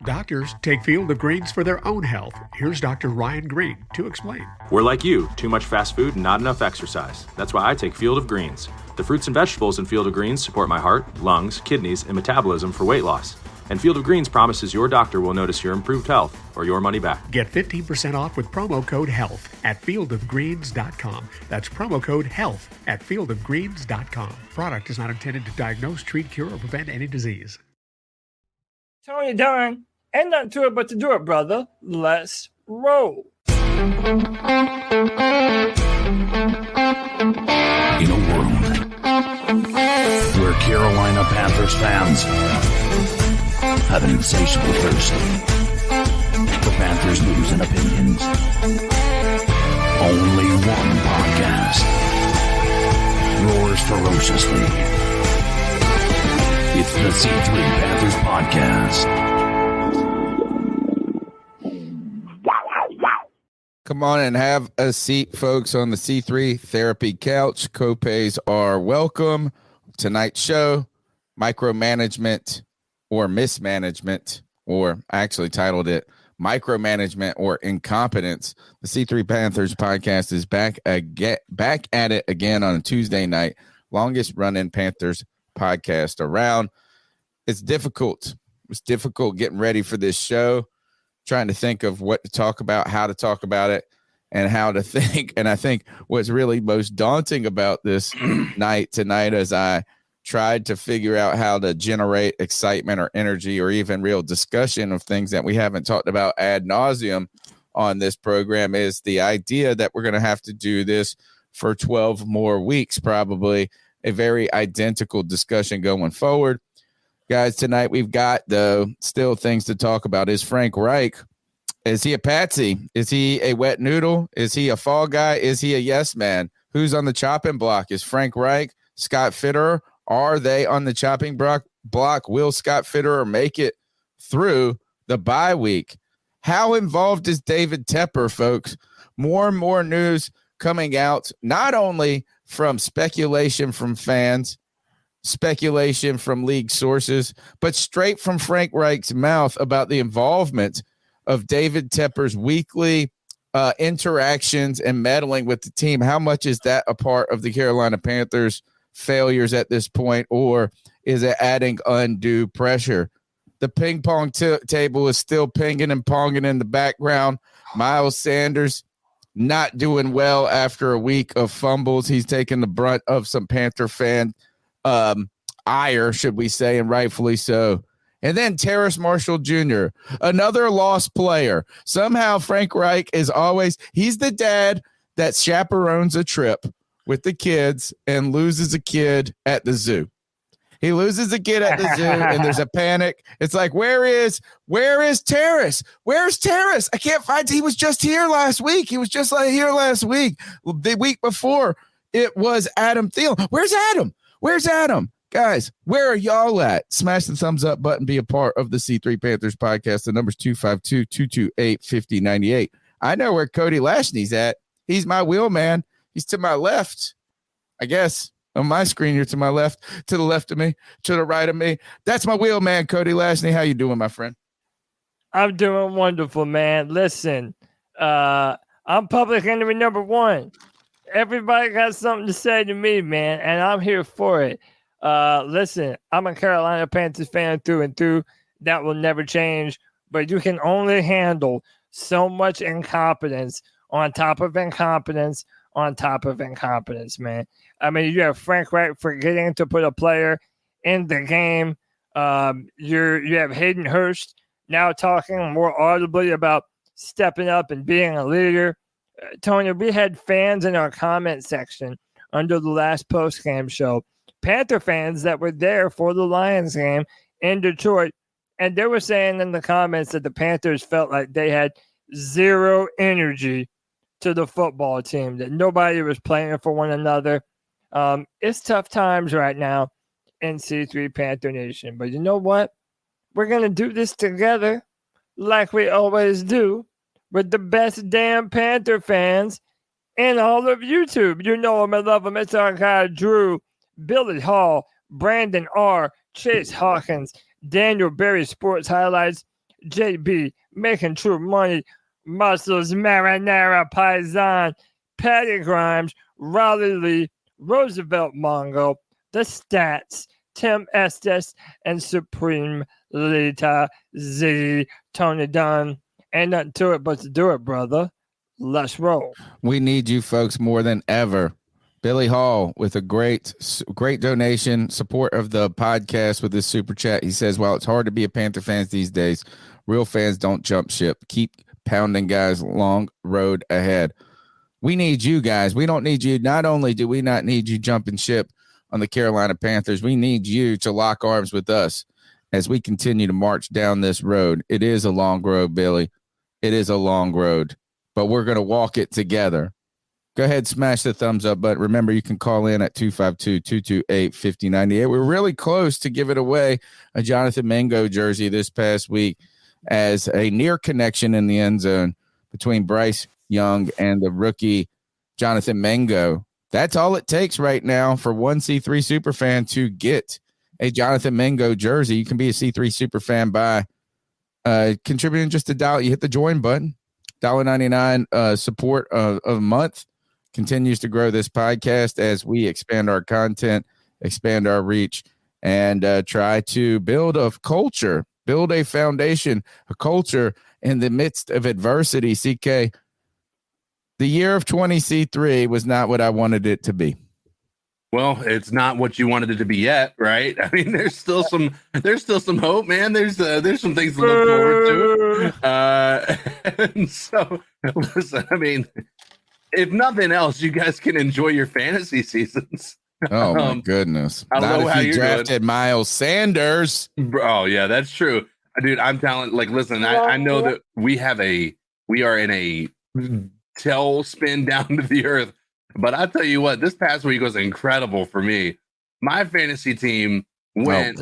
Doctors take Field of Greens for their own health. Here's Dr. Ryan Green to explain. We're like you, too much fast food and not enough exercise. That's why I take Field of Greens. The fruits and vegetables in Field of Greens support my heart, lungs, kidneys, and metabolism for weight loss. And Field of Greens promises your doctor will notice your improved health or your money back. Get 15% off with promo code HEALTH at fieldofgreens.com. That's promo code HEALTH at fieldofgreens.com. Product is not intended to diagnose, treat, cure, or prevent any disease. Tony Dunn, ain't nothing to it but to do it, brother. Let's roll. In a world where Carolina Panthers fans have an insatiable thirst for Panthers news and opinions, only one podcast roars ferociously. It's the C3 Panthers Podcast. Come on and have a seat, folks, on the C3 Therapy Couch. Copays are welcome. Tonight's show, micromanagement or mismanagement, or I actually titled it Micromanagement or Incompetence. The C3 Panthers Podcast is back at it again on a Tuesday night. Longest running Panthers podcast around. It's difficult. It's difficult getting ready for this show, trying to think of what to talk about, how to talk about it, and how to think. And I think what's really most daunting about this night tonight as I tried to figure out how to generate excitement or energy or even real discussion of things that we haven't talked about ad nauseum on this program is the idea that we're going to have to do this for 12 more weeks, probably a very identical discussion going forward. Guys, tonight we've got, though, still things to talk about. Is Frank Reich, is he a patsy? Is he a wet noodle? Is he a fall guy? Is he a yes man? Who's on the chopping block? Is Frank Reich, Scott Fitterer? Are they on the chopping block? Will Scott Fitterer make it through the bye week? How involved is David Tepper, folks? More and more news coming out, not only from speculation from fans, speculation from league sources, but straight from Frank Reich's mouth about the involvement of David Tepper's weekly interactions and meddling with the team. How much is that a part of the Carolina Panthers' failures at this point, or is it adding undue pressure? The ping pong table is still pinging and ponging in the background. Miles Sanders not doing well after a week of fumbles. He's taken the brunt of some Panther fan ire, should we say, and rightfully so. And then Terrace Marshall Jr., another lost player. Somehow Frank Reich is always, he's the dad that chaperones a trip with the kids and loses a kid at the zoo. He loses a kid at the zoo, and there's a panic. It's like, where is Terrace? Where's Terrace? I can't find. He was just here last week. He was just here last week. The week before, it was Adam Thielen. Where's Adam? Where's Adam? Guys, where are y'all at? Smash the thumbs up button. Be a part of the C3 Panthers podcast. The number's 252-228-5098. I know where Cody Lashney's at. He's my wheel man. He's to my left, I guess. On my screen, you're to my left, to the left of me, to the right of me. That's my wheel man, Cody Lashney. How you doing, my friend? I'm doing wonderful, man. Listen, I'm public enemy number one. Everybody got something to say to me, man, and I'm here for it. Listen, I'm a Carolina Panthers fan through and through. That will never change, but you can only handle so much incompetence on top of incompetence on top of incompetence, man. I mean, you have Frank Reich forgetting to put a player in the game. You have Hayden Hurst now talking more audibly about stepping up and being a leader. Tony, we had fans in our comment section under the last post-game show, Panther fans that were there for the Lions game in Detroit, and they were saying in the comments that the Panthers felt like they had zero energy to the football team, that nobody was playing for one another. It's tough times right now in C3 Panther Nation, but you know what? We're going to do this together like we always do with the best damn Panther fans in all of YouTube. You know them and love them. It's our guy, Drew, Billy Hall, Brandon R., Chase Hawkins, Daniel Berry Sports Highlights, JB, making true money, muscles, marinara, paisan, Patty Grimes, Raleigh Lee, Roosevelt Mongo, the Stats, Tim Estes, and Supreme Lita Z. Tony Dunn. Ain't nothing to it but to do it, brother. Let's roll. We need you folks more than ever. Billy Hall with a great donation, support of the podcast with this super chat. He says, while it's hard to be a Panther fan these days, real fans don't jump ship. Keep pounding, guys. Long road ahead. We need you guys. We don't need you. Not only do we not need you jumping ship on the Carolina Panthers, we need you to lock arms with us as we continue to march down this road. It is a long road, Billy. It is a long road, but we're going to walk it together. Go ahead, smash the thumbs up button. Remember, you can call in at 252-228-5098. We're really close to giving away a Jonathan Mingo jersey this past week as a near connection in the end zone between Bryce Young and the rookie Jonathan Mingo. That's all it takes right now for one C3 superfan to get a Jonathan Mingo jersey. You can be a C3 superfan by contributing just $1. You hit the join button. $1.99 support of a month continues to grow this podcast as we expand our content, expand our reach, and try to build a culture, build a foundation, a culture in the midst of adversity. CK, the year of 20C3 was not what I wanted it to be. Well, it's not what you wanted it to be yet, right? I mean, there's still some hope, man. There's some things to look forward to. And so, listen, I mean, if nothing else, you guys can enjoy your fantasy seasons. Oh my goodness! I don't know how you you're drafted doing. Miles Sanders. Oh yeah, that's true, dude. I'm telling, like, listen, I know that we are in a tailspin down to the earth. But I tell you what, this past week was incredible for me. My fantasy team went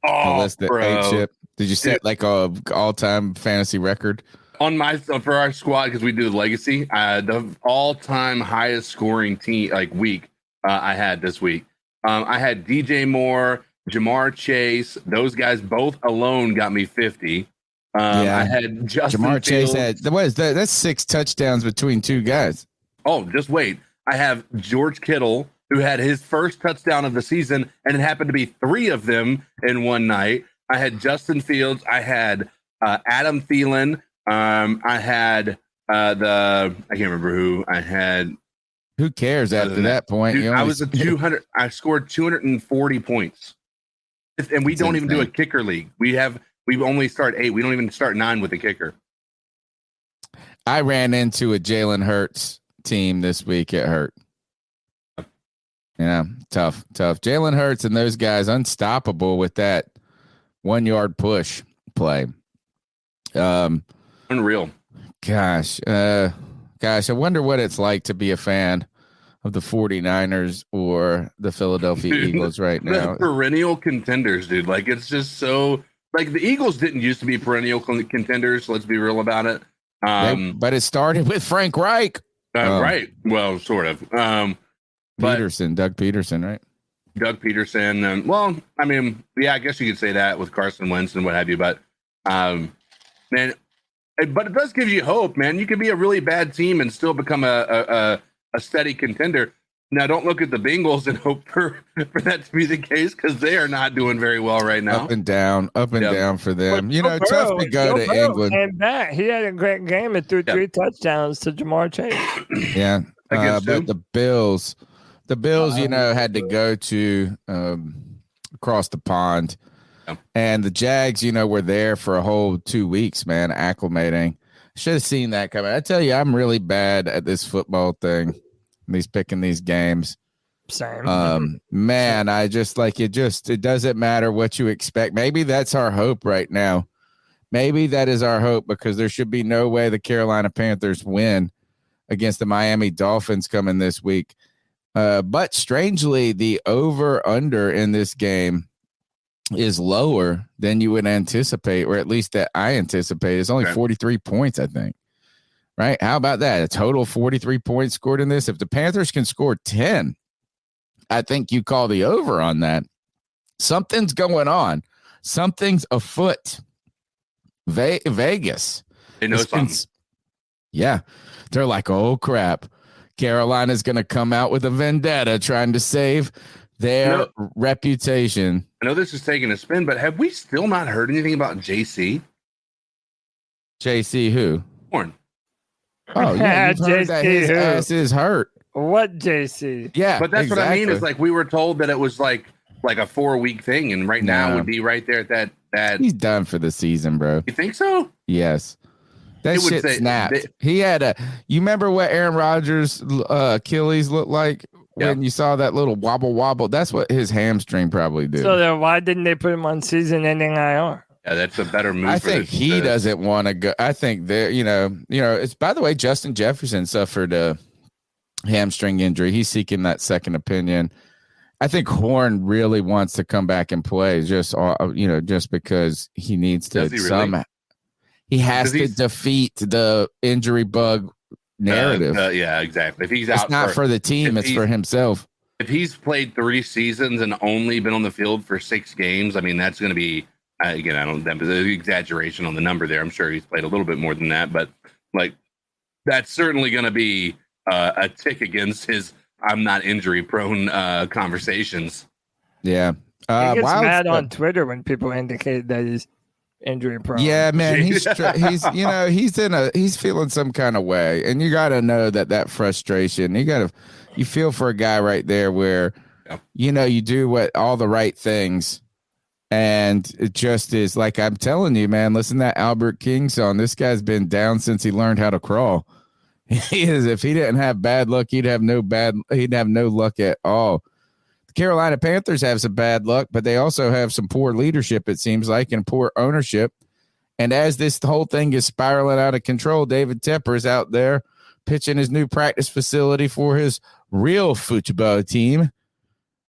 off, bro. Did you set like a all-time fantasy record on for our squad because we do the legacy? The all-time highest scoring team week I had this week. I had DJ Moore, Jamar Chase. Those guys both alone got me 50. I had Justin Jamar Fields. Chase had that's 6 touchdowns between 2 guys. Oh, just wait. I have George Kittle, who had his first touchdown of the season, and it happened to be 3 of them in one night. I had Justin Fields. I had Adam Thielen. I had I can't remember who I had. Who cares after that point? Dude, I was a 200. I scored 240 points, and we don't even do a kicker league. We only start 8. We don't even start 9 with a kicker. I ran into a Jalen Hurts team this week. It hurt. Yeah, tough. Jalen Hurts and those guys unstoppable with that 1-yard push play. Unreal. Gosh, I wonder what it's like to be a fan of the 49ers or the Philadelphia Eagles right now. Perennial contenders, dude. Like, it's just so, like, the Eagles didn't used to be perennial contenders. Let's be real about it. But it started with Frank Reich. Right. Well, sort of. Doug Peterson, right? Doug Peterson. Well, I mean, yeah, I guess you could say that with Carson Wentz and what have you. But, man, but it does give you hope, man. You can be a really bad team and still become a steady contender. Now, don't look at the Bengals and hope for that to be the case because they are not doing very well right now. Up and down for them. But tough to go to England. And back, he had a great game and threw 3 touchdowns to Jamar Chase. Yeah, but the Bills, had to go to across the pond, and the Jags, were there for a whole 2 weeks, man, acclimating. Should have seen that coming. I tell you, I'm really bad at this football thing. Picking these games. Same. Man, I just it doesn't matter what you expect. Maybe that's our hope right now. Maybe that is our hope because there should be no way the Carolina Panthers win against the Miami Dolphins coming this week. But strangely, the over-under in this game is lower than you would anticipate, or at least that I anticipate. It's only 43 points, I think. Right? How about that? A total 43 points scored in this. If the Panthers can score 10, I think you call the over on that. Something's going on. Something's afoot Vegas. They know something. Yeah. They're like, oh, crap. Carolina's going to come out with a vendetta trying to save their reputation. I know this is taking a spin, but have we still not heard anything about JC? JC who? Horn. Oh, yeah. You've heard that his ass is hurt. What JC? Yeah. But that's what I mean. Is like we were told that it was like a 4-week thing, and right now would be right there at that. He's done for the season, bro. You think so? Yes. That shit snapped. He had you remember what Aaron Rodgers' Achilles looked like when you saw that little wobble? That's what his hamstring probably did. So then why didn't they put him on season-ending IR? Yeah, that's a better move. I think he doesn't want to go. I think that it's, by the way, Justin Jefferson suffered a hamstring injury. He's seeking that second opinion. I think Horn really wants to come back and play just because he needs to he has to defeat the injury bug narrative. Yeah, exactly. If he's out, it's not for the team, it's for himself. If he's played 3 seasons and only been on the field for 6 games, I mean, that's going to be, again, I don't know, the exaggeration on the number there. I'm sure he's played a little bit more than that, but like that's certainly going to be a tick against his I'm not injury prone conversations. Yeah. He gets mad on Twitter when people indicate that he's injury prone. Yeah, man, he's he's feeling some kind of way, and you got to know that frustration. You feel for a guy right there where you do all the right things, and it just is like, I'm telling you, man. Listen to that Albert King song. This guy's been down since he learned how to crawl. He is. If he didn't have bad luck, he'd have no luck at all. Carolina Panthers have some bad luck, but they also have some poor leadership, it seems like, and poor ownership. And as this whole thing is spiraling out of control, David Tepper is out there pitching his new practice facility for his real football team,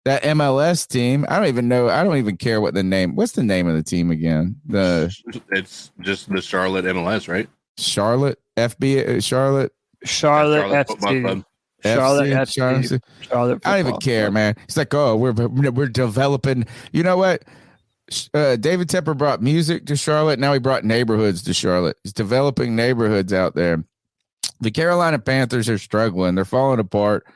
that MLS team. I don't even know. I don't even care what the name. What's the name of the team again? It's just the Charlotte MLS, right? Charlotte FB Charlotte FC. Charlotte FC. Charlotte. I don't even care, man. It's like, oh, we're developing. You know what? David Tepper brought music to Charlotte. Now he brought neighborhoods to Charlotte. He's developing neighborhoods out there. The Carolina Panthers are struggling. They're falling apart,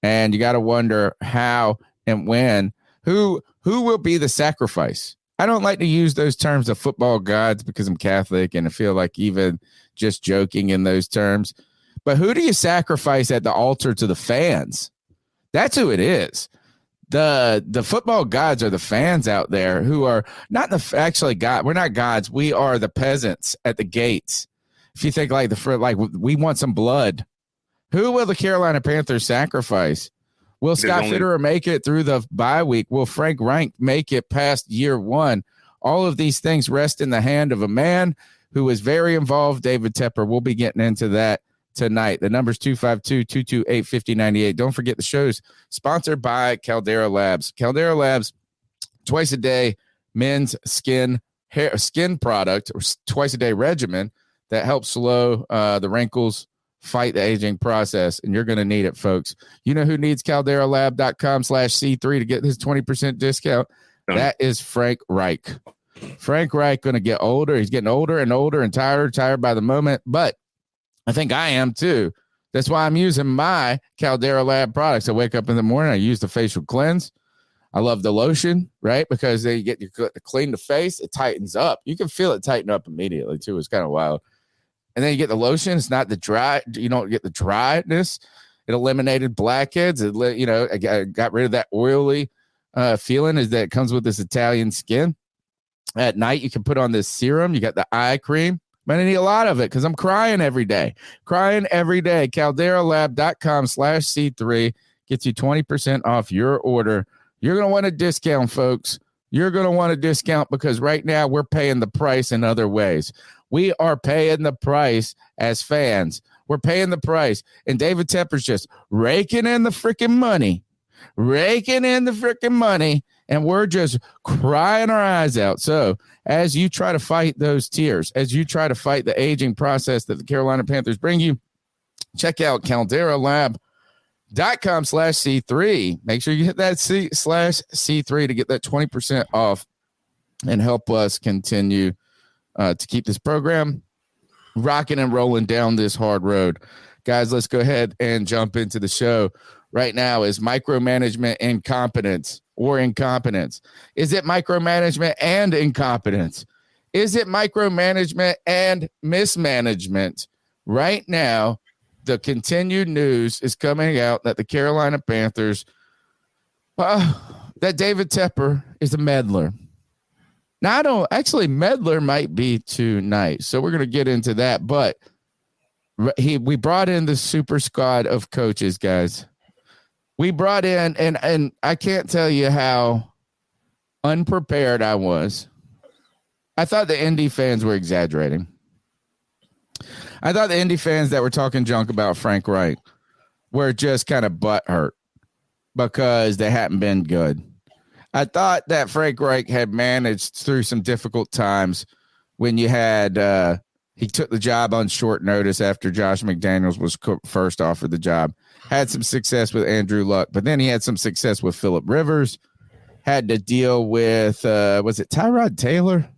and you got to wonder how and when. Who will be the sacrifice? I don't like to use those terms of football gods because I'm Catholic, and I feel like even just joking in those terms. But who do you sacrifice at the altar to the fans? That's who it is. The football gods are the fans out there who are not actually God. We're not gods. We are the peasants at the gates. If you think like we want some blood, who will the Carolina Panthers sacrifice? Will Scott Fitterer make it through the bye week? Will Frank Reich make it past year 1? All of these things rest in the hand of a man who is very involved, David Tepper. We'll be getting into that tonight. The number's 252-228-5098. Don't forget the show's sponsored by Caldera Labs. Caldera Labs, twice a day men's skin product, or twice a day regimen that helps slow the wrinkles, fight the aging process, and you're going to need it, folks. You know who needs calderalab.com/C3 to get his 20% discount? That is Frank Reich. Frank Reich going to get older. He's getting older and older and tired by the moment, but I think I am too. That's why I'm using my Caldera Lab products. I wake up in the morning, I use the facial cleanse. I love the lotion, right? Because they get you to clean the face, it tightens up. You can feel it tighten up immediately too. It's kind of wild. And then you get the lotion. It's not the dry. You don't get the dryness. It eliminated blackheads. It got rid of that oily feeling that comes with this Italian skin. At night, you can put on this serum. You got the eye cream. But I need a lot of it because I'm crying every day. CalderaLab.com/C3 gets you 20% off your order. You're going to want a discount, folks. You're going to want a discount because right now we're paying the price in other ways. We are paying the price as fans. We're paying the price. And David Tepper's just raking in the freaking money. And we're just crying our eyes out. So as you try to fight those tears, as you try to fight the aging process that the Carolina Panthers bring you, check out calderalab.com/C3. Make sure you hit that /C3 to get that 20% off and help us continue to keep this program rocking and rolling down this hard road. Guys, let's go ahead and jump into the show. Right now is micromanagement incompetence or incompetence. Is it micromanagement and incompetence? Is it micromanagement and mismanagement? Right now, the continued news is coming out that the Carolina Panthers, that David Tepper is a meddler. Now, meddler might be too nice. So we're going to get into that. But we brought in the super squad of coaches, guys. We brought in, and I can't tell you how unprepared I was. I thought the Indy fans were exaggerating. I thought the Indy fans that were talking junk about Frank Reich were just kind of butthurt because they hadn't been good. I thought that Frank Reich had managed through some difficult times when you had he took the job on short notice after Josh McDaniels was first offered the job. Had some success with Andrew Luck, but then he had some success with Phillip Rivers. Had to deal with was it Tyrod Taylor?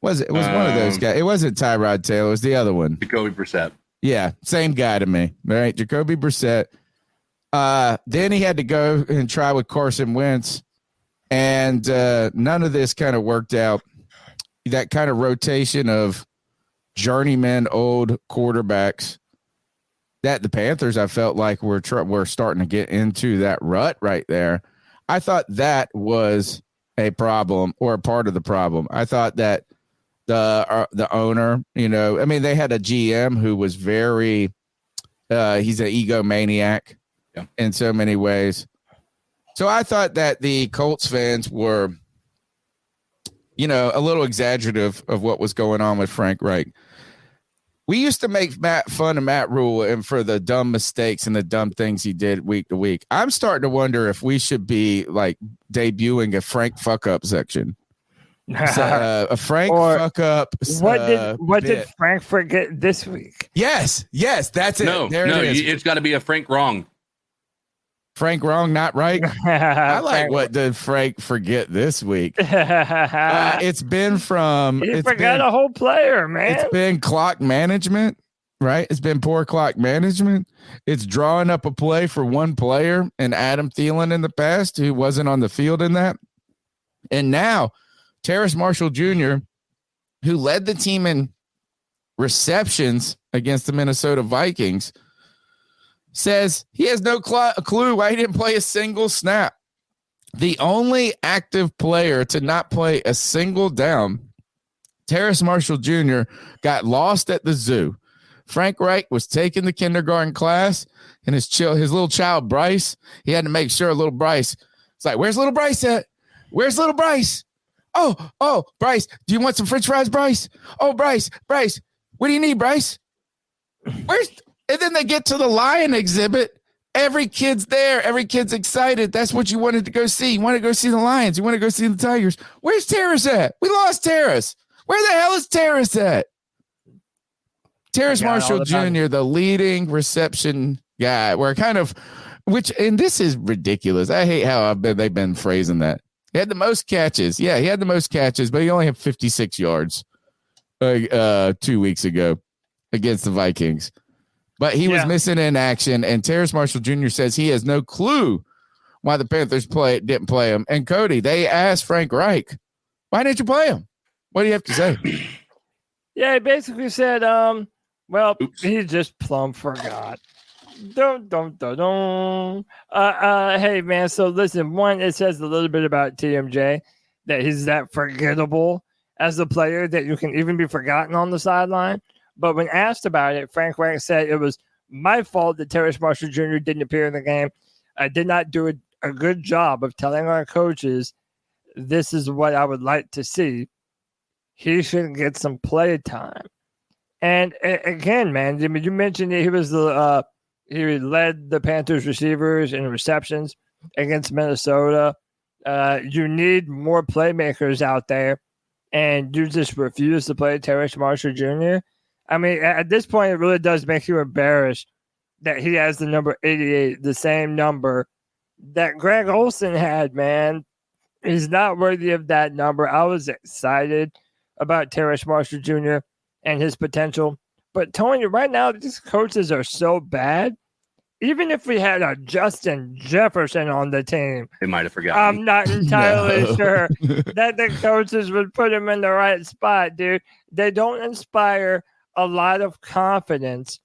It was one of those guys. It wasn't Tyrod Taylor. It was the other one. Jacoby Brissett. Yeah, same guy to me. All right, Jacoby Brissett. Then he had to go and try with Carson Wentz, and none of this kind of worked out. That kind of rotation of journeyman old quarterbacks that the Panthers, I felt like were starting to get into that rut right there. I thought that was a problem or a part of the problem. I thought that the owner, they had a GM who was very he's an egomaniac in so many ways. So I thought that the Colts fans were, a little exaggerative of what was going on with Frank Reich. We used to make fun of Matt Rule and for the dumb mistakes and the dumb things he did week to week. I'm starting to wonder if we should be like debuting a Frank fuck up section. A Frank fuck up. What did Frank forget this week? Yes, that's it. No, it's got to be a Frank wrong. Frank wrong, not right. I like what did Frank forget this week? It's been from he forgot a whole player, man. It's been clock management, right? It's been poor clock management. It's drawing up a play for one player and Adam Thielen in the past who wasn't on the field in that. And now Terrace Marshall Jr., who led the team in receptions against the Minnesota Vikings, says he has no clue why he didn't play a single snap. The only active player to not play a single down, Terrace Marshall Jr., got lost at the zoo. Frank Reich was taking the kindergarten class, and his little child, Bryce, he had to make sure little Bryce, it's like, where's little Bryce at? Where's little Bryce? Oh, Bryce, do you want some French fries, Bryce? Oh, Bryce, what do you need, Bryce? And then they get to the lion exhibit. Every kid's there. Every kid's excited. That's what you wanted to go see. You want to go see the lions. You want to go see the tigers. Where's Terrace at? We lost Terrace. Where the hell is Terrace at? Terrace Marshall Jr., the leading reception guy. And this is ridiculous. I hate how they've been phrasing that. He had the most catches. Yeah, he had the most catches, but he only had 56 yards 2 weeks ago against the Vikings. But he was missing in action, and Terrace Marshall Jr. says he has no clue why the Panthers didn't play him. And Cody, they asked Frank Reich, why didn't you play him? What do you have to say? Yeah, he basically said, he just plumb forgot. Hey, man, so listen, one, it says a little bit about TMJ, that he's that forgettable as a player that you can even be forgotten on the sideline. But when asked about it, Frank Reich said it was my fault that Terrace Marshall Jr. didn't appear in the game. I did not do a good job of telling our coaches this is what I would like to see. He should get some play time. And again, man, you mentioned that he was he led the Panthers receivers in receptions against Minnesota. You need more playmakers out there, and you just refuse to play Terrace Marshall Jr. I mean, at this point, it really does make you embarrassed that he has the number 88, the same number that Greg Olsen had, man. He's not worthy of that number. I was excited about Terrace Marshall Jr. and his potential. But Tony, right now, these coaches are so bad. Even if we had a Justin Jefferson on the team, They might have forgotten. I'm not entirely No. sure that the coaches would put him in the right spot, dude. They don't inspire a lot of confidence.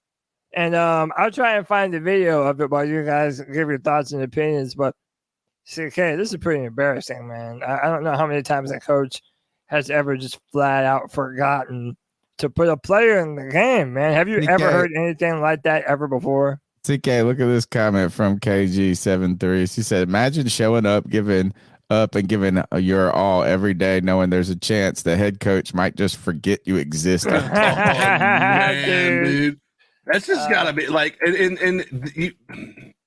And I'll try and find the video of it while you guys give your thoughts and opinions. But okay, this is pretty embarrassing, man. I don't know how many times a coach has ever just flat out forgotten to put a player in the game, man. Have you ever heard anything like that ever before? TK, look at this comment from KG73. She said, imagine showing up, giving your all every day, knowing there's a chance the head coach might just forget you existed. Oh, man, dude. That's just gotta be like,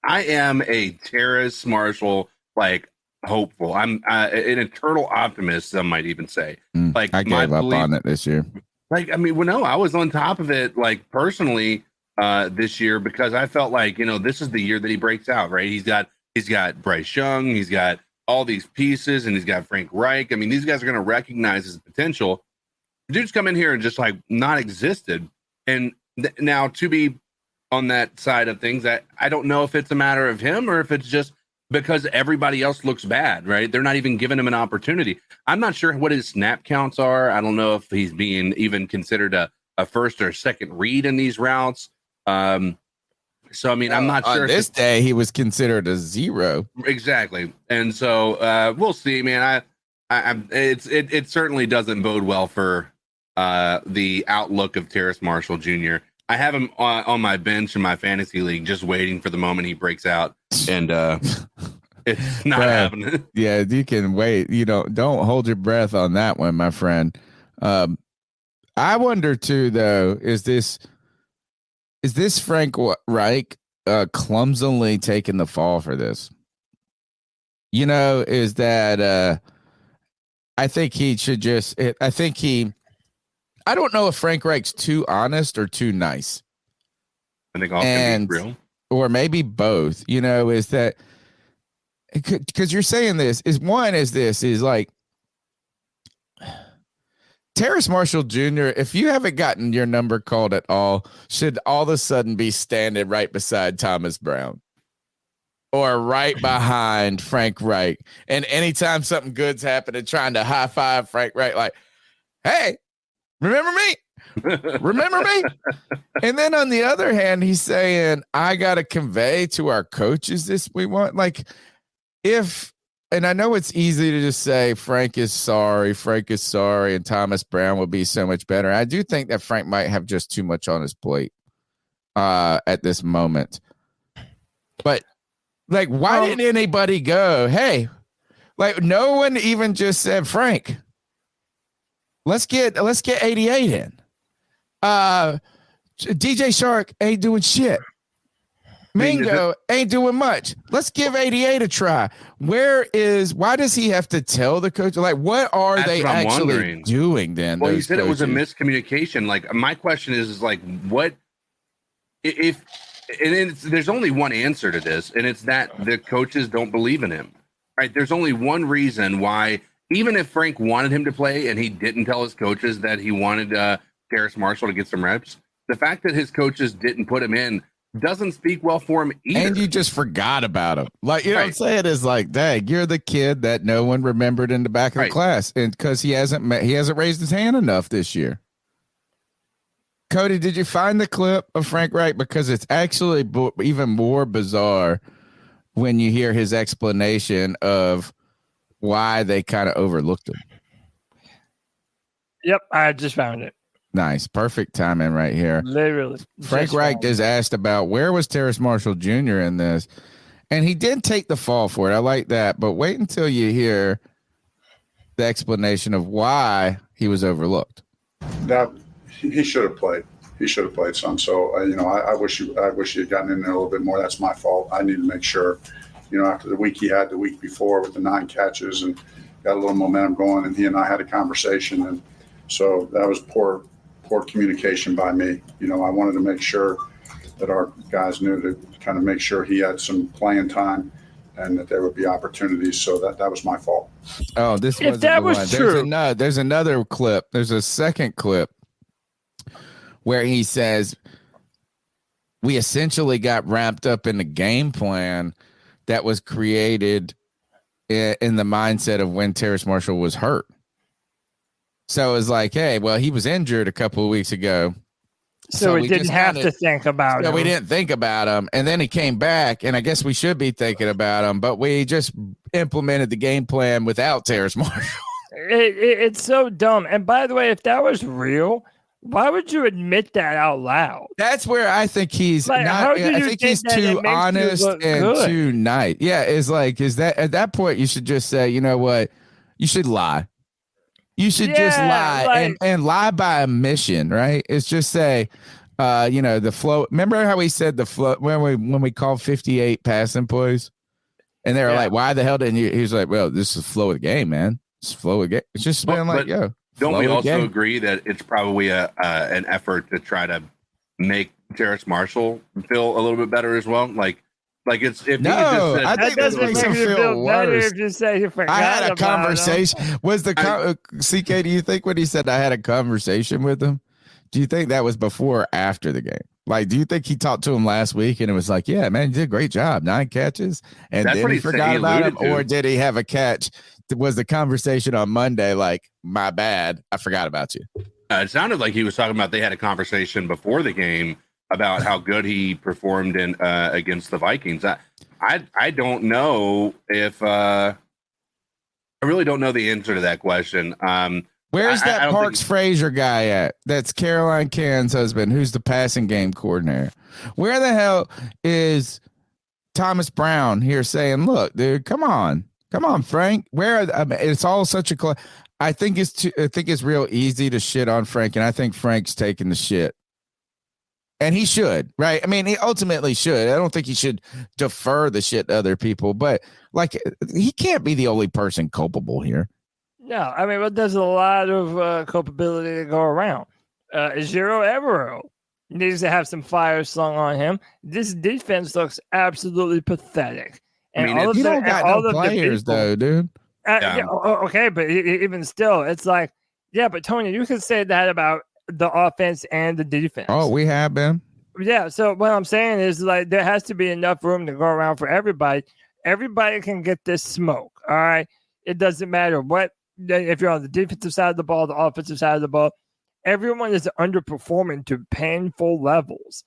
I am a Terrace Marshall, like, hopeful. I'm an eternal optimist, some might even say. Like, I gave up on it this year. Like, I mean, well, no, I was on top of it, like, personally, this year, because I felt like, this is the year that he breaks out, right? He's got Bryce Young, he's got all these pieces, and he's got Frank Reich. I mean, these guys are going to recognize his potential. Dude's come in here and just like not existed. And now to be on that side of things, I don't know if it's a matter of him or if it's just because everybody else looks bad, right? They're not even giving him an opportunity. I'm not sure what his snap counts are. I don't know if he's being even considered a first or second read in these routes. So, I mean, I'm not sure. On this day, he was considered a 0. Exactly. And so we'll see, man. It certainly doesn't bode well for the outlook of Terrace Marshall Jr. I have him on my bench in my fantasy league, just waiting for the moment he breaks out. And it's not happening. Yeah, you can wait. Don't hold your breath on that one, my friend. I wonder too, though, is this Frank Reich clumsily taking the fall for this? Is that I think he should just I don't know if Frank Reich's too honest or too nice. I think all can be real. Or maybe both, is that because you're saying this is like Terrace Marshall Jr., if you haven't gotten your number called at all, should all of a sudden be standing right beside Thomas Brown or right behind Frank Reich. And anytime something good's happening, trying to high five Frank Reich, like, hey, remember me? Remember me? And then on the other hand, he's saying, I got to convey to our coaches this we want. Like, and I know it's easy to just say Frank is sorry, and Thomas Brown would be so much better. I do think that Frank might have just too much on his plate at this moment. But, like, why didn't anybody go, hey, like, no one even just said, Frank, let's get 88 in. DJ Shark ain't doing shit. Mingo ain't doing much. Let's give 88 a try. Why does he have to tell the coach? Like, what are they actually doing then? Well, you said it was a miscommunication. Like, my question is like, what if, and there's only one answer to this, and it's that the coaches don't believe in him, right? There's only one reason why, even if Frank wanted him to play and he didn't tell his coaches that he wanted Terrace Marshall to get some reps, the fact that his coaches didn't put him in doesn't speak well for him either. And you just forgot about him. Like, you know what I'm saying? It's like, dang, you're the kid that no one remembered in the back of the class. And because he hasn't raised his hand enough this year. Cody, did you find the clip of Frank Reich? Because it's actually even more bizarre when you hear his explanation of why they kind of overlooked him. Yep, I just found it. Nice. Perfect timing right here. Literally. Frank Reich is asked about where was Terrace Marshall Jr. in this, and he did take the fall for it. I like that, but wait until you hear the explanation of why he was overlooked. Now, he should have played. He should have played some. So, I wish he had gotten in there a little bit more. That's my fault. I need to make sure, after the week he had the week before with the 9 catches and got a little momentum going, and he and I had a conversation, and so that was poor communication by me. I wanted to make sure that our guys knew to kind of make sure he had some playing time and that there would be opportunities. So that was my fault. Oh, this If wasn't that the was one. true- There's another clip. There's a second clip where he says we essentially got wrapped up in the game plan that was created in the mindset of when Terrace Marshall was hurt. So it was like, hey, well, he was injured a couple of weeks ago. So we didn't just have kinda- to think about No, him. we didn't think about him. And then he came back, and I guess we should be thinking about him, but we just implemented the game plan without Terrace Marshall. It's so dumb. And by the way, if that was real, why would you admit that out loud? That's where I think he's Like, how not. do I you think think he's that it too makes you honest look and good? too nice. Yeah, is that at that point you should just say, you know what, you should lie. You should just Yeah, lie and lie by omission, right? It's just say, the flow. Remember how we said the flow when we called 58 passing plays, and they were like, "Why the hell didn't you?" He was like, "Well, this is flow of the game, man. It's flow of the game. It's just been like, yo." Don't we also game. agree that it's probably an effort to try to make Terrace Marshall feel a little bit better as well? Like it's if No, he just said, I That think that doesn't makes make him you feel feel better worse. if you say you forgot I had a about him. conversation. Was the CK? Do you think when he said I had a conversation with him? Do you think that was before or after the game? Like, do you think he talked to him last week and it was like, yeah, man, you did a great job, 9 catches, and That's then what he he said forgot he about him, alluded to. or did he have a catch? Was the conversation on Monday like, my bad, I forgot about you? it sounded like he was talking about they had a conversation before the game about how good he performed in against the Vikings. I don't know if I really don't know the answer to that question. Where's I that don't Parks think- Frazier guy at? That's Caroline Cann's husband, who's the passing game coordinator. Where the hell is Thomas Brown here saying, look, dude, come on, Frank. It's all such a I think it's real easy to shit on Frank, and I think Frank's taking the shit. And he should, right? I mean, he ultimately should. I don't think he should defer the shit to other people, but like, he can't be the only person culpable here. No, I mean, but there's a lot of culpability to go around. Zero Evero needs to have some fire slung on him. This defense looks absolutely pathetic. And I mean, You don't got no players, though, dude. Okay, but even still, it's like, yeah, but Tony, you can say that about the offense and the defense. Oh, we have been. Yeah, so what I'm saying is, like, there has to be enough room to go around for everybody. Everybody can get this smoke, all right? It doesn't matter what, if you're on the defensive side of the ball, the offensive side of the ball, everyone is underperforming to painful levels.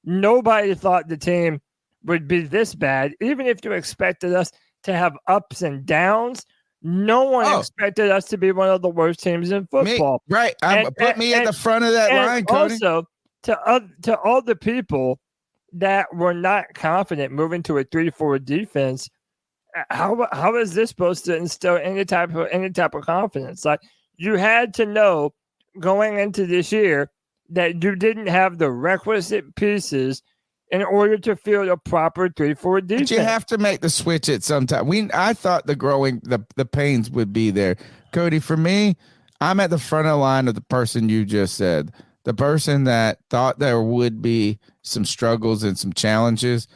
Nobody thought the team would be this bad, even if you expected us to have ups and downs. No one expected us to be one of the worst teams in football. Right. Put me at the front of that line, Cody. Also, to all the people that were not confident moving to a 3-4 defense, how is this supposed to instill any type of confidence? Like, you had to know going into this year that you didn't have the requisite pieces in order to field a proper 3-4 defense. But you have to make the switch at some time. I thought the pains would be there. Cody, for me, I'm at the front of the line of the person you just said. The person that thought there would be some struggles and some challenges,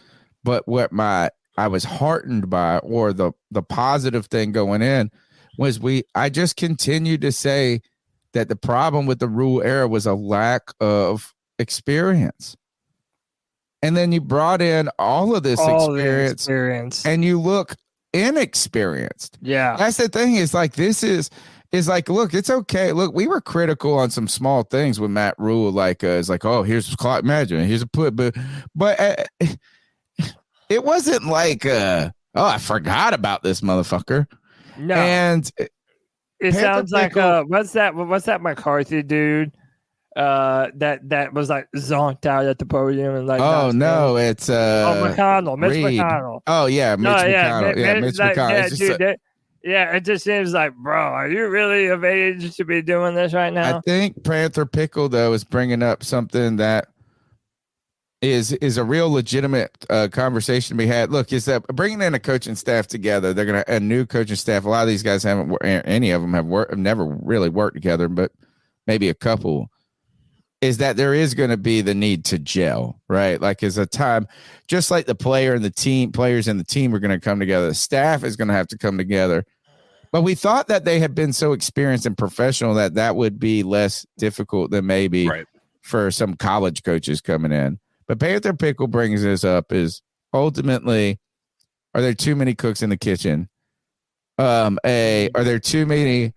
but what I was heartened by, or the positive thing going in, was I just continued to say that the problem with the rule era was a lack of experience. And then you brought in all of this experience, and you look inexperienced. Yeah. That's the thing, is like, this is like, look, it's okay. Look, we were critical on some small things with Matt Rule, like, it's like, oh, here's clock management, here's a put, but it wasn't like, oh, I forgot about this motherfucker. No. And it sounds like, what's that McCarthy dude? That was like zonked out at the podium and like. Oh no, it's McConnell, Mitch Reed. McConnell. Oh yeah, Mitch McConnell. Mitch McConnell. It just seems like, bro, are you really of age to be doing this right now? I think Panther Pickle though is bringing up something that is a real legitimate conversation to be had. Look, is that bringing in a coaching staff together? They're gonna a new coaching staff. A lot of these guys haven't. Any of them have never really worked together, but maybe a couple. is that there is going to be the need to gel, right? Like as a time, just like the players and the team are going to come together. The staff is going to have to come together. But we thought that they had been so experienced and professional that would be less difficult than maybe for some college coaches coming in. But Panther Pickle brings this up is ultimately, are there too many cooks in the kitchen? Are there too many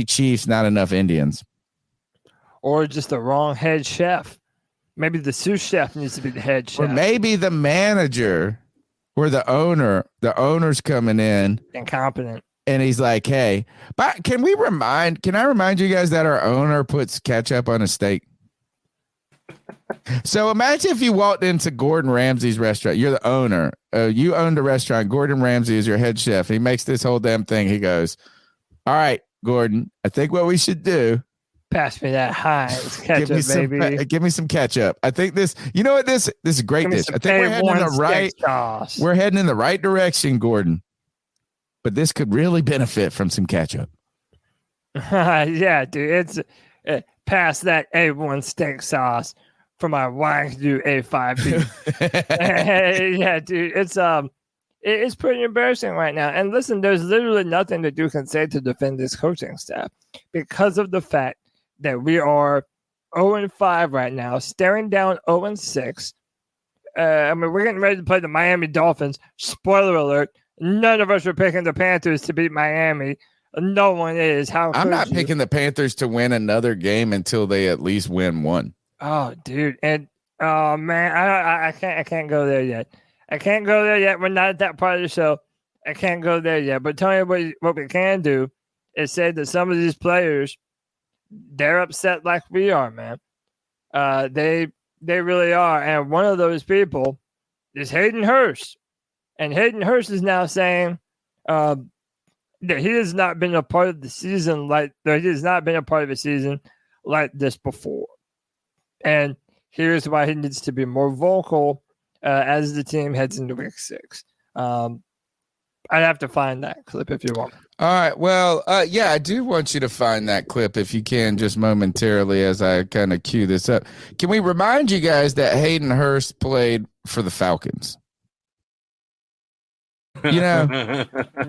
chiefs, not enough Indians? Or just the wrong head chef. Maybe the sous chef needs to be the head chef. Or maybe the manager or the owner's coming in. Incompetent. And he's like, hey, but can I remind you guys that our owner puts ketchup on a steak? So imagine if you walked into Gordon Ramsay's restaurant. You're the owner. You own the restaurant. Gordon Ramsay is your head chef. He makes this whole damn thing. He goes, all right, Gordon, I think what we should do. Pass me that Heinz ketchup, baby. Give me some ketchup. I think this, you know what, this is a great dish. I think we're heading in the right direction, Gordon. But this could really benefit from some ketchup. Yeah, dude. It's past that A1 steak sauce for my Wagyu A5 beef. Yeah, dude. It's pretty embarrassing right now. And listen, there's literally nothing that you can say to defend this coaching staff because of the fact that we are 0-5 right now, staring down 0-6. We're getting ready to play the Miami Dolphins. Spoiler alert. None of us are picking the Panthers to beat Miami. No one is. I'm not picking the Panthers to win another game until they at least win one. Oh, dude. And oh man, I can't go there yet. I can't go there yet. We're not at that part of the show. I can't go there yet. But tell you what we can do is say that some of these players, they're upset like we are, man. They really are. And one of those people is Hayden Hurst. And Hayden Hurst is now saying that he has not been a part of the season like this before. And here's why he needs to be more vocal as the team heads into week 6. I'd have to find that clip if you want. All right. Well, yeah, I do want you to find that clip if you can just momentarily as I kind of cue this up. Can we remind you guys that Hayden Hurst played for the Falcons? You know,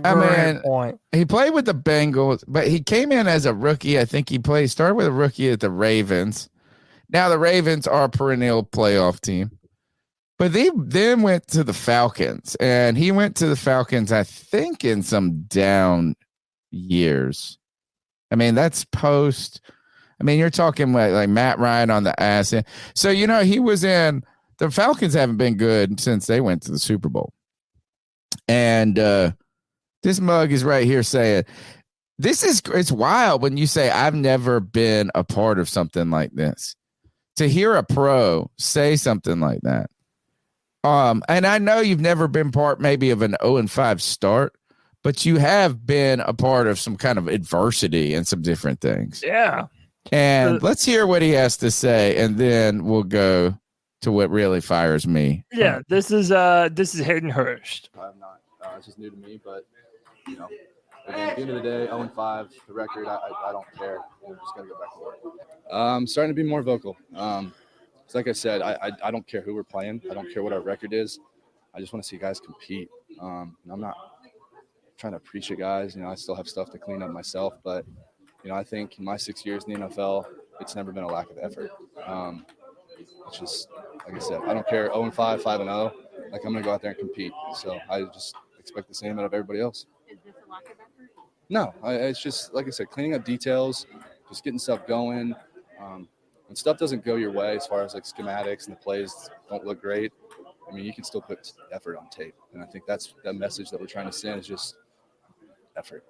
I mean, he played with the Bengals, but he came in as a rookie. I think he started with a rookie at the Ravens. Now the Ravens are a perennial playoff team, but they then went to the Falcons, and he went to the Falcons, I think, in some down years. I mean, that's post. I mean, you're talking like Matt Ryan on the ass. So, you know, he was in the Falcons haven't been good since they went to the Super Bowl. And this mug is right here saying, it's wild when you say, I've never been a part of something like this. To hear a pro say something like that. And I know you've never been part maybe of an 0-5 start, but you have been a part of some kind of adversity and some different things. Yeah. And let's hear what he has to say, and then we'll go to what really fires me. Yeah, this is Hayden Hurst. I'm not. It's just new to me, but you know, at the end of the day, 0-5, the record. I don't care. I'm just gonna go back to work. I'm starting to be more vocal. It's like I said, I don't care who we're playing. I don't care what our record is. I just want to see guys compete. I'm not trying to preach at guys. You know, I still have stuff to clean up myself, but you know, I think in my 6 years in the NFL, it's never been a lack of effort. It's just, like I said, I don't care 0-5, 5-0. Like, I'm going to go out there and compete. So I just expect the same out of everybody else. Is this a lack of effort? No, it's just, like I said, cleaning up details, just getting stuff going. When stuff doesn't go your way as far as like schematics and the plays don't look great, I mean, you can still put effort on tape. And I think that's that message that we're trying to send is just effort.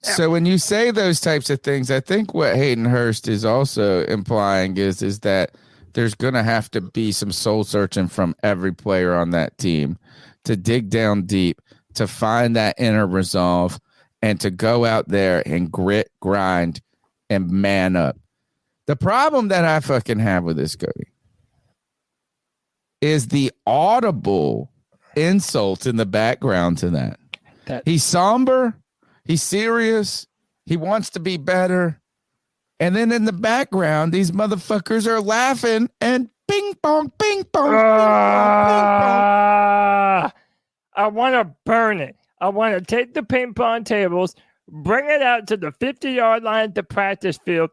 So when you say those types of things, I think what Hayden Hurst is also implying is that there's going to have to be some soul searching from every player on that team to dig down deep, to find that inner resolve, and to go out there and grit, grind, and man up. The problem that I fucking have with this, Cody, is the audible insult in the background to that. He's somber. He's serious. He wants to be better. And then in the background, these motherfuckers are laughing and ping pong, ping pong, ping pong, I want to burn it. I want to take the ping pong tables, bring it out to the 50-yard line at the practice field,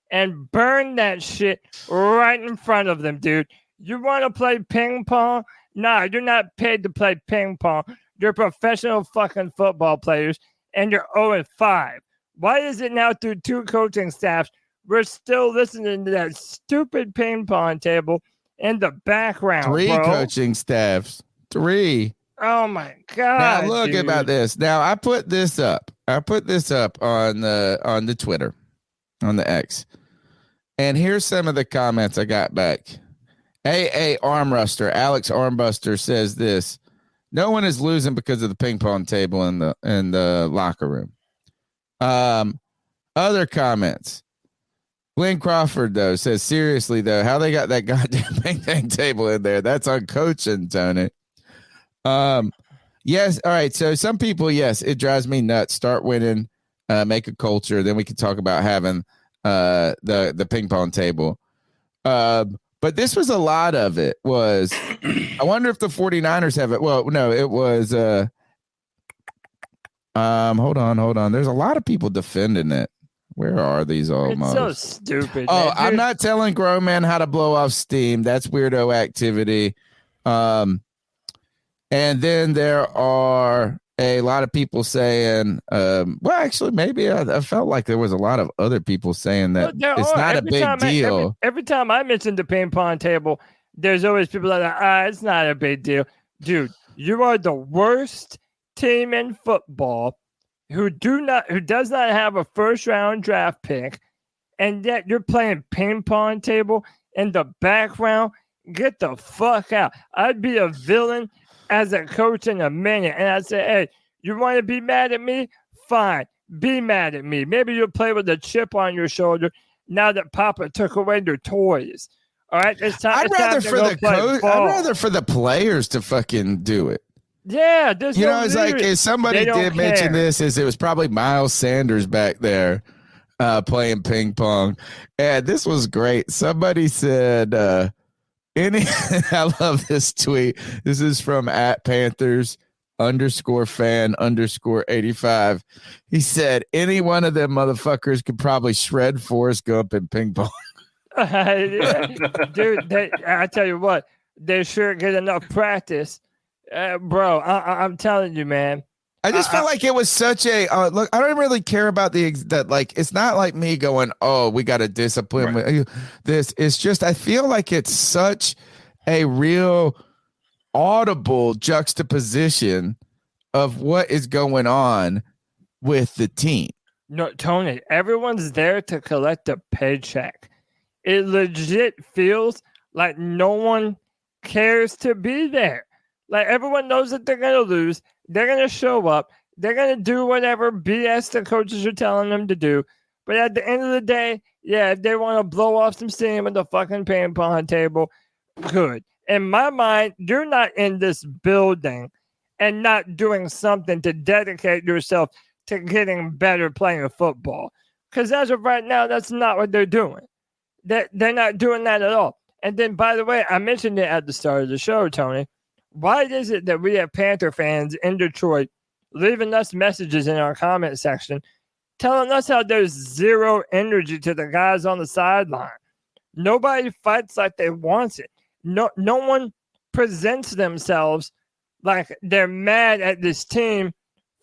and burn that shit right in front of them, dude. You want to play ping pong? Nah, you're not paid to play ping pong. You're professional fucking football players, and you're 0-5. Why is it now through 2 coaching staffs we're still listening to that stupid ping pong table in the background, 3 bro? coaching staffs. 3. Oh my God. Now look dude. about this. Now I put this up. on the Twitter, on the X. And here's some of the comments I got back. Alex Armbuster says this: no one is losing because of the ping pong table in the locker room. Other comments. Glenn Crawford, though, says, seriously, though, how they got that goddamn ping pong table in there? That's on coaching, Tony. Yes. All right. So some people, yes, it drives me nuts. Start winning, make a culture. Then we can talk about having the ping pong table. But this was a lot of it was, I wonder if the 49ers have it. Well, no, it was, hold on. There's a lot of people defending it. Where are these almost? It's so stupid. Oh, man. I'm not telling grown men how to blow off steam. That's weirdo activity. And then there are a lot of people saying, well, actually, maybe I felt like there was a lot of other people saying that it's not a big deal. Every time I mention the ping pong table, there's always people that are, it's not a big deal. Dude, you are the worst team in football who does not have a first-round draft pick, and yet you're playing ping pong table in the background. Get the fuck out. I'd be a villain as a coach in a minute, and I'd say, hey, you want to be mad at me? Fine. Be mad at me. Maybe you'll play with a chip on your shoulder now that Papa took away your toys. All right? It's time. I'd rather for the players to fucking do it. Yeah, there's it's like if somebody did mention this, it was probably Miles Sanders back there playing ping pong. And this was great. Somebody said, I love this tweet. This is from @Panthers _fan_85. He said, any one of them motherfuckers could probably shred Forrest Gump in ping pong. Dude, I tell you what, they sure get enough practice. Bro, I'm telling you, man. I just felt like it was such a look. I don't really care about that. Like, it's not like me going, "Oh, we got to discipline this." It's just I feel like it's such a real audible juxtaposition of what is going on with the team. No, Tony, everyone's there to collect a paycheck. It legit feels like no one cares to be there. Like, everyone knows that they're going to lose. They're going to show up. They're going to do whatever BS the coaches are telling them to do. But at the end of the day, yeah, if they want to blow off some steam at the fucking ping pong table, good. In my mind, you're not in this building and not doing something to dedicate yourself to getting better playing football. Because as of right now, that's not what they're doing. They're not doing that at all. And then, by the way, I mentioned it at the start of the show, Tony. Why is it that we have Panther fans in Detroit leaving us messages in our comment section telling us how there's zero energy to the guys on the sideline? Nobody fights like they want it. No one presents themselves like they're mad at this team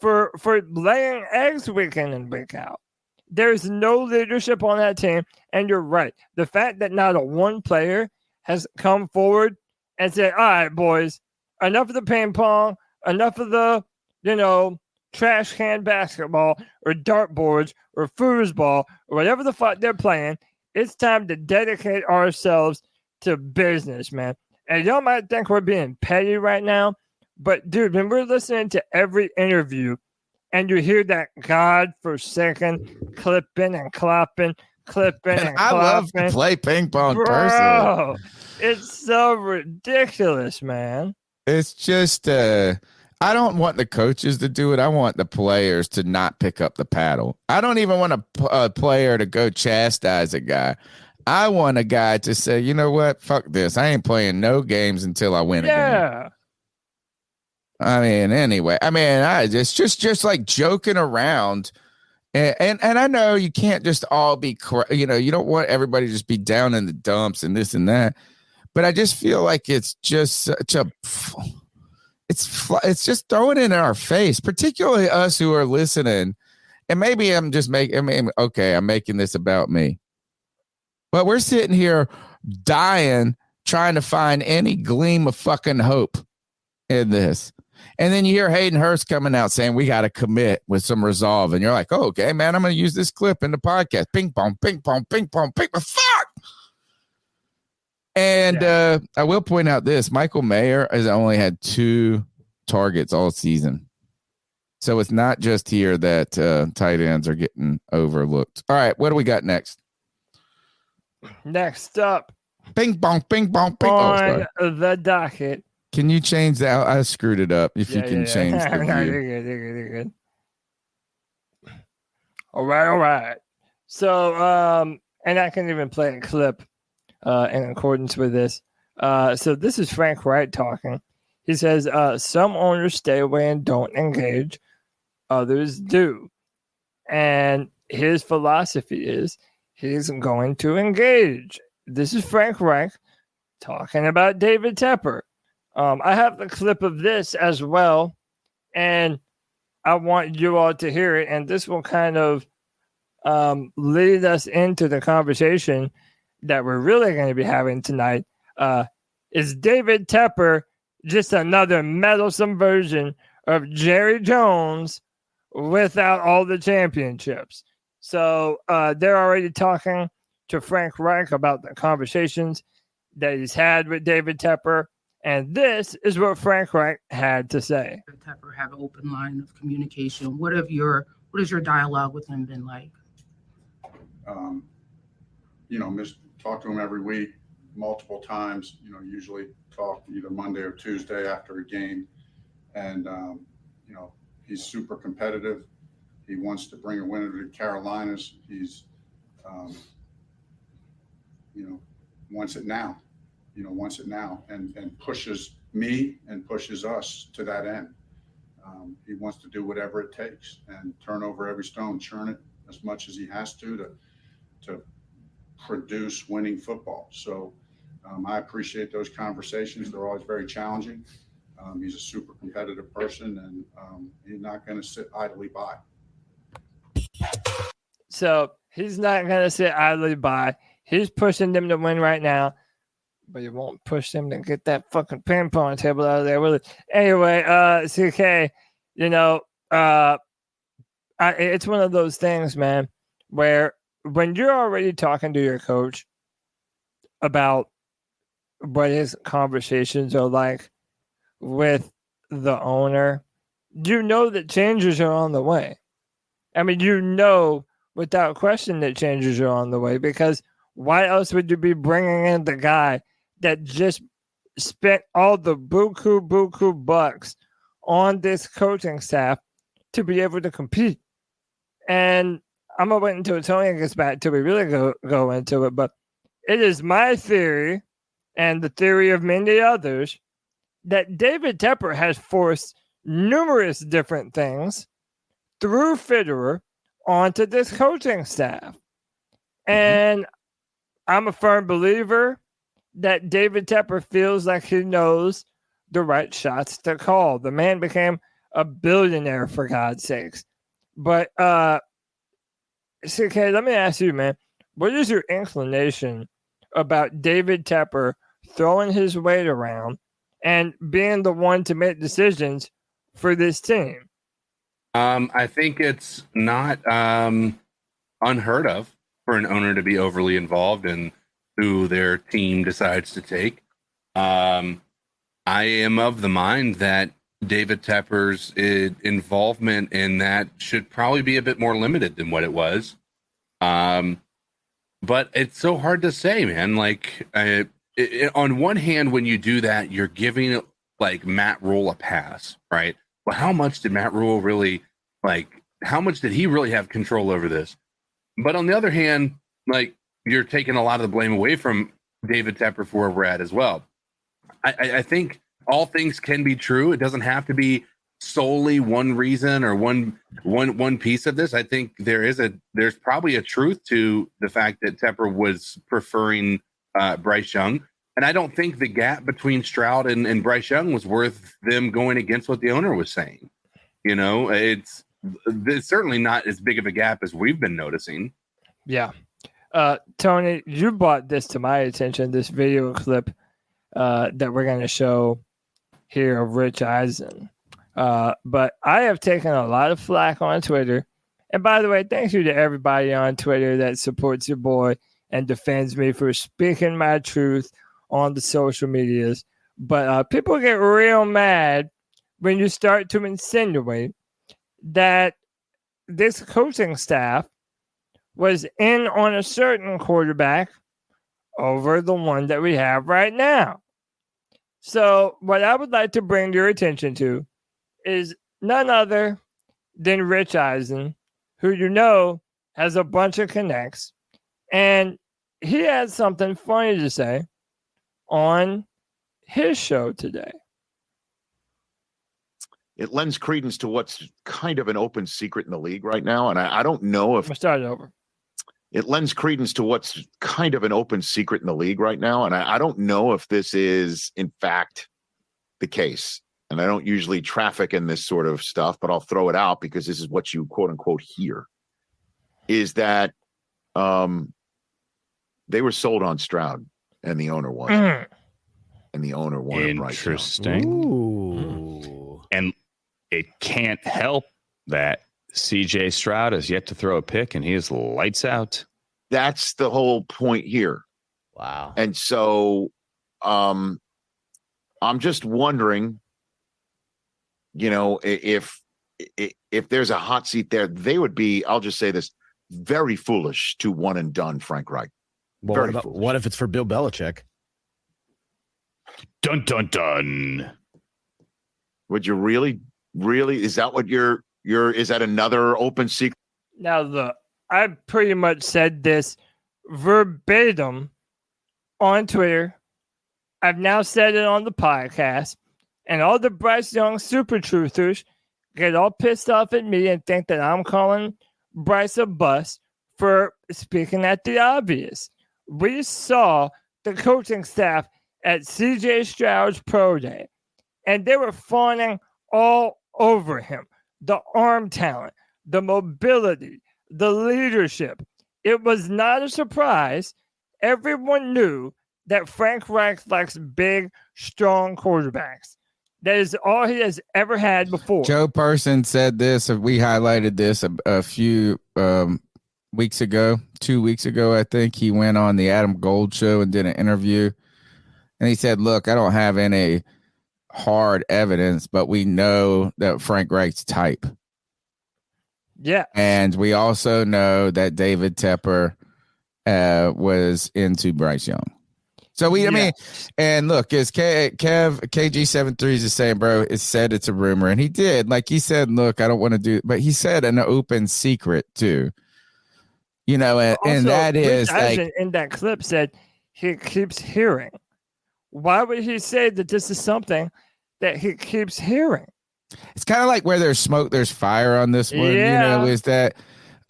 for laying eggs week in and week out. There's no leadership on that team, and you're right. The fact that not a one player has come forward and said, all right, boys, enough of the ping pong, enough of the, trash can basketball or dartboards or foosball or whatever the fuck they're playing. It's time to dedicate ourselves to business, man. And y'all might think we're being petty right now, but dude, when we're listening to every interview and you hear that godforsaken clipping and clopping, I love to play ping pong personally. It's so ridiculous, man. It's just, I I don't want the coaches to do it. I want the players to not pick up the paddle. I don't even want a player to go chastise a guy. I want a guy to say, you know what? Fuck this. I ain't playing no games until I win a game. Yeah. I mean, anyway, it's just like joking around. And I know you can't just all be, you don't want everybody to just be down in the dumps and this and that. But I just feel like it's just such a, it's just throwing it in our face, particularly us who are listening. And maybe I'm just I'm making this about me. But we're sitting here dying, trying to find any gleam of fucking hope in this. And then you hear Hayden Hurst coming out saying we got to commit with some resolve. And you're like, oh, okay, man, I'm going to use this clip in the podcast. Ping pong, ping pong, ping pong, ping pong. Fuck! And I will point out this. Michael Mayer has only had 2 targets all season. So it's not just here that tight ends are getting overlooked. All right, what do we got next? Next up. Ping pong, ping pong, ping pong. On the docket. Can you change that? I screwed it up. If you can change the no, view. You're good. All right. So, and I can even play a clip in accordance with this. So this is Frank Reich talking. He says, some owners stay away and don't engage. Others do. And his philosophy is he's going to engage. This is Frank Reich talking about David Tepper. I have the clip of this as well, and I want you all to hear it, and this will kind of lead us into the conversation that we're really going to be having tonight. Is David Tepper just another meddlesome version of Jerry Jones without all the championships? So they're already talking to Frank Reich about the conversations that he's had with David Tepper. And this is what Frank Reich had to say. Tepper have an open line of communication. What is your dialogue with him been like? Talk to him every week, multiple times. Usually talk either Monday or Tuesday after a game. And he's super competitive. He wants to bring a winner to the Carolinas. He's wants it now. Wants it now and pushes me and pushes us to that end. He wants to do whatever it takes and turn over every stone, churn it as much as he has to produce winning football. So I appreciate those conversations. They're always very challenging. He's a super competitive person, and he's not going to sit idly by. So he's not going to sit idly by. He's pushing them to win right now. But you won't push them to get that fucking ping pong table out of there, will it? Anyway, CK, it's one of those things, man, where when you're already talking to your coach about what his conversations are like with the owner, that changes are on the way. I mean, without question that changes are on the way, because why else would you be bringing in the guy that just spent all the buku bucks on this coaching staff to be able to compete? And I'm going to wait until Tony gets back till we really go into it. But it is my theory and the theory of many others that David Tepper has forced numerous different things through Fitterer onto this coaching staff. And I'm a firm believer that David Tepper feels like he knows the right shots to call. The man became a billionaire, for God's sakes. But, CK, let me ask you, man, what is your inclination about David Tepper throwing his weight around and being the one to make decisions for this team? I think it's not unheard of for an owner to be overly involved in who their team decides to take. I am of the mind that David Tepper's involvement in that should probably be a bit more limited than what it was. But it's so hard to say, man. Like, on one hand, when you do that, you're giving like Matt Rule a pass, right? well, how much did Matt Rule really how much did he really have control over this? But on the other hand, like, you're taking a lot of the blame away from David Tepper for where we're at as well. I think all things can be true. It doesn't have to be solely one reason or one piece of this. I think there's probably a truth to the fact that Tepper was preferring Bryce Young. And I don't think the gap between Stroud and Bryce Young was worth them going against what the owner was saying. You know, it's certainly not as big of a gap as we've been noticing. Yeah. Tony, you brought this to my attention, this video clip that we're going to show here of Rich Eisen. But I have taken a lot of flack on Twitter. And by the way, thank you to everybody on Twitter that supports your boy and defends me for speaking my truth on the social medias. But people get real mad when you start to insinuate that this coaching staff was in on a certain quarterback over the one that we have right now. So what I would like to bring your attention to is none other than Rich Eisen, who you know has a bunch of connects. And he had something funny to say on his show today. It lends credence to what's kind of an open secret in the league right now. And I don't know if... I'll start it over. It lends credence to what's kind of an open secret in the league right now. And I don't know if this is, in fact, the case. And I don't usually traffic in this sort of stuff, but I'll throw it out because this is what you quote unquote hear, is that they were sold on Stroud and the owner wasn't. And the owner wanted Bryce Young. Interesting. Ooh. And it can't help that CJ Stroud has yet to throw a pick and he is lights out. That's the whole point here. Wow. And so I'm just wondering, you know, if there's a hot seat there, they would be, I'll just say this, very foolish to one and done Frank Reich. Well, what if it's for Bill Belichick? Dun, dun, dun. Would you really, is that what is that another open secret? Now, look, I pretty much said this verbatim on Twitter. I've now said it on the podcast. And all the Bryce Young super truthers get all pissed off at me and think that I'm calling Bryce a bust for speaking at the obvious. We saw the coaching staff at CJ Stroud's pro day, and they were fawning all over him. The arm talent, the mobility, the leadership. It was not a surprise. Everyone knew that Frank Reich likes big, strong quarterbacks. That is all he has ever had before. Joe Person said this. We highlighted this a few weeks ago, 2 weeks ago, I think. He went on the Adam Gold show and did an interview. And he said, look, I don't have any hard evidence, but we know that Frank Reich's type. Yeah. And we also know that David Tepper was into Bryce Young. So I mean, and look, is KG73 is just saying, bro, it said it's a rumor. And he did. Like he said, look, I don't want to do, but he said an open secret too. You know, and that is like in that clip said he keeps hearing. Why would he say that this is something that he keeps hearing? It's kind of like where there's smoke, there's fire on this one. Yeah. You know, is that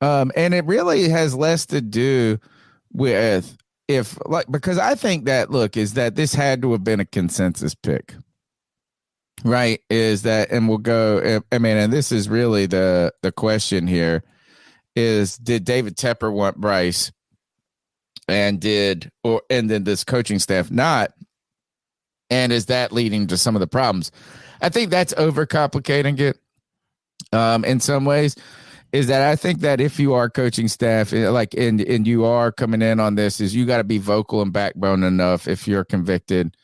and it really has less to do with because I think that, look, is that this had to have been a consensus pick, right? Is that, and we'll go, I mean, and this is really the question here is, did David Tepper want Bryce and then this coaching staff not? And is that leading to some of the problems? I think that's overcomplicating it in some ways. Is that I think that if you are coaching staff, like, and you are coming in on this, is you got to be vocal and backbone enough if you're convicted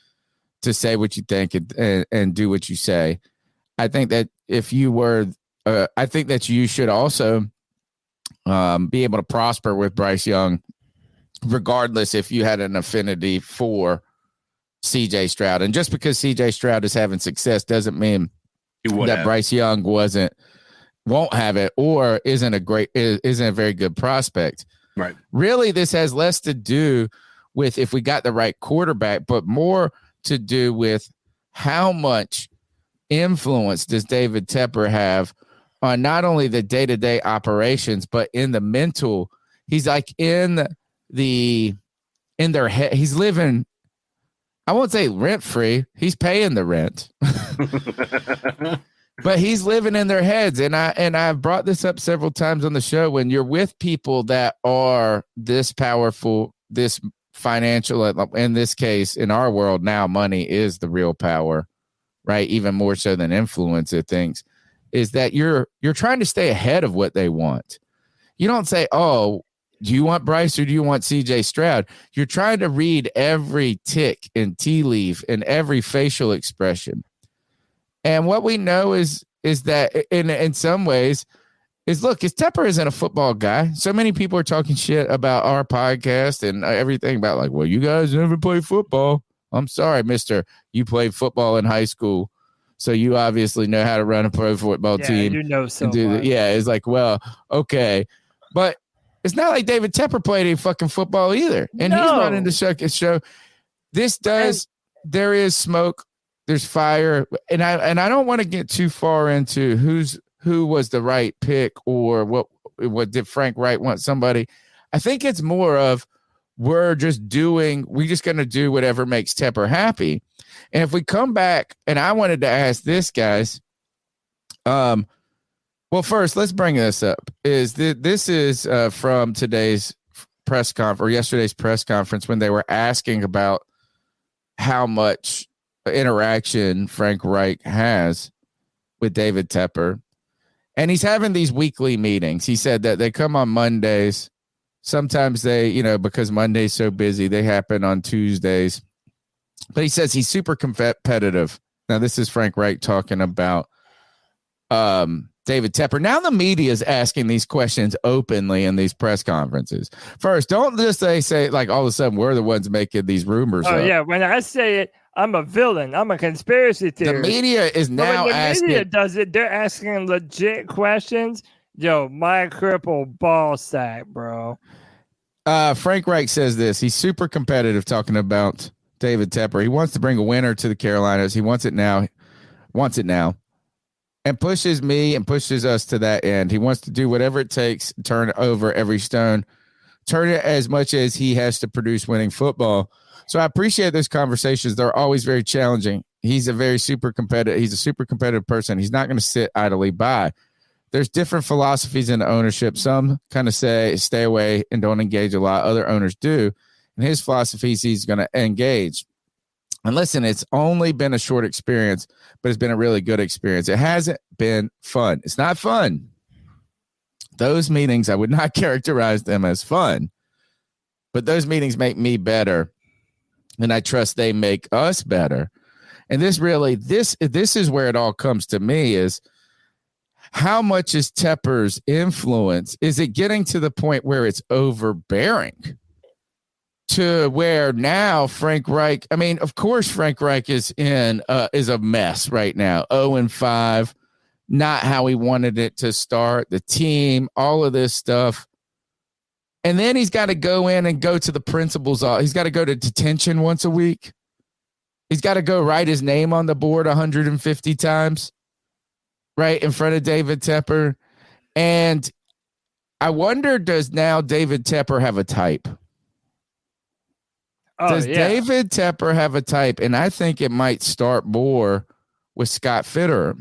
to say what you think and do what you say. I think that if you were, I think that you should also be able to prosper with Bryce Young, regardless if you had an affinity for CJ Stroud. And just because CJ Stroud is having success doesn't mean that Bryce Young won't have it or isn't a very good prospect. Right. Really, this has less to do with if we got the right quarterback, but more to do with how much influence does David Tepper have on not only the day-to-day operations, but in the mental. He's like in their head. He's living, I won't say rent-free. He's paying the rent. But he's living in their heads. And I've brought this up several times on the show. When you're with people that are this powerful, this financial, in this case, in our world now, money is the real power, right? Even more so than influence of things, is that you're trying to stay ahead of what they want. You don't say, oh, do you want Bryce or do you want CJ Stroud? You're trying to read every tick and tea leaf and every facial expression. And what we know is that in some ways is, look, Tepper isn't a football guy. So many people are talking shit about our podcast and everything about like, well, you guys never play football. I'm sorry, mister. You played football in high school. So you obviously know how to run a pro football team. You know so much. It's like, well, okay. But it's not like David Tepper played any fucking football either. And he's running the show. There is smoke. There's fire, and I don't want to get too far into who was the right pick or what did Frank Reich want somebody. I think it's more of we're just going to do whatever makes Tepper happy. And if we come back, and I wanted to ask this, guys. Well, first let's bring this up. This is from today's press conference or yesterday's press conference when they were asking about how much interaction Frank Reich has with David Tepper, and he's having these weekly meetings. He said that they come on Mondays. Sometimes they, because Monday's so busy, they happen on Tuesdays. But he says he's super competitive. Now, this is Frank Reich talking about David Tepper. Now the media is asking these questions openly in these press conferences. First, don't just say like all of a sudden we're the ones making these rumors up. Yeah, when I say it, I'm a villain. I'm a conspiracy theorist. The media is now asking. Media does it. They're asking legit questions. Yo, my crippled ball sack, bro. Frank Reich says this. He's super competitive talking about David Tepper. He wants to bring a winner to the Carolinas. He wants it now. And pushes me and pushes us to that end. He wants to do whatever it takes, turn over every stone, turn it as much as he has to produce winning football. So I appreciate those conversations. They're always very challenging. He's a super competitive person. He's not going to sit idly by. There's different philosophies in ownership. Some kind of say stay away and don't engage a lot. Other owners do. And his philosophy is he's going to engage. And listen, it's only been a short experience, but it's been a really good experience. It hasn't been fun. It's not fun. Those meetings, I would not characterize them as fun, but those meetings make me better. And I trust they make us better. And this is where it all comes to me is how much is Tepper's influence? Is it getting to the point where it's overbearing to where now Frank Reich, I mean, of course, Frank Reich is a mess right now. 0-5, not how he wanted it to start, the team, all of this stuff. And then he's got to go in and go to the principal's office. He's got to go to detention once a week. He's got to go write his name on the board 150 times, right, in front of David Tepper. And I wonder, does now David Tepper have a type? David Tepper have a type? And I think it might start more with Scott Fitterer.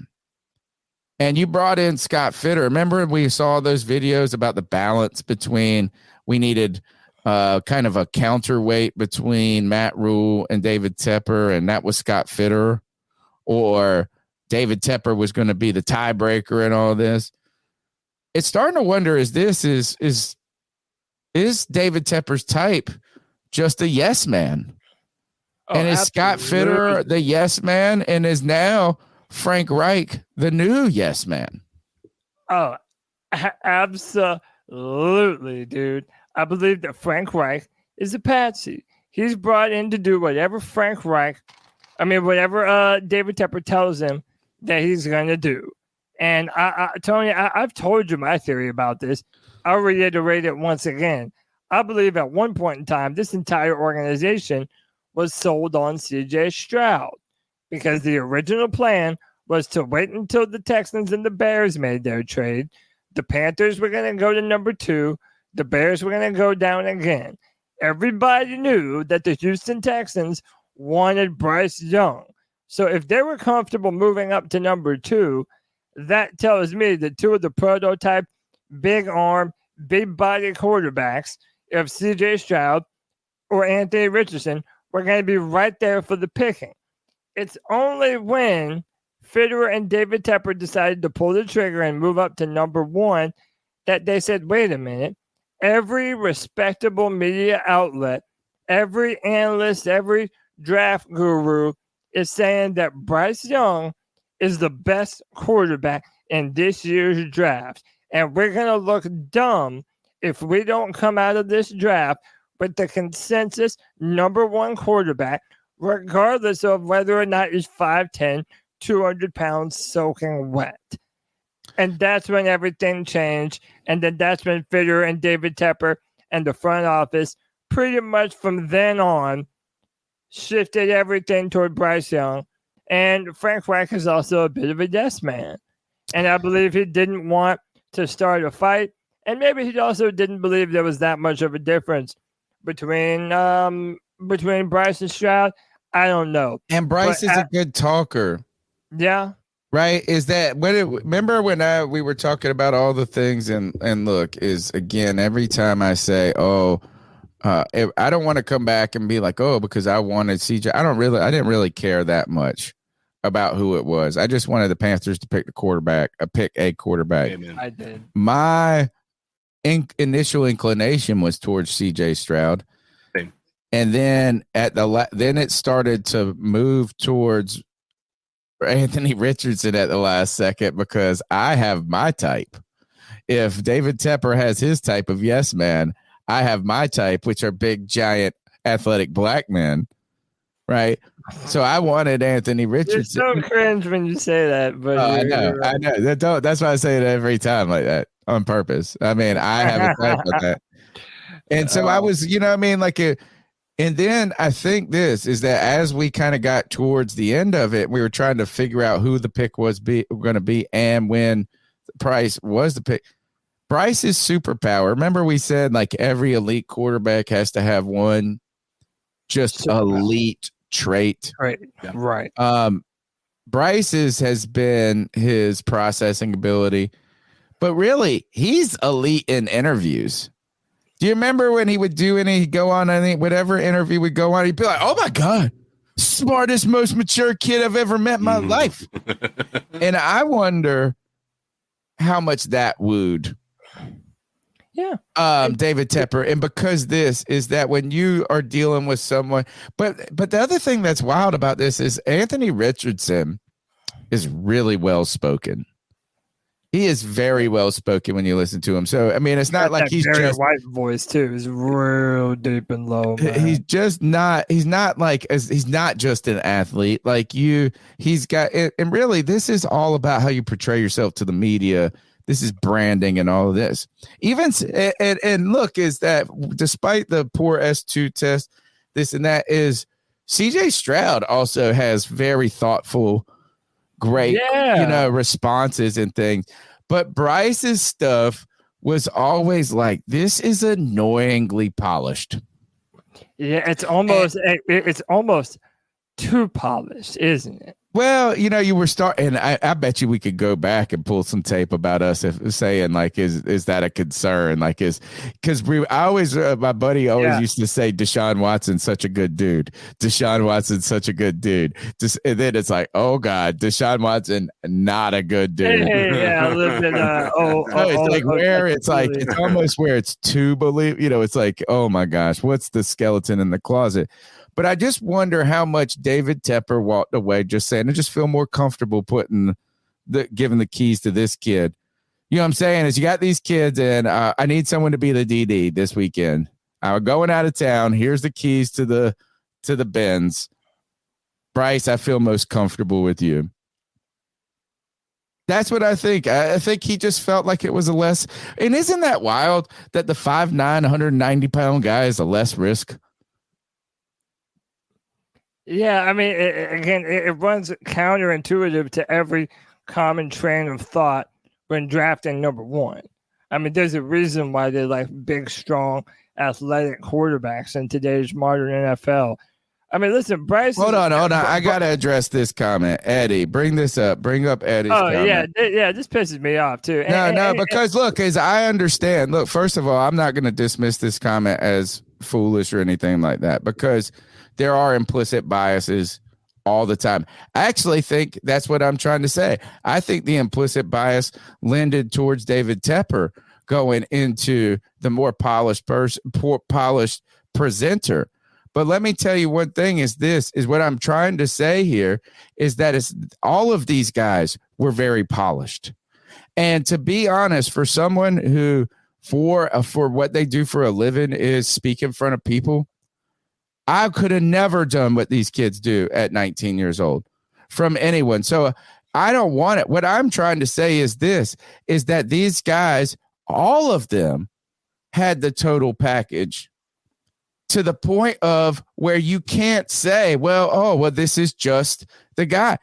And you brought in Scott Fitterer. Remember we saw those videos about the balance between we needed kind of a counterweight between Matt Rule and David Tepper, and that was Scott Fitterer, or David Tepper was going to be the tiebreaker in all this. It's starting to wonder, is David Tepper's type just a yes man? And is Scott Fitterer the yes man? And is now Frank Reich the new yes man? Oh, absolutely, dude. I believe that Frank Reich is a patsy. He's brought in to do whatever whatever David Tepper tells him that he's going to do. And Tony, I've told you my theory about this. I'll reiterate it once again. I believe at one point in time, this entire organization was sold on C.J. Stroud because the original plan was to wait until the Texans and the Bears made their trade. The Panthers were going to go to number 2. The Bears were going to go down again. Everybody knew that the Houston Texans wanted Bryce Young. So if they were comfortable moving up to number 2, that tells me that 2 of the prototype big arm, big body quarterbacks of C.J. Stroud or Anthony Richardson were going to be right there for the picking. It's only when Fitterer and David Tepper decided to pull the trigger and move up to number 1 that they said, wait a minute, every respectable media outlet, every analyst, every draft guru is saying that Bryce Young is the best quarterback in this year's draft. And we're going to look dumb if we don't come out of this draft with the consensus number 1 quarterback, regardless of whether or not he's 5'10", 200 pounds soaking wet. And that's when everything changed. And then that's when Fitterer and David Tepper and the front office pretty much from then on shifted everything toward Bryce Young. And Frank Reich is also a bit of a yes man. And I believe he didn't want to start a fight. And maybe he also didn't believe there was that much of a difference between Bryce and Stroud. I don't know. And Bryce is a good talker. Yeah. Right. Is that remember when we were talking about all the things and look is again, every time I say, I don't want to come back and be like, because I wanted CJ. I didn't really care that much about who it was. I just wanted the Panthers to pick a quarterback. Amen. I did. My initial inclination was towards CJ Stroud. Same. And then then it started to move towards Anthony Richardson at the last second because I have my type. If David Tepper has his type of yes man, I have my type, which are big, giant, athletic black men, right? So I wanted Anthony Richardson. You're so cringe when you say that, but I know. That's why I say it every time like that on purpose. I mean, I have a type of that. And so I was, and then I think this is that as we kind of got towards the end of it, we were trying to figure out who the pick was going to be and when Bryce was the pick. Bryce is superpower. Remember we said like every elite quarterback has to have one just elite trait. Right. Bryce's has been his processing ability, but really he's elite in interviews. Do you remember when he would go on whatever interview would go on, he'd be like, oh my God, smartest, most mature kid I've ever met in my life. And I wonder how much that wooed David Tepper. And because this is that when you are dealing with someone, but the other thing that's wild about this is Anthony Richardson is really well spoken. He is very well spoken when you listen to him. So I mean, it's not like he's very just white voice too. He's real deep and low. Man. He's just not. He's not just an athlete. Like he's got. And really, this is all about how you portray yourself to the media. This is branding and all of this. Even and look, is that despite the poor S2 test, this and that is CJ Stroud also has very thoughtful, great, responses and things. But Bryce's stuff was always like, this is annoyingly polished. Yeah, it's almost too polished, isn't it? Well, you were starting. I bet you we could go back and pull some tape about us saying like, is that a concern? Like, my buddy always used to say Deshaun Watson's such a good dude. Deshaun Watson's such a good dude. And then it's like, oh God, Deshaun Watson, not a good dude. Yeah, a little bit. It's almost where it's too believe. It's like, oh my gosh, what's the skeleton in the closet? But I just wonder how much David Tepper walked away just saying, I just feel more comfortable giving the keys to this kid. You know what I'm saying? Is you got these kids and I need someone to be the DD this weekend. I'm going out of town. Here's the keys to the Benz. Bryce, I feel most comfortable with you. That's what I think. I think he just felt like it was a less. And isn't that wild that the 5'9", 190-pound guy is a less risk? Yeah, I mean, it runs counterintuitive to every common train of thought when drafting number one. I mean, there's a reason why they're like big, strong, athletic quarterbacks in today's modern NFL. I mean, listen, Bryce. Hold on. I gotta address this comment, Eddie. Bring this up. Bring up Eddie's. comment. yeah. This pisses me off too. Because look, as I understand, look. First of all, I'm not going to dismiss this comment as foolish or anything like that, because there are implicit biases all the time. I actually think that's what I'm trying to say. I think the implicit bias lended towards David Tepper going into the more polished presenter. But let me tell you one thing is what I'm trying to say here is that it's all of these guys were very polished. And to be honest, for someone who for what they do for a living is speak in front of people, I could have never done what these kids do at 19 years old from anyone. So I don't want it. What I'm trying to say is that these guys, all of them, had the total package to the point of where you can't say, well, this is just the guy.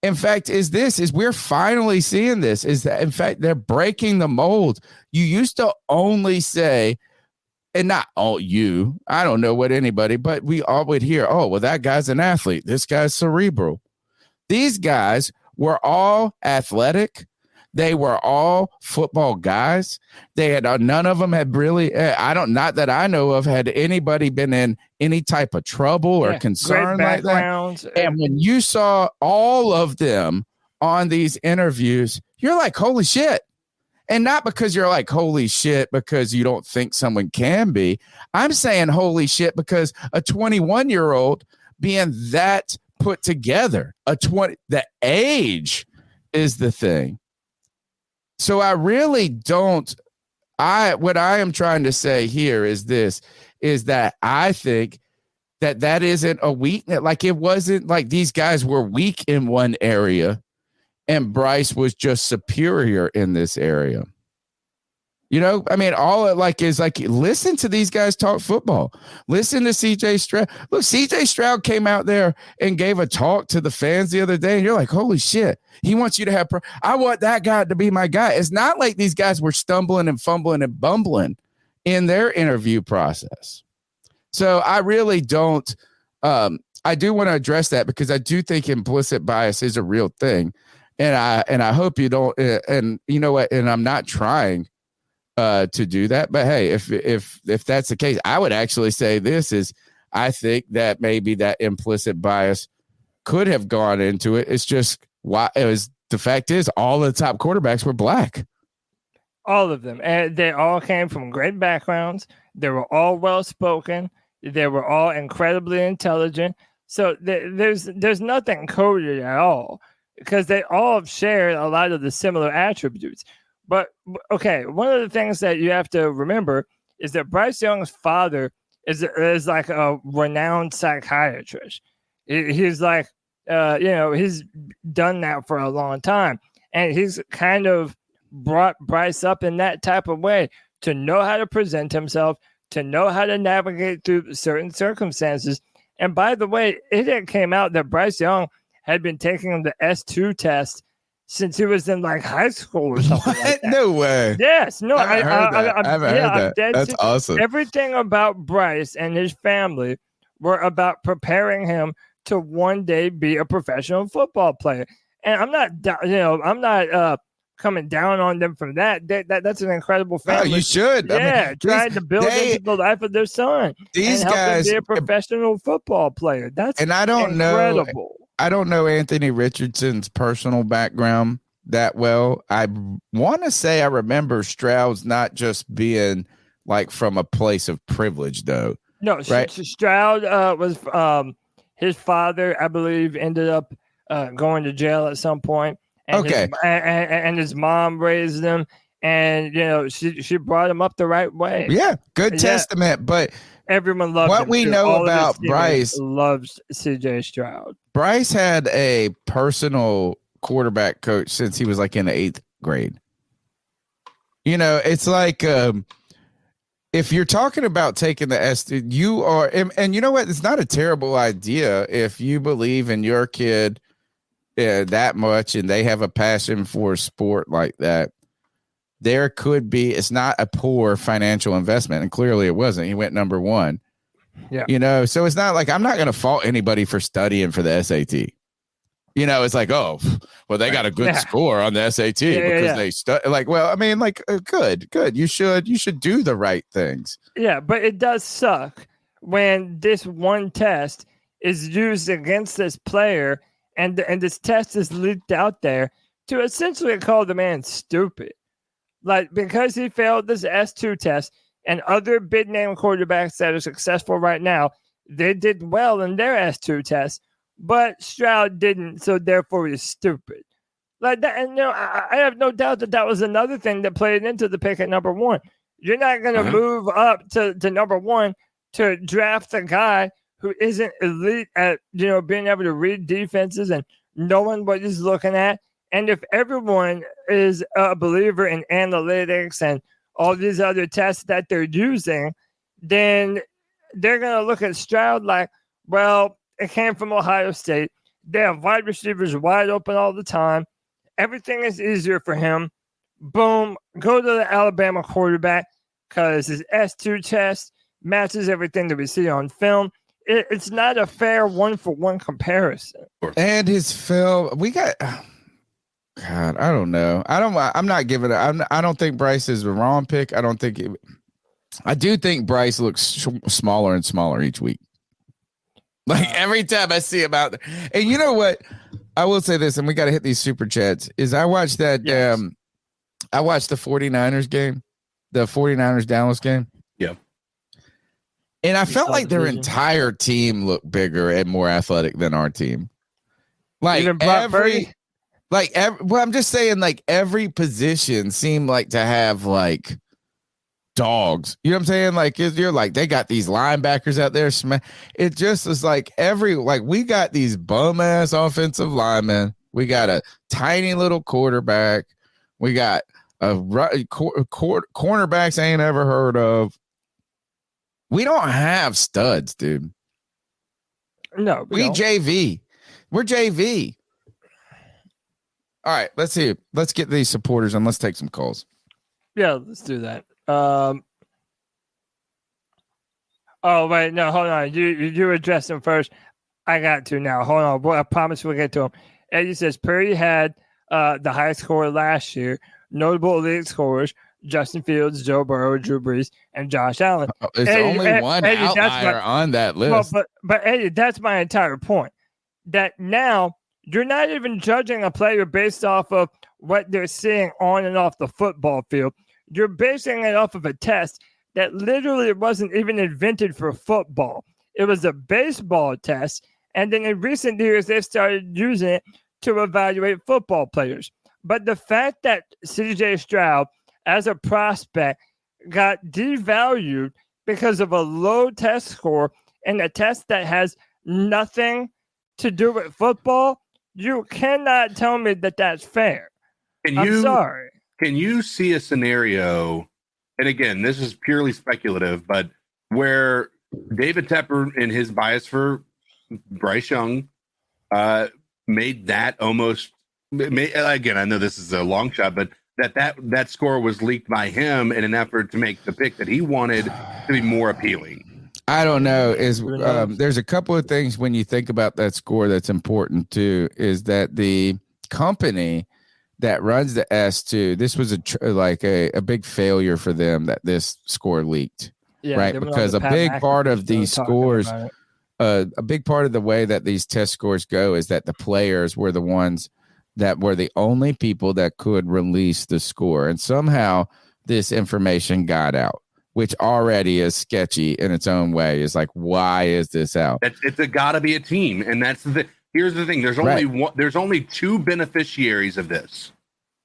In fact, we're finally seeing this, is that, in fact, they're breaking the mold. You used to only say, and not all you, I don't know what anybody, but we all would hear, that guy's an athlete. This guy's cerebral. These guys were all athletic. They were all football guys. They had none of them had really, not that I know of, had anybody been in any type of trouble or concern like that. And when you saw all of them on these interviews, you're like, holy shit. And not because you're like, holy shit, because you don't think someone can be. I'm saying holy shit because a 21-year-old being that put together, the age is the thing. So I really don't, what I am trying to say here is that I think that isn't a weakness. Like, it wasn't like these guys were weak in one area and Bryce was just superior in this area. You know, I mean, all it like is like, listen to these guys talk football. Listen to CJ Stroud. Look, CJ Stroud came out there and gave a talk to the fans the other day, and you're like, holy shit. He wants you to have, I want that guy to be my guy. It's not like these guys were stumbling and fumbling and bumbling in their interview process. So I really don't, I do want to address that because I do think implicit bias is a real thing. And I hope you don't, and you know what, and I'm not trying to do that, but hey, if that's the case, I would actually say I think that maybe that implicit bias could have gone into it. It's just the fact is all the top quarterbacks were black. All of them. And they all came from great backgrounds. They were all well-spoken. They were all incredibly intelligent. So there's nothing coded at all because they all shared a lot of the similar attributes. But, okay, one of the things that you have to remember is that Bryce Young's father is like a renowned psychiatrist. He's like, he's done that for a long time. And he's kind of brought Bryce up in that type of way to know how to present himself, to know how to navigate through certain circumstances. And by the way, it came out that Bryce Young had been taking the S2 test since he was in like high school or something like that. No way. Yes. No, I haven't heard that. That's awesome. Everything about Bryce and his family were about preparing him to one day be a professional football player. And I'm not coming down on them from that. That's an incredible family. Oh, you should. Yeah, trying to build into the life of their son. These and help guys him be a professional football player. That's and I don't incredible. know. I don't know Anthony Richardson's personal background that well. I want to say I remember Stroud's not just being like from a place of privilege, though. No, right? Stroud was his father, I believe, ended up going to jail at some point. And his mom raised him, and she brought him up the right way. Yeah, good testament. But everyone loves what we know about Bryce. Loves CJ Stroud. Bryce had a personal quarterback coach since he was like in the 8th grade. You know, it's like if you're talking about taking the S, you are, and you know what? It's not a terrible idea if you believe in your kid that much and they have a passion for sport like that. There could be, it's not a poor financial investment, and clearly it wasn't. He went number 1. Yeah. You know, so it's not like I'm not going to fault anybody for studying for the SAT. You know, it's like, oh, well, they got a good score on the SAT because they like, well, I mean, like, good. You should do the right things. Yeah, but it does suck when this one test is used against this player and this test is leaked out there to essentially call the man stupid. Like, because he failed this S2 test and other big name quarterbacks that are successful right now, they did well in their S2 test. But Stroud didn't, so therefore he's stupid. Like that, and I have no doubt that was another thing that played into the pick at number 1. You're not going to move up to number 1 to draft a guy who isn't elite at being able to read defenses and knowing what he's looking at. And if everyone is a believer in analytics and all these other tests that they're using, then they're going to look at Stroud like, well, it came from Ohio State. They have wide receivers wide open all the time. Everything is easier for him. Boom, go to the Alabama quarterback because his S2 test matches everything that we see on film. It's not a fair one-for-one comparison. And his film, we got... God, I don't know. I'm not giving it. I don't think Bryce is the wrong pick. I do think Bryce looks smaller and smaller each week. Like every time I see him out there. And you know what? I will say this, and we got to hit these super chats, is I watched that. Yes. I watched the 49ers game, the 49ers Dallas game. Yeah. And I felt like their entire team looked bigger and more athletic than our team. Like well, I'm just saying, like every position seemed like to have like dogs. You know what I'm saying? Like you're like, they got these linebackers out there. It just is like we got these bum ass offensive linemen. We got a tiny little quarterback. We got a cornerbacks I ain't ever heard of. We don't have studs, dude. No, we JV. We're JV. All right, let's see. Let's get these supporters and let's take some calls. Yeah, let's do that. Oh wait, no, hold on. You address them first. I got to now. Hold on. Boy, I promise we'll get to him. Eddie says Purdy had the highest score last year. Notable elite scorers: Justin Fields, Joe Burrow, Drew Brees, and Josh Allen. There's only one outlier on that list. But Eddie, that's my entire point. That now you're not even judging a player based off of what they're seeing on and off the football field. You're basing it off of a test that literally wasn't even invented for football. It was a baseball test. And then in recent years, they started using it to evaluate football players. But the fact that CJ Stroud, as a prospect, got devalued because of a low test score and a test that has nothing to do with football, you cannot tell me that that's fair. I'm sorry. Can you see a scenario, and again, this is purely speculative, but where David Tepper and his bias for Bryce Young made that almost, again, I know this is a long shot, but that score was leaked by him in an effort to make the pick that he wanted to be more appealing? I don't know. There's a couple of things when you think about that score that's important too, is that the company that runs the S2, this was a big failure for them that this score leaked, right? Because a big part of these scores, a big part of the way that these test scores go is that the players were the ones that were the only people that could release the score. And somehow this information got out, which already is sketchy in its own way. Is like, why is this out? It's gotta be a team. And that's here's the thing. There's only two beneficiaries of this.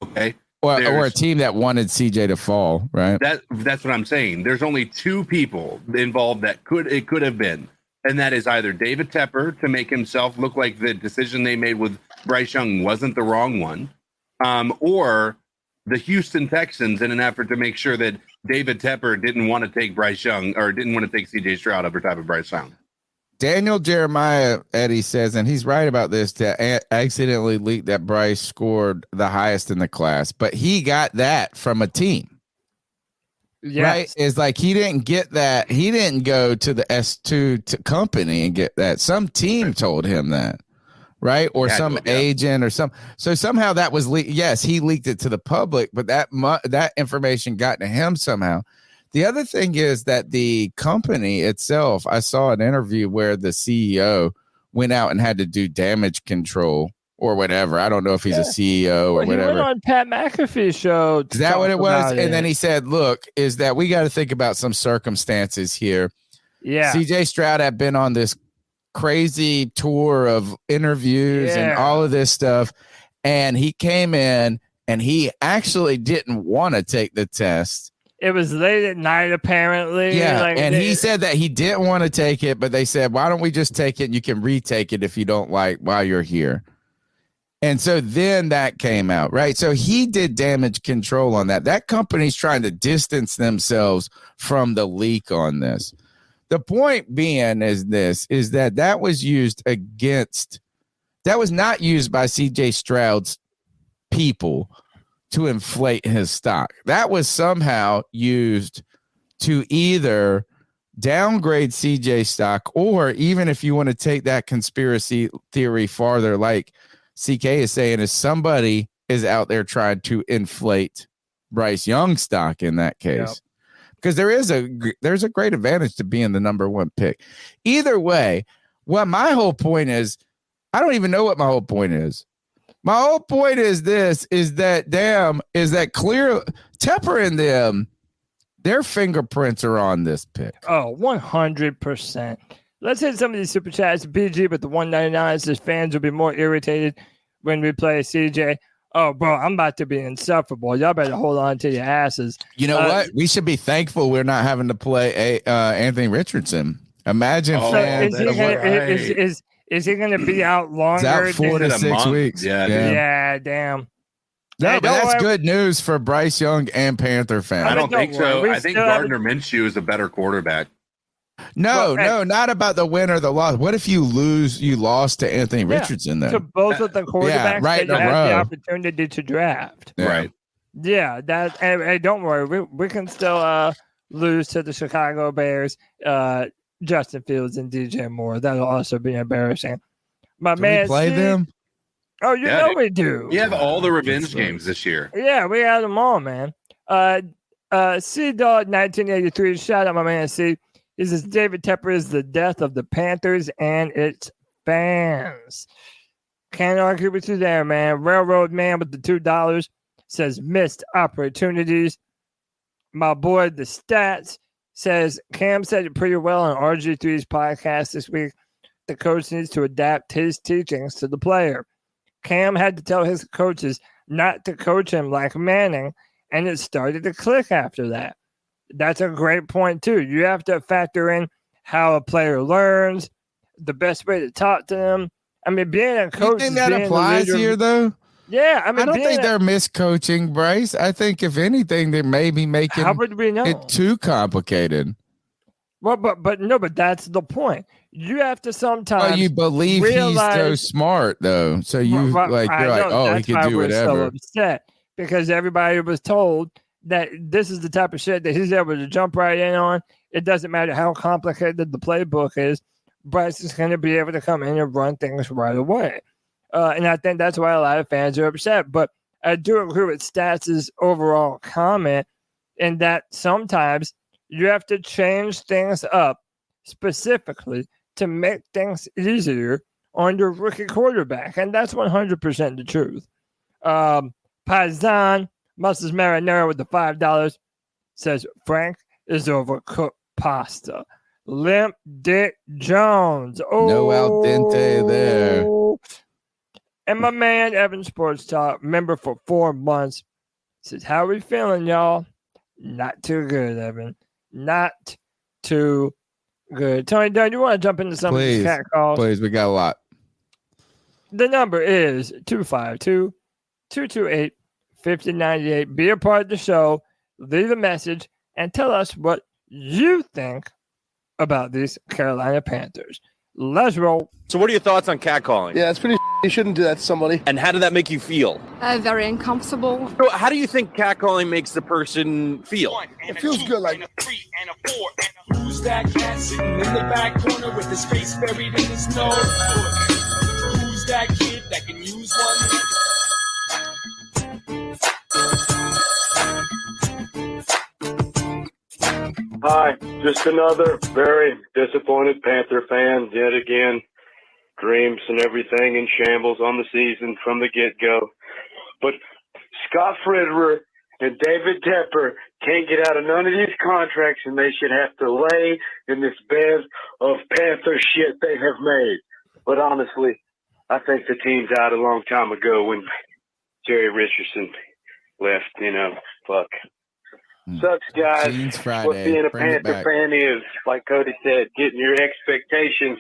Okay. Or a team that wanted CJ to fall, right? That's what I'm saying. There's only two people involved that could have been. And that is either David Tepper to make himself look like the decision they made with Bryce Young wasn't the wrong one, or the Houston Texans in an effort to make sure that David Tepper didn't want to take Bryce Young or didn't want to take CJ Stroud over top of Bryce Young. Daniel Jeremiah, Eddie says, and he's right about this, to accidentally leaked that Bryce scored the highest in the class, but he got that from a team. Yes. Right? It's like he didn't get that. He didn't go to the S2 company and get that. Some team told him that, right? Or some agent or some. So somehow that was leaked. Yes, he leaked it to the public, but that information got to him somehow. The other thing is that the company itself, I saw an interview where the CEO went out and had to do damage control or whatever. I don't know if he's a CEO or whatever. He went on Pat McAfee's show. Is that what it was? And then he said, look, is that we got to think about some circumstances here. Yeah. CJ Stroud had been on this crazy tour of interviews and all of this stuff. And he came in and he actually didn't want to take the test. It was late at night, apparently. Yeah, and he said that he didn't want to take it, but they said, why don't we just take it and you can retake it if you don't like while you're here. And so then that came out, right? So he did damage control on that. That company's trying to distance themselves from the leak on this. The point being is that was used against, that was not used by CJ Stroud's people to inflate his stock. That was somehow used to either downgrade CJ stock, or even if you want to take that conspiracy theory farther, like CK is saying, is somebody is out there trying to inflate Bryce Young stock in that case. Because there's a great advantage to being the number one pick. Either way, what my whole point is, I don't even know what my whole point is. My whole point is this, is that clear Tepper and them, their fingerprints are on this pick. Oh, 100%. Let's hit some of these super chats. BG, but the 199 says fans will be more irritated when we play CJ. Oh, bro, I'm about to be insufferable. Y'all better hold on to your asses. You know what? We should be thankful we're not having to play Anthony Richardson. Imagine fans. Is he going to be out longer? It's out 4 to 6 weeks. Yeah, damn. No, but that's good news for Bryce Young and Panther fans. I don't think so. I think Gardner Minshew is a better quarterback. No, not about the win or the loss. What if you lost to Anthony Richardson then? To both of the quarterbacks that you have the opportunity to draft. Yeah. Right. Yeah, hey, don't worry. We can still lose to the Chicago Bears, Justin Fields and DJ Moore. That'll also be embarrassing. Do we play them? Oh, you know we do. We have all the revenge games this year. Yeah, we have them all, man. C-Dog 1983, shout out my man C. He says David Tepper is the death of the Panthers and its fans. Can't argue with you there, man. Railroad Man with the $2 says missed opportunities. My boy, the Stats, says Cam said it pretty well on RG3's podcast this week. The coach needs to adapt his teachings to the player. Cam had to tell his coaches not to coach him like Manning, and it started to click after that. That's a great point, too. You have to factor in how a player learns, the best way to talk to them. I mean, being a coach. You think that applies here, though? Yeah. I mean, I don't think they're miscoaching, Bryce. I think, if anything, they may be making it too complicated. Well, but that's the point. You have to sometimes. Well, you believe he's so smart, though. So you're like, oh, he can do whatever. So upset because everybody was told that this is the type of shit that he's able to jump right in on. It doesn't matter how complicated the playbook is. Bryce is going to be able to come in and run things right away. And I think that's why a lot of fans are upset. But I do agree with Stats' overall comment in that sometimes you have to change things up specifically to make things easier on your rookie quarterback. And that's 100% the truth. Paisan Mustard's Marinara with the $5 says Frank is overcooked pasta. Limp Dick Jones. Oh, no al dente there. And my man Evan Sports Talk, member for 4 months, says, how are we feeling, y'all? Not too good, Evan. Not too good. Tony Dunn, you want to jump into some of these cat calls? Please, we got a lot. The number is 252-228-5098. Be a part of the show. Leave a message and tell us what you think about these Carolina Panthers. Let's roll. So what are your thoughts on catcalling? Yeah, it's pretty. You shouldn't do that to somebody. And how did that make you feel? Very uncomfortable. So how do you think catcalling makes the person feel? It feels good, like. Who's that cat sitting in the back corner with his face buried in his notebook? Who's that kid that can use one? Hi, just another very disappointed Panther fan yet again. Dreams and everything in shambles on the season from the get-go. But Scott Fitterer and David Tepper can't get out of none of these contracts, and they should have to lay in this bed of Panther shit they have made. But honestly, I think the team's out a long time ago when Jerry Richardson left, fuck. Sucks, guys. Jeans Friday. What being a Bring it Panther back. fan is, like Cody said, getting your expectations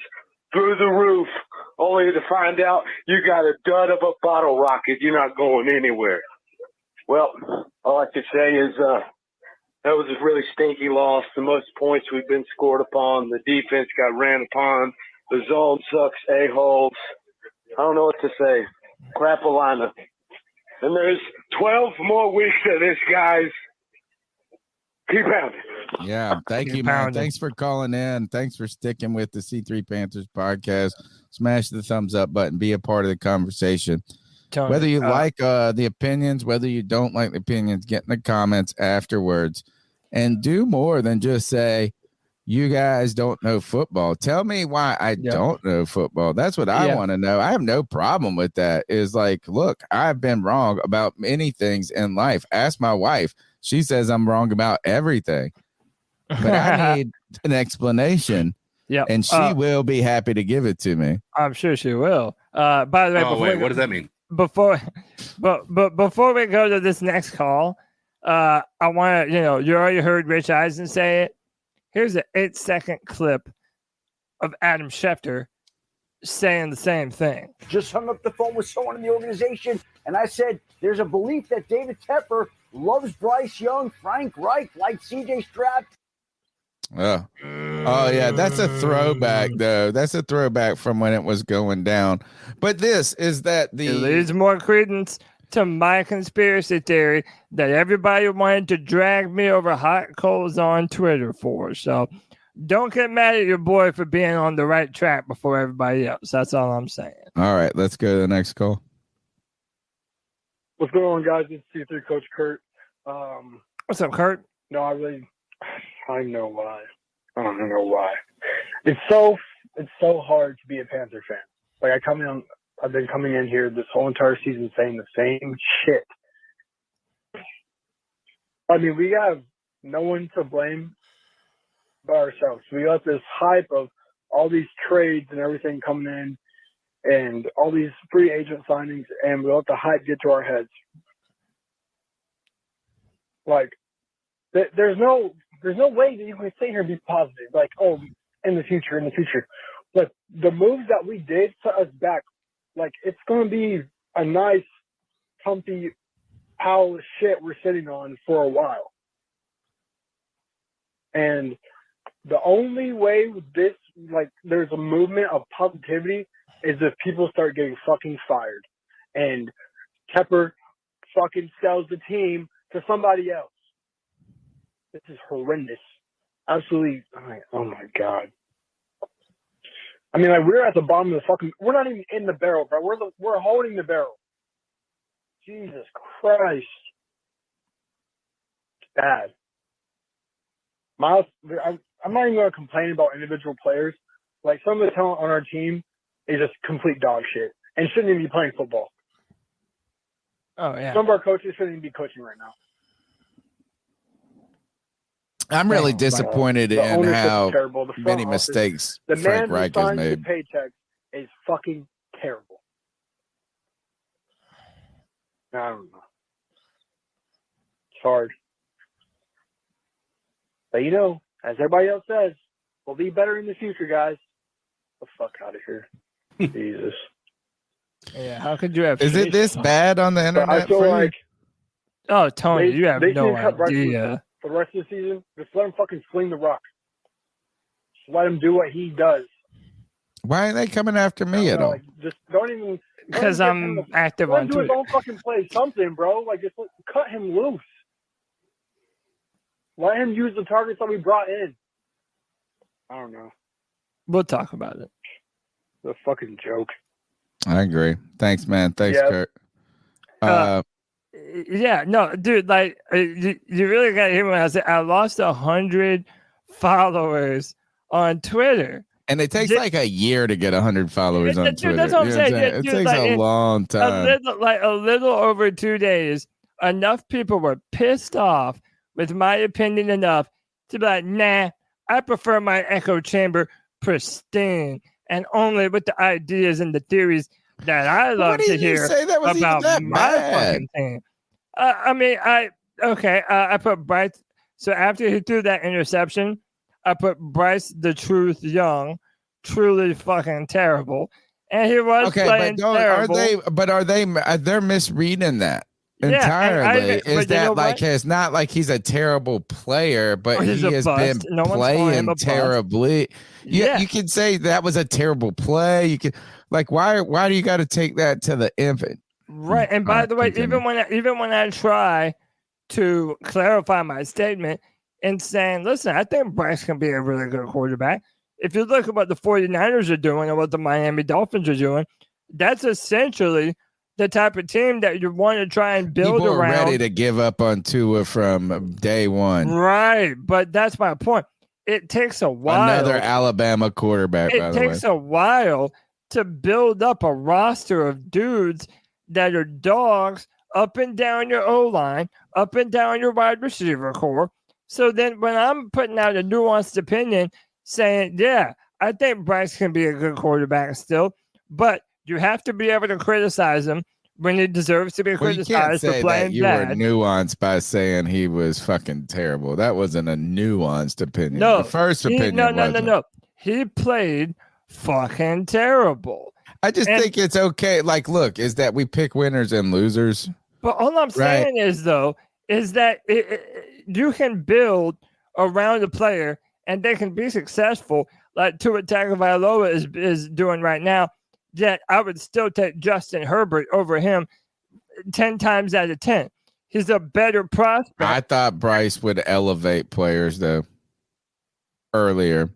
through the roof, only to find out you got a dud of a bottle rocket. You're not going anywhere. Well, all I could say is that was a really stinky loss. The most points we've been scored upon. The defense got ran upon. The zone sucks, a-holes. I don't know what to say. Crapalina. And there's 12 more weeks of this, guys. Keep pounding. Yeah, thank you, man. Thanks for calling in. Thanks for sticking with the C3 Panthers podcast. Smash the thumbs up button. Be a part of the conversation. Tony, whether you like the opinions, whether you don't like the opinions, get in the comments afterwards. And do more than just say, you guys don't know football. Tell me why I don't know football. That's what I want to know. I have no problem with that. Is like, look, I've been wrong about many things in life. Ask my wife. She says I'm wrong about everything, but I need an explanation. Yeah, and she will be happy to give it to me. I'm sure she will. By the way, wait, what does that mean? Before we go to this next call, I want to, you already heard Rich Eisen say it. Here's an 8-second clip of Adam Schefter saying the same thing. Just hung up the phone with someone in the organization, and I said, there's a belief that David Tepper loves Bryce Young, Frank Reich, like CJ Stroud. Oh, yeah, that's a throwback, though. That's a throwback from when it was going down. But this is that it leads more credence to my conspiracy theory that everybody wanted to drag me over hot coals on Twitter for. So don't get mad at your boy for being on the right track before everybody else. That's all I'm saying. All right, let's go to the next call. What's going on, guys? It's C3 Coach Kurt. What's up, Kurt? No, I know why. I don't know why. It's so hard to be a Panther fan. Like I've been coming in here this whole entire season saying the same shit. I mean, we have no one to blame but ourselves. We got this hype of all these trades and everything coming in and all these free agent signings, and we let the hype get to our heads. Like, there's no way that you can sit here and be positive. Like, oh, in the future. But the moves that we did set us back. Like, it's going to be a nice, comfy pile of shit we're sitting on for a while. And the only way with this, like, there's a movement of positivity is if people start getting fucking fired. And Tepper fucking sells the team to somebody else. This is horrendous. Absolutely. Oh, my God. I mean, like, we're at the bottom of the fucking. We're not even in the barrel, bro. We're holding the barrel. Jesus Christ. It's bad. Miles, I'm not even going to complain about individual players. Like, some of the talent on our team is just complete dog shit and shouldn't even be playing football. Oh, yeah. Some of our coaches shouldn't even be coaching right now. I'm really disappointed in how many office, mistakes the Frank man Reich who has signs the made. paycheck is fucking terrible. I don't know. It's hard. But, as everybody else says, we'll be better in the future, guys. Get the fuck out of here. Jesus. Yeah, how could you have? Is it this bad on the But internet I feel for you? like Oh, Tony, you have they no need to cut Bryce loose idea. for the rest of the season. Just let him fucking sling the rock. Just let him do what he does. Why are they coming after me at all? Like, just don't even. Because I'm active let on him do his Twitter. own fucking play. Something, bro. Like, just cut him loose. Let him use the targets that we brought in. I don't know. We'll talk about it. The fucking joke. I agree. Thanks, man. Thanks, Yeah. Kurt. Yeah, no, dude, like you really got to hear me when I say I lost 100 followers on Twitter. And it takes like a year to get 100 followers on Dude, Twitter. that's what I'm saying. It Dude, takes like, a long time. A little over 2 days, enough people were pissed off with my opinion enough to be like, nah, I prefer my echo chamber pristine and only with the ideas and the theories that I love to hear about my fucking thing. I put Bryce. So after he threw that interception, I put Bryce the Truth Young, truly fucking terrible, and he was playing terrible. They're misreading that entirely. It's not like he's a terrible player, but he has been playing terribly. Yeah, you can say that was a terrible play. You can why do you got to take that to the infant? Right, and by the way, even when I try to clarify my statement and saying, listen, I think Bryce can be a really good quarterback. If you look at what the 49ers are doing and what the Miami Dolphins are doing, that's essentially the type of team that you want to try and build People around. are ready to give up on Tua from day one. Right, but that's my point. It takes a while. Another Alabama quarterback, by the way. It takes a while to build up a roster of dudes that are dogs up and down your O-line, up and down your wide receiver core. So then when I'm putting out a nuanced opinion saying, yeah, I think Bryce can be a good quarterback still, but you have to be able to criticize him when he deserves to be criticized for playing you bad. were nuanced by saying he was fucking terrible. That wasn't a nuanced opinion. No, the first opinion No. He played fucking terrible. I just think it's okay. Like, look, is that we pick winners and losers. But all I'm saying is that you can build around a player and they can be successful, like Tua Tagovailoa is doing right now. Yet I would still take Justin Herbert over him 10 times out of 10. He's a better prospect. I thought Bryce would elevate players though earlier.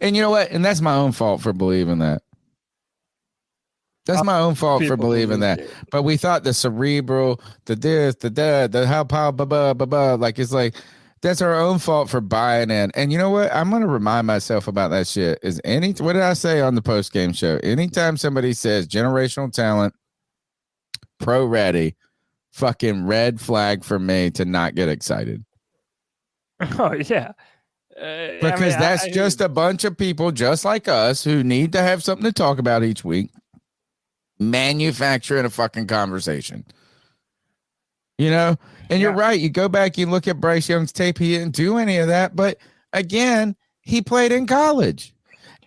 And you know what? And that's my own fault for believing that. That's my own fault for believing that. But we thought the cerebral, the this, the that, the how, blah, blah, blah, blah. Like, it's like, that's our own fault for buying in. And you know what? I'm going to remind myself about that shit. What did I say on the post game show? Anytime somebody says generational talent, pro ready, fucking red flag for me to not get excited. Oh, yeah. Because that's just a bunch of people just like us who need to have something to talk about each week, manufacturing a fucking conversation. You know, and you're right. You go back, you look at Bryce Young's tape. He didn't do any of that. But again, he played in college.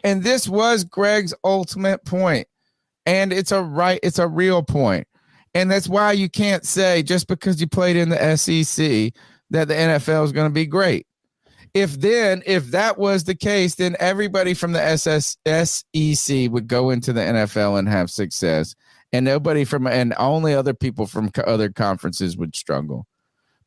And this was Greg's ultimate point. And it's a real point. And that's why you can't say just because you played in the SEC that the NFL is going to be great. If that was the case, then everybody from the SEC would go into the NFL and have success. And only other people from other conferences would struggle.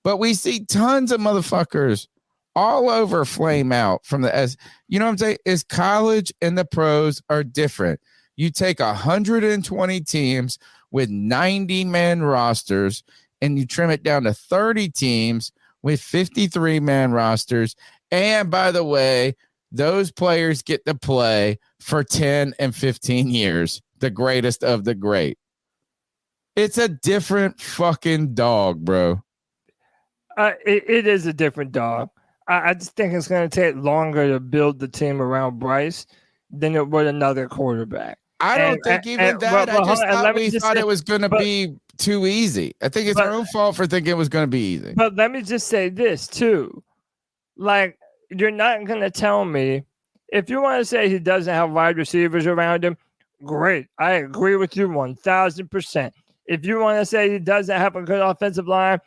But we see tons of motherfuckers all over flame out from the you know what I'm saying? Is college and the pros are different. You take 120 teams with 90-man rosters and you trim it down to 30 teams with 53-man rosters. And by the way, those players get to play for 10 and 15 years. The greatest of the great. It's a different fucking dog, bro. It is a different dog. I just think it's going to take longer to build the team around Bryce than it would another quarterback. I don't think even that. I just thought we thought it was going to be too easy. I think it's our own fault for thinking it was going to be easy. But let me just say this, too. Like, you're not going to tell me, if you want to say he doesn't have wide receivers around him, great. I agree with you 1,000%. If you want to say he doesn't have a good offensive line,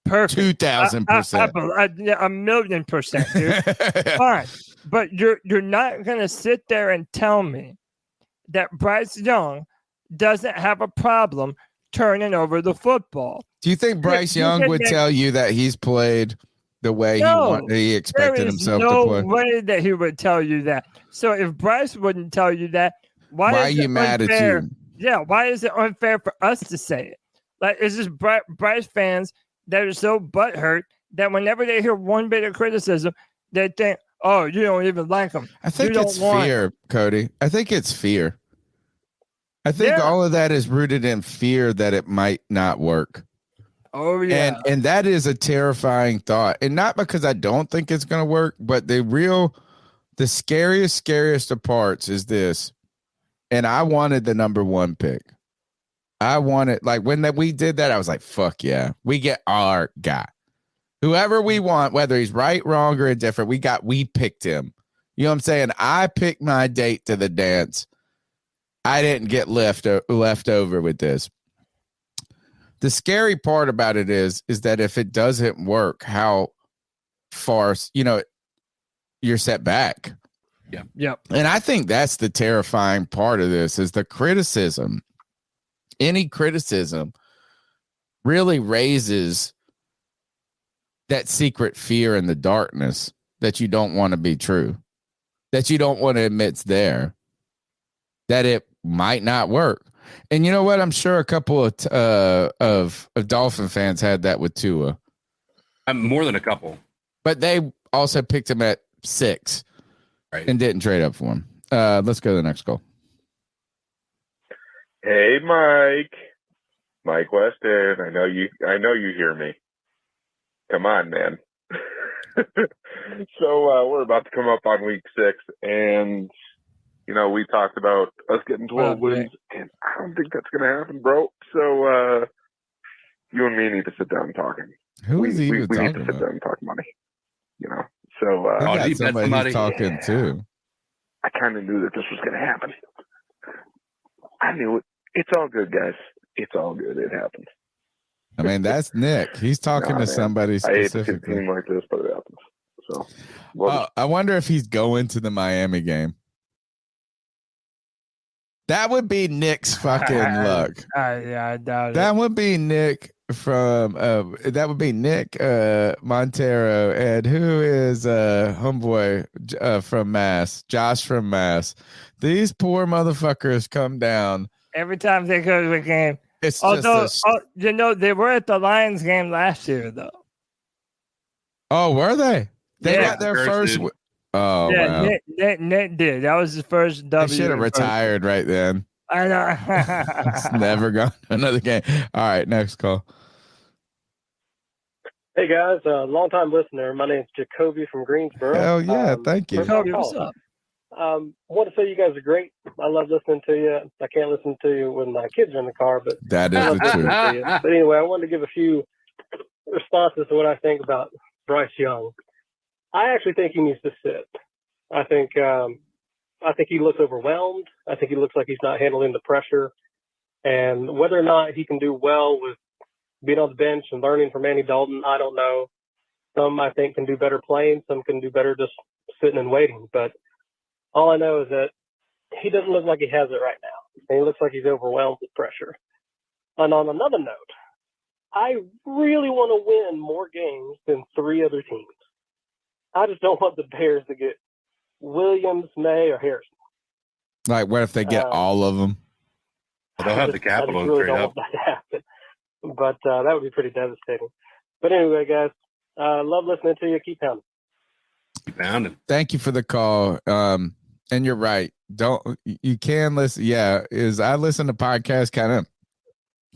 perfect. 2,000%. A million percent, dude. Fine. But you're not going to sit there and tell me that Bryce Young doesn't have a problem turning over the football. Do you think Bryce Young would tell you that he's played the way he expected himself to play? No way that he would tell you that. So if Bryce wouldn't tell you that, why are is you it mad unfair? at you? Yeah, why is it unfair for us to say it? Like, it's just Bryce fans that are so butthurt that whenever they hear one bit of criticism, they think, oh, you don't even like him. I think it's fear, Cody. I think it's fear. I think all of that is rooted in fear that it might not work. Oh, yeah. And that is a terrifying thought. And not because I don't think it's going to work, but the scariest of parts is this. And I wanted the number 1 pick. I wanted, like, when we did that, I was like, fuck yeah. We get our guy. Whoever we want, whether he's right, wrong, or indifferent, we picked him. You know what I'm saying? I picked my date to the dance. I didn't get left over with this. The scary part about it is that if it doesn't work, how far, you're set back. Yeah. Yep. And I think that's the terrifying part of this is the criticism. Any criticism really raises that secret fear in the darkness that you don't want to be true, that you don't want to admit's there, that it might not work. And you know what? I'm sure a couple of Dolphin fans had that with Tua. More than a couple. But they also picked him at 6 and didn't trade up for him. Let's go to the next call. Hey, Mike Weston. I know you hear me. Come on, man. So we're about to come up on week 6, and we talked about us getting 12 wins, and I don't think that's going to happen, bro. So you and me need to sit down and talk. Who is he even we need talking to sit about? down and talk money. So They got somebody talking too. I kind of knew that this was going to happen. I knew it. It's all good, guys. It's all good. It happens. I mean, that's Nick. He's talking to somebody specifically. I hate to see a team like this, but it happens. So I wonder if he's going to the Miami game. That would be Nick's fucking luck. Yeah, I doubt it. That would be Nick from Montero, and who is homeboy from Mass, Josh from Mass. These poor motherfuckers come down every time they go to a game. It's they were at the Lions game last year, though. Oh, were they? They got their first. Oh, yeah, wow. Nick did. That was his first W. They should have retired right then. I know. It's never gone to another game. All right, next call. Hey guys, long time listener. My name's Jacoby from Greensboro. Hell yeah, thank you. Jacoby, what's up? Want to say you guys are great. I love listening to you. I can't listen to you when my kids are in the car, but that is the truth. But anyway, I wanted to give a few responses to what I think about Bryce Young. I actually think he needs to sit. I think he looks overwhelmed. I think he looks like he's not handling the pressure. And whether or not he can do well with being on the bench and learning from Andy Dalton, I don't know. Some I think can do better playing. Some can do better just sitting and waiting. But all I know is that he doesn't look like he has it right now. And he looks like he's overwhelmed with pressure. And on another note, I really want to win more games than 3 other teams. I just don't want the Bears to get Williams, May, or Harrison. Like, what if they get all of them? They'll have the capital I really to trade don't up. want that to happen. But that would be pretty devastating. But anyway, guys, love listening to you. Keep pounding. Keep pounding. Thank you for the call. And you're right. You can listen. Yeah, I listen to podcasts kind of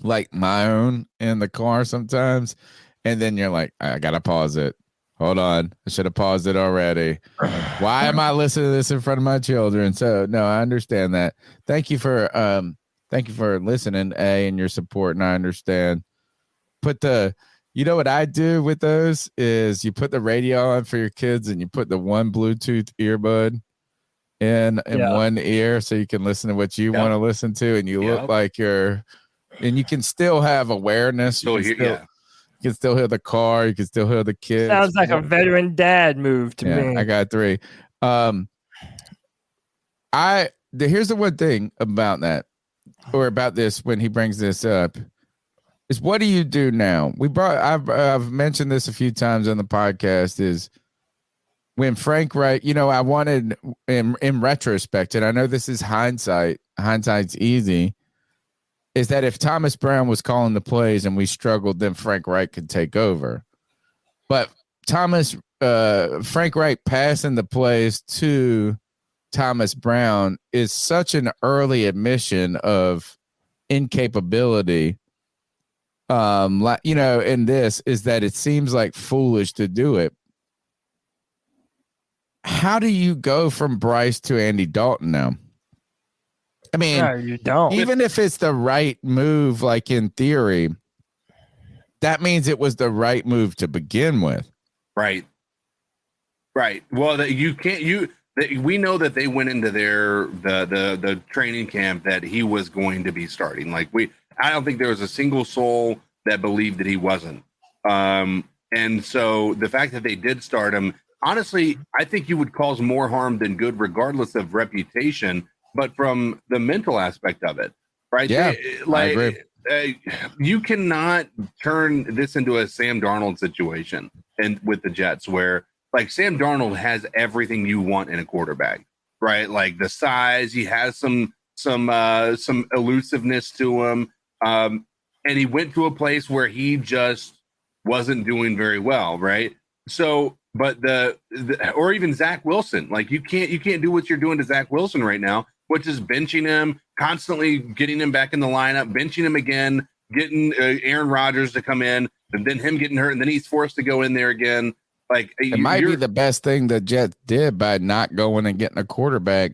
like my own in the car sometimes. And then you're like, I got to pause it. Hold on. I should have paused it already. Why am I listening to this in front of my children? So no, I understand that. Thank you for listening, and your support. And I understand. You know what I do with those is you put the radio on for your kids and you put the one Bluetooth earbud in one ear so you can listen to what you want to listen to, and you look like and you can still have awareness. You can still hear the car. You can still hear the kids. Sounds like a veteran dad move to me. I got 3. Here's the one thing about that, or about this when he brings this up, is what do you do now? I've mentioned this a few times on the podcast, is when Frank Reich, I wanted in retrospect, and I know this is hindsight's easy, is that if Thomas Brown was calling the plays and we struggled, then Frank Reich could take over. But Frank Reich passing the plays to Thomas Brown is such an early admission of incapability. In this is that it seems like foolish to do it. How do you go from Bryce to Andy Dalton now? I mean, no, you don't. Even if it's the right move, like in theory, that means it was the right move to begin with. Right. Well, we know that they went into the training camp that he was going to be starting. I don't think there was a single soul that believed that he wasn't. And so the fact that they did start him, honestly, I think you would cause more harm than good, regardless of reputation, but from the mental aspect of it, right? Yeah, I agree. You cannot turn this into a Sam Darnold situation and with the Jets, where Sam Darnold has everything you want in a quarterback, right? Like the size, he has some elusiveness to him. And he went to a place where he just wasn't doing very well, right? So, but or even Zach Wilson, you can't do what you're doing to Zach Wilson right now, which is benching him, constantly getting him back in the lineup, benching him again, getting Aaron Rodgers to come in, and then him getting hurt, and then he's forced to go in there again. It might be the best thing the Jets did by not going and getting a quarterback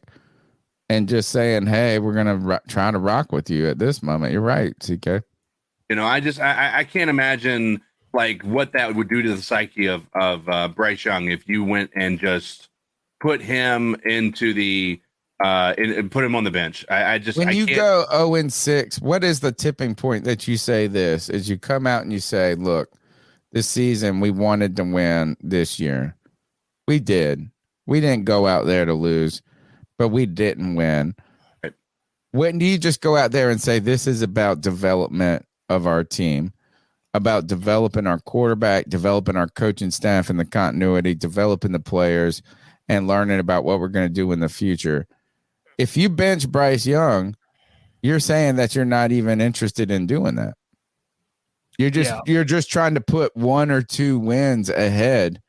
and just saying, "Hey, we're gonna try to rock with you at this moment." You're right, CK. I can't imagine what that would do to the psyche of Bryce Young if you went and just put him into the and put him on the bench. When you go 0-6, what is the tipping point that you say this? Is you come out and you say, "Look, this season we wanted to win this year. We did. We didn't go out there to lose, but we didn't win." Right. When do you just go out there and say, "This is about development of our team, about developing our quarterback, developing our coaching staff and the continuity, developing the players, and learning about what we're going to do in the future"? If you bench Bryce Young, you're saying that you're not even interested in doing that. You're just trying to put 1 or 2 wins ahead,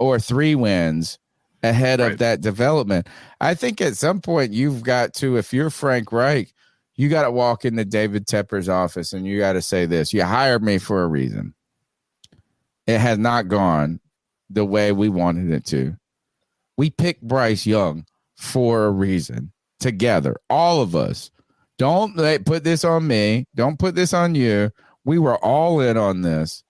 or 3 wins ahead of that development. I think at some point you've got to, if you're Frank Reich, you got to walk into David Tepper's office and you got to say this: "You hired me for a reason. It has not gone the way we wanted it to. We picked Bryce Young for a reason together, all of us. Don't put this on me. Don't put this on you. We were all in on this.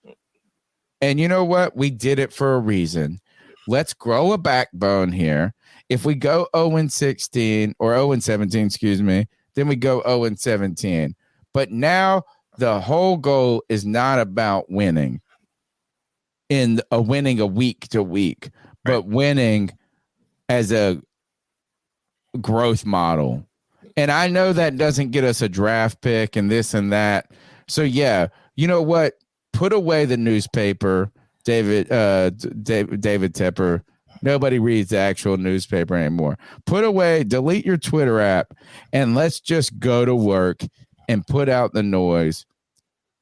And you know what? We did it for a reason. Let's grow a backbone here. If we go 0-16 or 0-17, then we go 0-17. But now the whole goal is not about winning winning a week to week, but winning as a growth model." And I know that doesn't get us a draft pick and this and that. So yeah, you know what? Put away the newspaper, David Tepper. Nobody reads the actual newspaper anymore. Delete your Twitter app, and let's just go to work and put out the noise.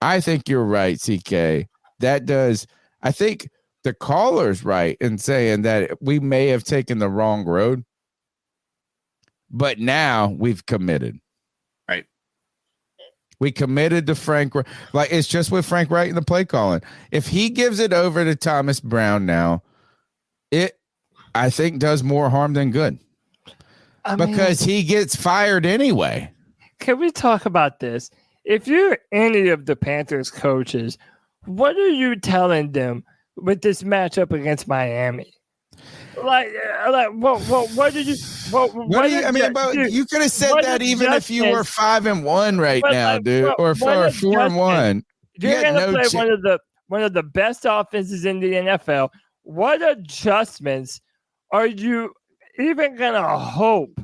I think you're right, CK. I think the caller's right in saying that we may have taken the wrong road, but now we've committed. Right. We committed to Frank. It's just with Frank Reich in the play calling. If he gives it over to Thomas Brown now, I think does more harm than good. Because he gets fired anyway. Can we talk about this? If you're any of the Panthers coaches, what are you telling them with this matchup against Miami? What did you? What do you? I mean, but you could have said that even if you were 5-1 right now, dude, or 4-1. You're gonna play one of the best offenses in the NFL. What adjustments are you even gonna hope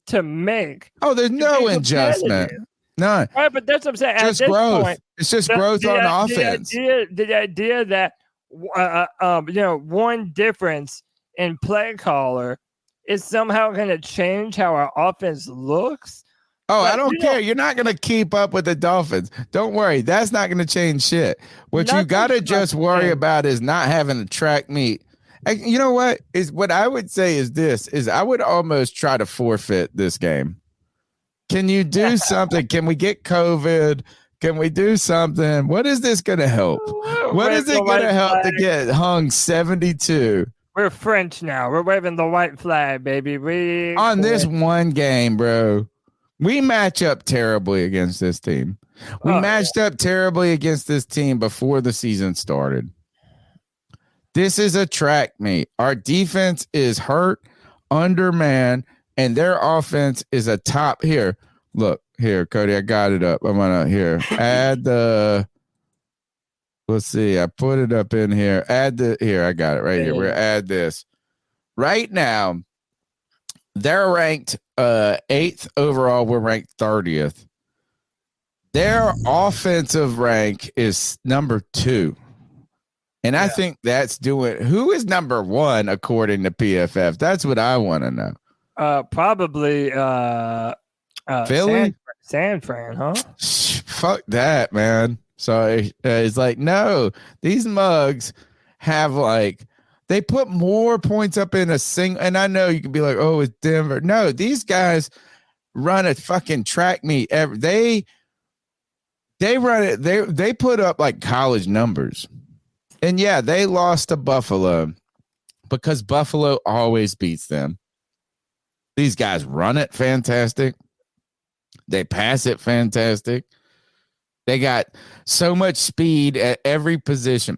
to make? Oh, there's no adjustment. None. All right, but that's what I'm saying. Just At this growth. point, It's just growth on offense. The idea that one difference in play caller is somehow going to change how our offense looks. Oh, I don't care. You're not going to keep up with the Dolphins. Don't worry. That's not going to change shit. What you got to just worry about is not having a track meet. You know what I would say is this, is I would almost try to forfeit this game. Can you do something? Can we get COVID? Can we do something? What is this going to help? What is it going to help to get hung 72? We're French now. We're waving the white flag, baby. On this one game, bro. We match up terribly against this team. We matched up terribly against this team before the season started. This is a track meet. Our defense is hurt, undermanned, and their offense is a top here. Look here, Cody, I got it up. I'm going to add the, let's see. I put it up in here. Here, I got it right here. We're going to add this. Right now, they're ranked 8th overall. We're ranked 30th. Their offensive rank is number 2. And I think that's who is number 1 according to PFF? That's what I want to know. Probably Philly? San Fran, huh? Fuck that, man. So it's like, no, these mugs have they put more points up in a single. And I know you can be like, oh, it's Denver. No, these guys run a fucking track meet. They run it. They put up like college numbers. And yeah, they lost to Buffalo because Buffalo always beats them. These guys run it fantastic. They pass it fantastic. They got so much speed at every position.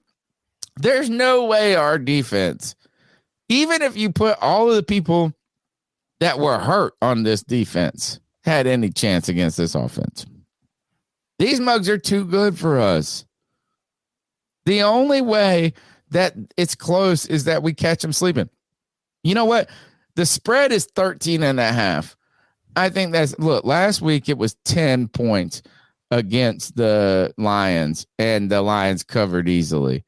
There's no way our defense, even if you put all of the people that were hurt on this defense, had any chance against this offense. These mugs are too good for us. The only way that it's close is that we catch them sleeping. You know what? The spread is 13.5. I think last week it was 10 points against the Lions, and the Lions covered easily.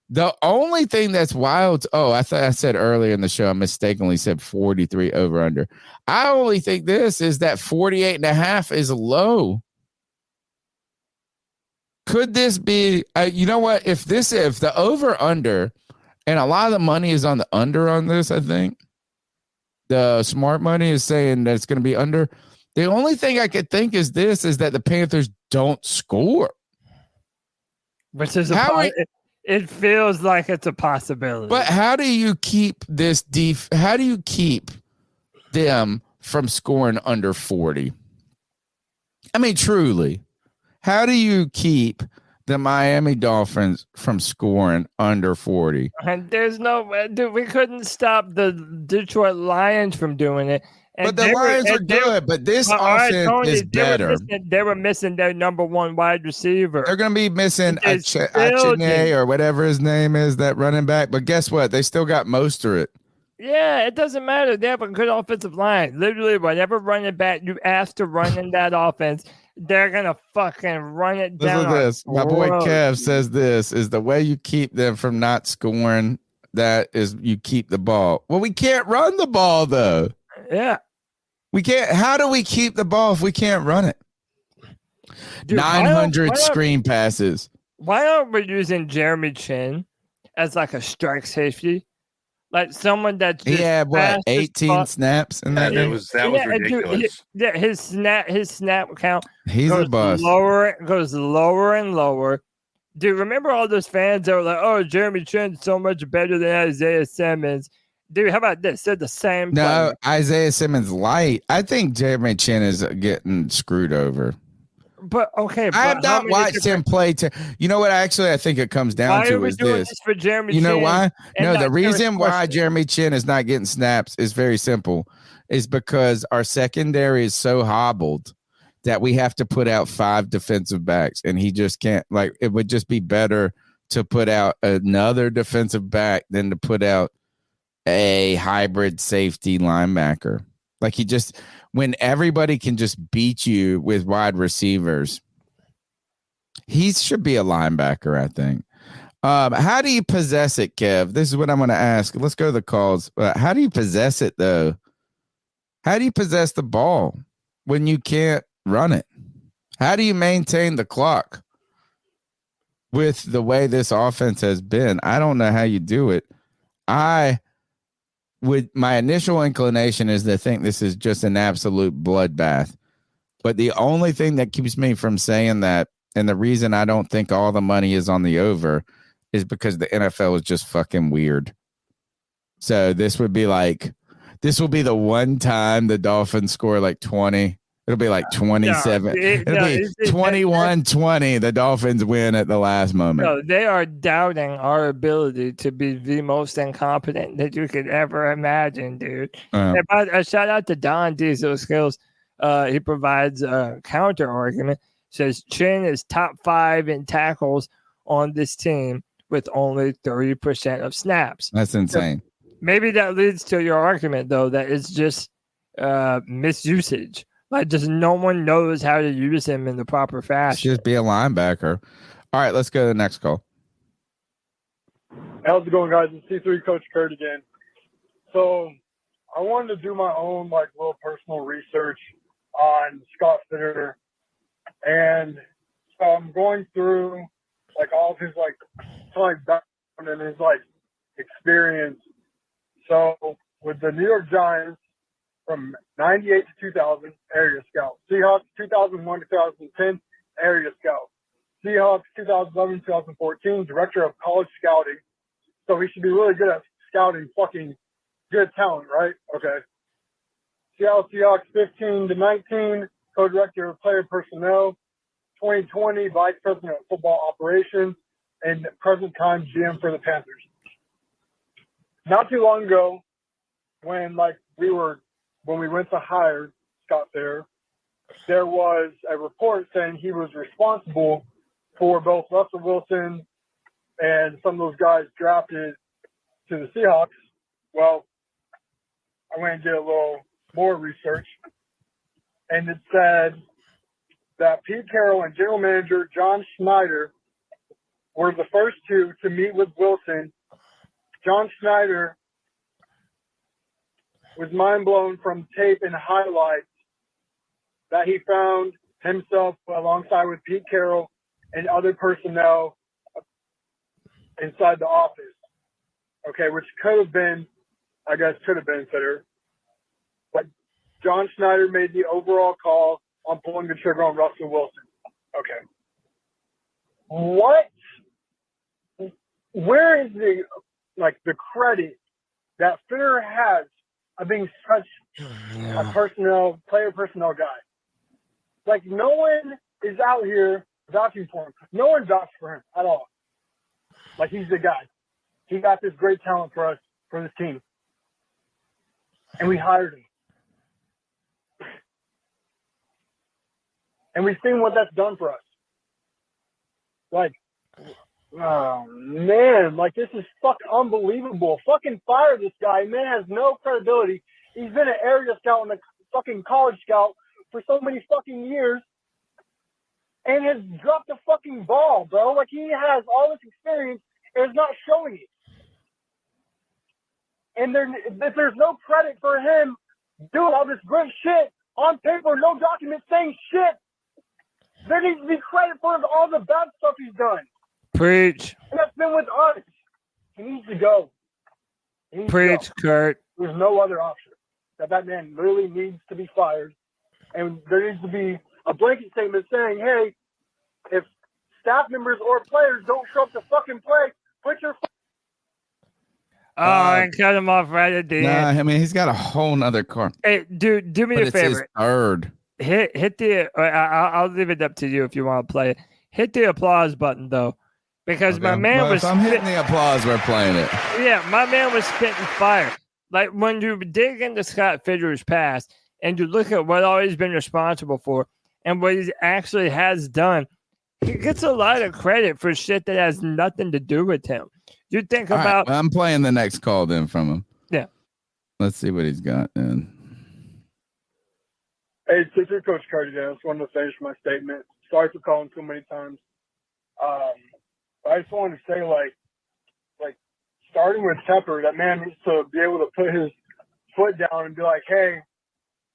The only thing that's wild, I thought I said earlier in the show, I mistakenly said 43 over under. I only think this is that 48.5 is low. Could this be, you know what? If the over under, and a lot of the money is on the under on this, I think the smart money is saying that it's going to be under. The only thing I could think is that the Panthers don't score. Which is it feels like it's a possibility. But how do you keep this how do you keep them from scoring under 40? I mean, truly. How do you keep the Miami Dolphins from scoring under 40? And there's no way, dude. We couldn't stop the Detroit Lions from doing it. And but the Lions are good, but this offense is better. They were missing their number 1 wide receiver. They're going to be missing Achene or whatever his name is, that running back. But guess what? They still got Mostert. Yeah, it doesn't matter. They have a good offensive line. Literally, whatever running back you ask to run in that offense, they're going to fucking run it down. Listen to this. My boy Kev says this is the way you keep them from not scoring. That is, you keep the ball. Well, we can't run the ball, though. Yeah. We can't. How do we keep the ball if we can't run it? Dude, 900 screen passes. Why aren't we using Jeremy Chin as like a strike safety? Like someone that's just 18 snaps in that. That was ridiculous. His snap count. He's a bust. Goes lower and lower. Dude, remember all those fans that were like, "Oh, Jeremy Chin's so much better than Isaiah Simmons." Dude, how about this? They're the same. No, Isaiah Simmons light. I think Jeremy Chin is getting screwed over. but okay. I have not watched him play. You know what? Actually, I think it comes down to is this. For Jeremy you know Chin why? No, the not reason why Question? Jeremy Chin is not getting snaps is very simple. Is because our secondary is so hobbled that we have to put out 5 defensive backs, and he just can't. Like, it would just be better to put out another defensive back than to put out a hybrid safety linebacker. Like, he just, when everybody can just beat you with wide receivers, he should be a linebacker, I think. How do you possess it, Kev? This is what I'm going to ask. Let's go to the calls. How do you possess it, though? How do you possess the ball when you can't run it? How do you maintain the clock with the way this offense has been? I don't know how you do it. My initial inclination is to think this is just an absolute bloodbath. But the only thing that keeps me from saying that, and the reason I don't think all the money is on the over, is because the NFL is just fucking weird. So this will be the one time the Dolphins score like 20. It'll be like 27. It'll be 21-20. The Dolphins win at the last moment. No, they are doubting our ability to be the most incompetent that you could ever imagine, dude. A shout out to Don Diesel Skills. He provides a counter argument. Says Chin is top 5 in tackles on this team with only 30% of snaps. That's insane. So maybe that leads to your argument, though, that it's just misusage. Like, just no one knows how to use him in the proper fashion. Just be a linebacker. All right, let's go to the next call. How's it going, guys? It's C3 Coach Kurt again. So I wanted to do my own little personal research on Scott Fitterer, and so I'm going through all of his background and his experience. So with the New York Giants from 98 to 2000, area scout. Seahawks 2001 to 2010, area scout. Seahawks 2011 2014, director of college scouting. So he should be really good at scouting fucking good talent, right? Okay. Seattle Seahawks 15 to 19, co-director of player personnel. 2020, vice president of football operations, and present time GM for the Panthers. Not too long ago, when we went to hire Scott Fitterer, there was a report saying he was responsible for both Russell Wilson and some of those guys drafted to the Seahawks. Well, I went and did a little more research, and it said that Pete Carroll and general manager John Schneider were the first two to meet with Wilson. John Schneider was mind blown from tape and highlights that he found himself alongside with Pete Carroll and other personnel inside the office. Okay, which could have been Fitterer. But John Schneider made the overall call on pulling the trigger on Russell Wilson. Okay. Where is the credit that Fitterer has of being such a player personnel guy? No one is out here vouching for him. No one vouched for him at all. He's the guy. He got this great talent for us, for this team. And we hired him. And we've seen what that's done for us. Oh, man. This is fucking unbelievable. Fucking fire this guy. Man has no credibility. He's been an area scout and a fucking college scout for so many fucking years and has dropped the fucking ball, bro. He has all this experience and is not showing it. And if there's no credit for him doing all this great shit on paper, no document saying shit, there needs to be credit for all the bad stuff he's done. Preach. And that's been with us. He needs to go. Preach, Kurt. There's no other option. That man literally needs to be fired. And there needs to be a blanket statement saying, hey, if staff members or players don't show up to fucking play, put your and cut him off right at the end. I mean, he's got a whole nother car. Hey, dude, do me a favor. His third. hit the. I'll leave it up to you if you want to play it. Hit the applause button though, because my man well, was. if I'm hitting the applause, we're playing it. Yeah, my man was spitting fire. Like when you dig into Scott Fitterer's past and you look at what all he's been responsible for and what he actually has done, he gets a lot of credit for shit that has nothing to do with him. You think All right, about. well, I'm playing the next call then from him. Yeah. Let's see what he's got then. Hey, it's your Coach Cody. I just wanted to finish my statement. Sorry for calling so many times. I just wanted to say, like starting with Tepper, that man needs to be able to put his foot down and be like, hey,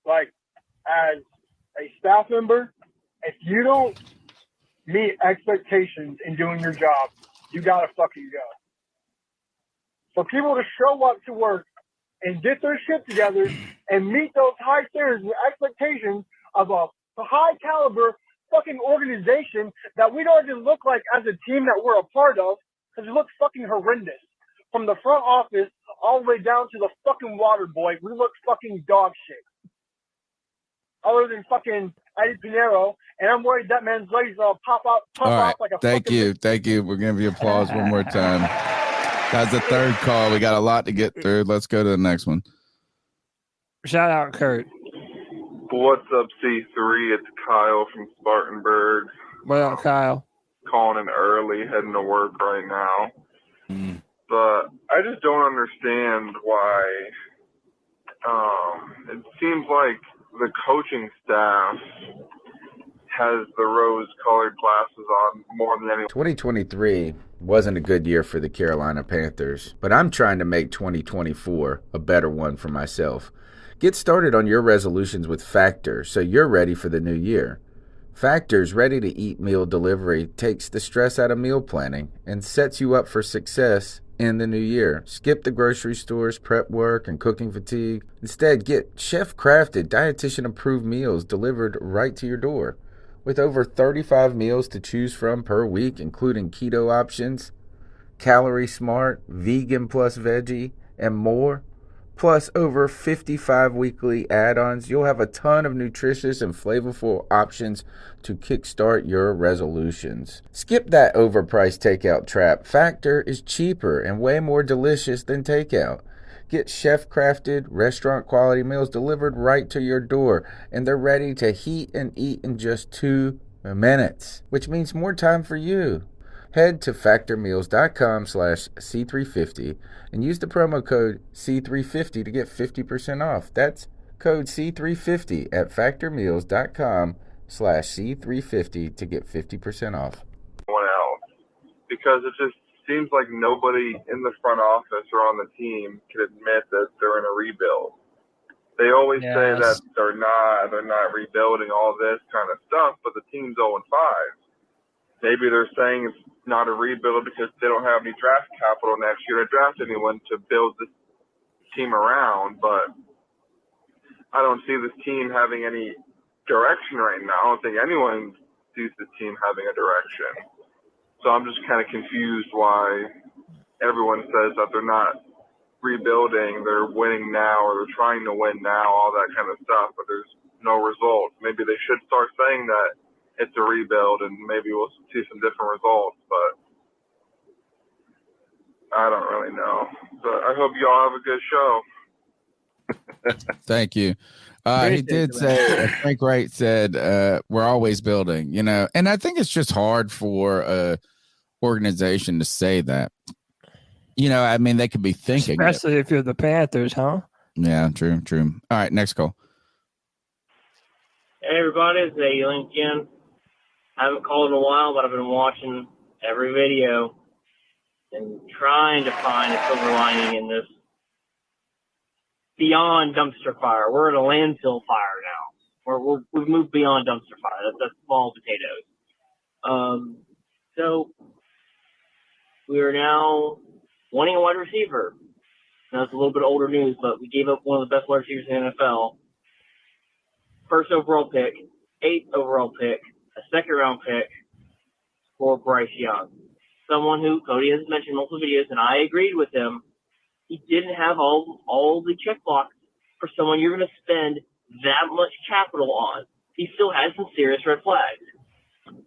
like as a staff member, if you don't meet expectations in doing your job, you gotta fucking go. For people to show up to work and get their shit together and meet those high standards and expectations of a high caliber fucking organization that we don't even look like as a team that we're a part of, because it looks fucking horrendous. From the front office all the way down to the fucking water boy, we look fucking dog shit. Other than fucking Eddie Pinero, and I'm worried that man's legs will pop All right, off like a thank you. We're gonna give you applause one more time. That's the third call. We got a lot to get through. Let's go to the next one. Shout out, Kurt. What's up, C3? It's Kyle from Spartanburg. What up, Kyle? Calling in early, heading to work right now. But I just don't understand why it seems like the coaching staff has the rose-colored glasses on more than anyone. 2023 wasn't a good year for the Carolina Panthers, but I'm trying to make 2024 a better one for myself. Get started on your resolutions with Factor so you're ready for the new year. Factor's ready-to-eat meal delivery takes the stress out of meal planning and sets you up for success in the new year. Skip the grocery stores, prep work, and cooking fatigue. Instead, get chef-crafted, dietitian-approved meals delivered right to your door. With over 35 meals to choose from per week, including keto options, calorie smart, vegan plus veggie, and more, plus over 55 weekly add-ons, you'll have a ton of nutritious and flavorful options to kickstart your resolutions. Skip that overpriced takeout trap. Factor is cheaper and way more delicious than takeout. Get chef-crafted, restaurant-quality meals delivered right to your door, and they're ready to heat and eat in just 2 minutes, which means more time for you. Head to factormeals.com/C350 and use the promo code C350 to get 50% off. That's code C350 at factormeals.com/C350 to get 50% off. Else, because it just seems like nobody in the front office or on the team can admit that they're in a rebuild. They always say that they're not rebuilding, all this kind of stuff, but the team's 0-5. Maybe they're saying it's not a rebuild because they don't have any draft capital next year to draft anyone to build this team around, but I don't see this team having any direction right now. I don't think anyone sees this team having a direction. So I'm just kind of confused why everyone says that they're not rebuilding, they're winning now, or they're trying to win now, all that kind of stuff, but there's no results. Maybe they should start saying that it's a rebuild and maybe we'll see some different results, but I don't really know. But I hope y'all have a good show. Thank you. He did say, Frank Reich said, we're always building, and I think it's just hard for a organization to say that. I mean, they could be thinking, especially if you're the Panthers, huh? Yeah, true. All right, next call. Hey, everybody, it's Aileen again. I haven't called in a while, but I've been watching every video and trying to find a silver lining in this beyond dumpster fire. We're at a landfill fire now. We've moved beyond dumpster fire. That's small potatoes. So we are now wanting a wide receiver. Now it's a little bit older news, but we gave up one of the best wide receivers in the NFL. First overall pick, 8th overall pick, a second-round pick for Bryce Young. Someone who Cody has mentioned in multiple videos, and I agreed with him. He didn't have all the check blocks for someone you're going to spend that much capital on. he still has some serious red flags.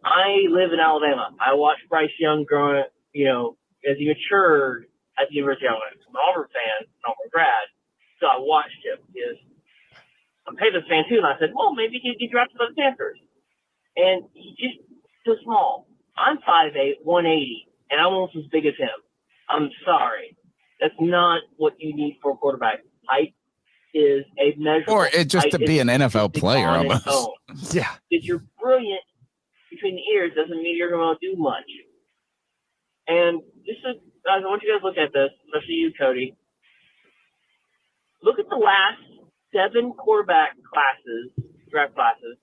I live in Alabama. I watched Bryce Young growing up, as he matured at the University of Alabama. I'm an Auburn fan, an Auburn grad, so I watched him. I'm a Panthers fan too, and I said, well, maybe he could get drafted by the Panthers. And he's just so small. I'm 5'8", 180, and I'm almost as big as him. I'm sorry. That's not what you need for a quarterback. Height is a measure. Or just to be an NFL player almost. Yeah. If you're brilliant between the ears, doesn't mean you're going to do much. And I want you guys to look at this, especially you, Cody. Look at the last 7 quarterback draft classes,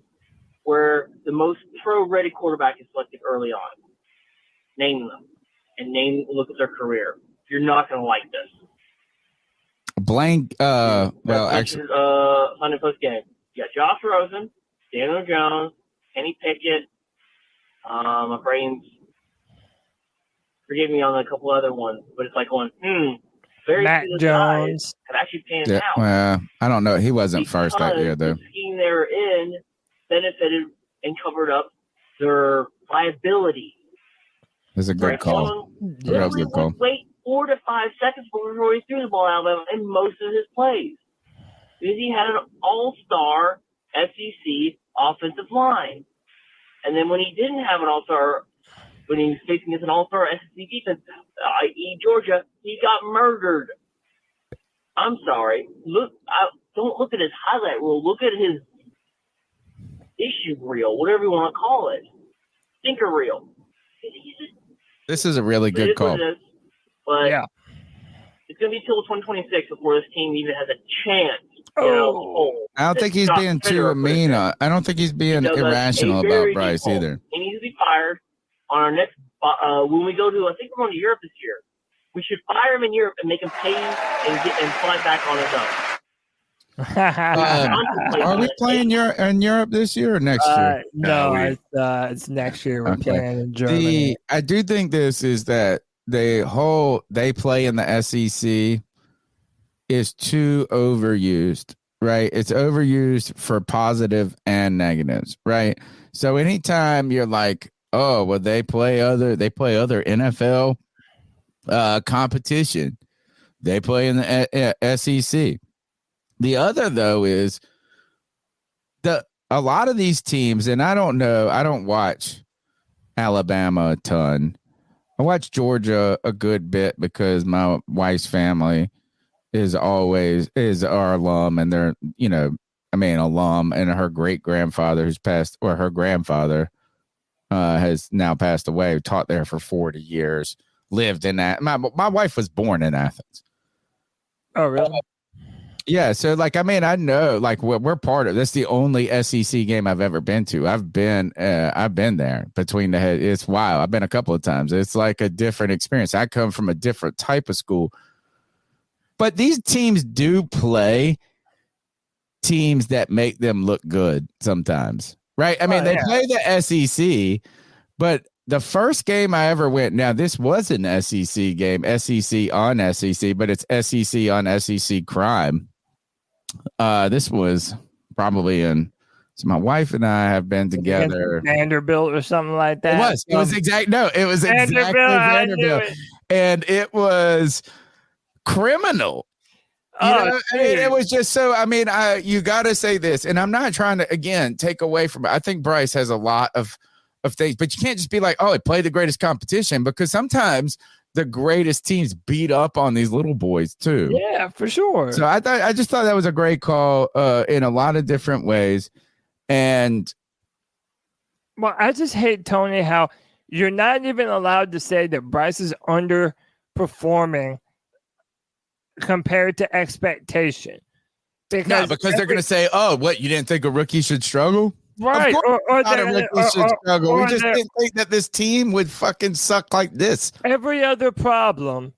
where the most pro-ready quarterback is selected early on. Name them. And look at their career. You're not going to like this. Blank, actually. Sunday Post game. You got Josh Rosen, Daniel Jones, Kenny Pickett. My brain's forgive me on a couple other ones, but it's like going, very Matt few Jones guys have actually panned out. Well, I don't know. He wasn't first that year, though. The scheme they were in benefited and covered up their liability. It's a good call. Real good call. Wait 4 to 5 seconds before he threw the ball out of him in most of his plays. Because he had an all-star SEC offensive line. And then when he didn't have an all-star, when he was facing against an all-star SEC defense, i.e. Georgia, he got murdered. I'm sorry. Don't look at his highlight reel. Look at his issue reel, whatever you want to call it. Stinker reel. This is a really good call. But it's going to be till 2026 before this team even has a chance. I don't think he's being too mean. I don't think he's being irrational about Bryce either. He needs to be fired on our next when we go to. I think we're going to Europe this year. We should fire him in Europe and him pay and fly back on his own. Are we playing in Europe this year or next year? No, it's next year. We're playing in Germany. I do think this is that they play in the SEC is too overused, right? It's overused for positive and negatives, right? So anytime you're like, oh, well, they play other NFL competition, they play in the SEC. The other though is a lot of these teams, and I don't watch Alabama a ton. I watch Georgia a good bit because my wife's family is our alum, and they're alum, and her great grandfather her grandfather has now passed away, taught there for 40 years, lived in that. My wife was born in Athens. Oh, really? Yeah. So I know we're part of, that's the only SEC game I've ever been to. I've been there between the head. It's wild. I've been a couple of times. It's like a different experience. I come from a different type of school, but these teams do play teams that make them look good sometimes. Right. I mean, they play the SEC, but the first game I ever went, now this was an SEC game, SEC on SEC, but it's SEC on SEC crime. This was probably so my wife and I have been together. Vanderbilt or something like that. It was exactly Vanderbilt. And it was criminal. It was just so, you got to say this, and I'm not trying to, again, take away from it. I think Bryce has a lot of things, but you can't just be like, oh, he played the greatest competition, because sometimes the greatest teams beat up on these little boys too. Yeah, for sure. So I just thought that was a great call in a lot of different ways. And well, I just hate, Tony, how you're not even allowed to say that Bryce is underperforming compared to expectation. Because they're going to say, oh, what, you didn't think a rookie should struggle? Right. We just didn't think that this team would fucking suck like this. Every other problem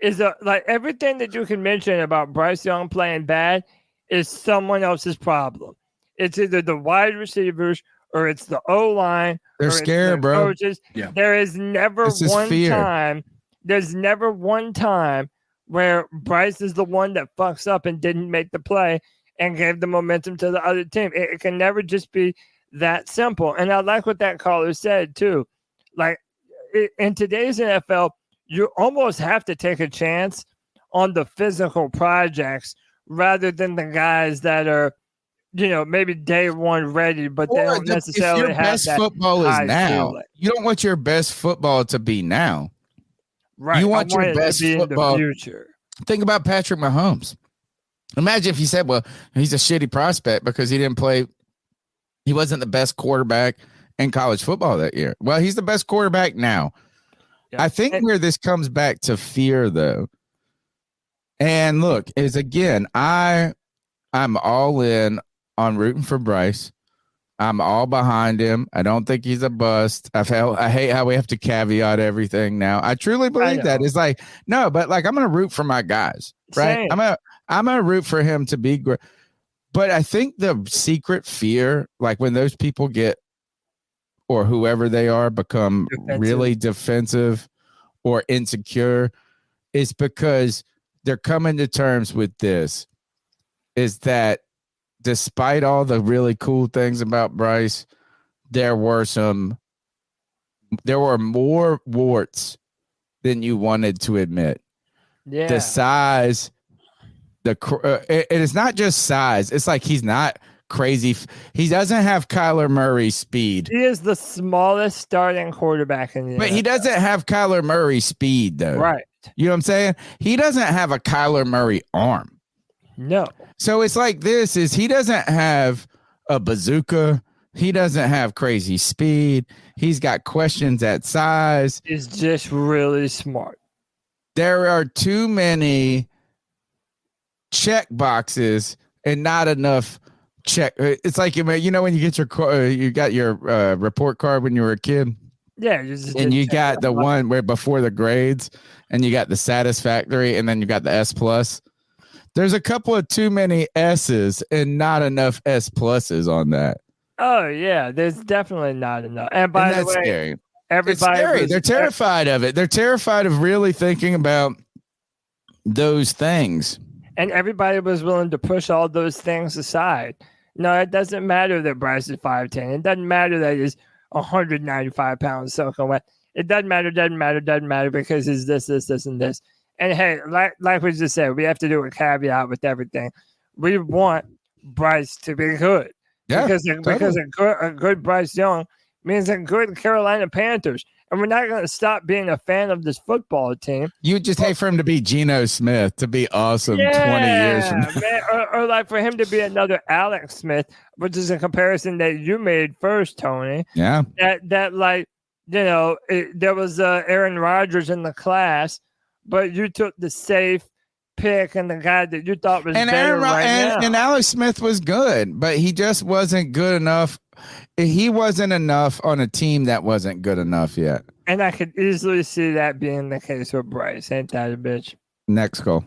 is everything that you can mention about Bryce Young playing bad is someone else's problem. It's either the wide receivers or it's the O-line. They're scared, bro. Coaches. Yeah. There is never time. There's never one time where Bryce is the one that fucks up and didn't make the play, and gave the momentum to the other team. It can never just be that simple. And I like what that caller said too. Like in today's NFL, you almost have to take a chance on the physical projects rather than the guys that are, maybe day one ready, but they don't necessarily if your have best that football is high now, ceiling. you don't want your best football to be now. Right. You want your it best to be football. in the future. Think about Patrick Mahomes. Imagine if you said, well, he's a shitty prospect because he didn't play. He wasn't the best quarterback in college football that year. Well, he's the best quarterback now. Yeah. I think where this comes back to fear, though, and look, is again, I'm all in on rooting for Bryce. I'm all behind him. I don't think he's a bust. I hate how we have to caveat everything now. I truly believe that. It's like, no, but like I'm going to root for my guys, right? Same. I'm going to root for him to be great. But I think the secret fear, like when those people get, or whoever they are, become really defensive or insecure, is because they're coming to terms with this, is that despite all the really cool things about Bryce, there were more warts than you wanted to admit. Yeah. The size, it is not just size. It's like he's not crazy. He doesn't have Kyler Murray speed. He is the smallest starting quarterback in the But NFL. he doesn't have Kyler Murray speed, though. Right. You know what I'm saying? He doesn't have a Kyler Murray arm. No. So it's like this is he doesn't have a bazooka. He doesn't have crazy speed. He's got questions at size. He's just really smart. There are too many check boxes and not enough check. It's like, when you get you got your report card when you were a kid. Yeah. And you got the one where before the grades and you got the satisfactory and then you got the S plus. There's a couple of too many S's and not enough S pluses on that. Oh, yeah. There's definitely not enough. And by the way, scary. everybody. It's scary. They're terrified of it. They're terrified of really thinking about those things. And everybody was willing to push all those things aside. No, it doesn't matter that Bryce is 5'10". It doesn't matter that he's 195 pounds soaking wet. It doesn't matter because he's this, and this. And hey, like we just said, we have to do a caveat with everything. We want Bryce to be good. Yeah, because a good Bryce Young means a good Carolina Panthers. And we're not going to stop being a fan of this football team. You just hate for him to be Geno Smith, to be awesome 20 years from now. Man, or like for him to be another Alex Smith, which is a comparison that you made first, Tony. Yeah. That like, there was Aaron Rodgers in the class, but you took the safe pick and the guy that you thought was better now. And Alex Smith was good, but he just wasn't good enough. He wasn't enough on a team that wasn't good enough yet. And I could easily see that being the case with Bryce. Ain't that a bitch? Next call.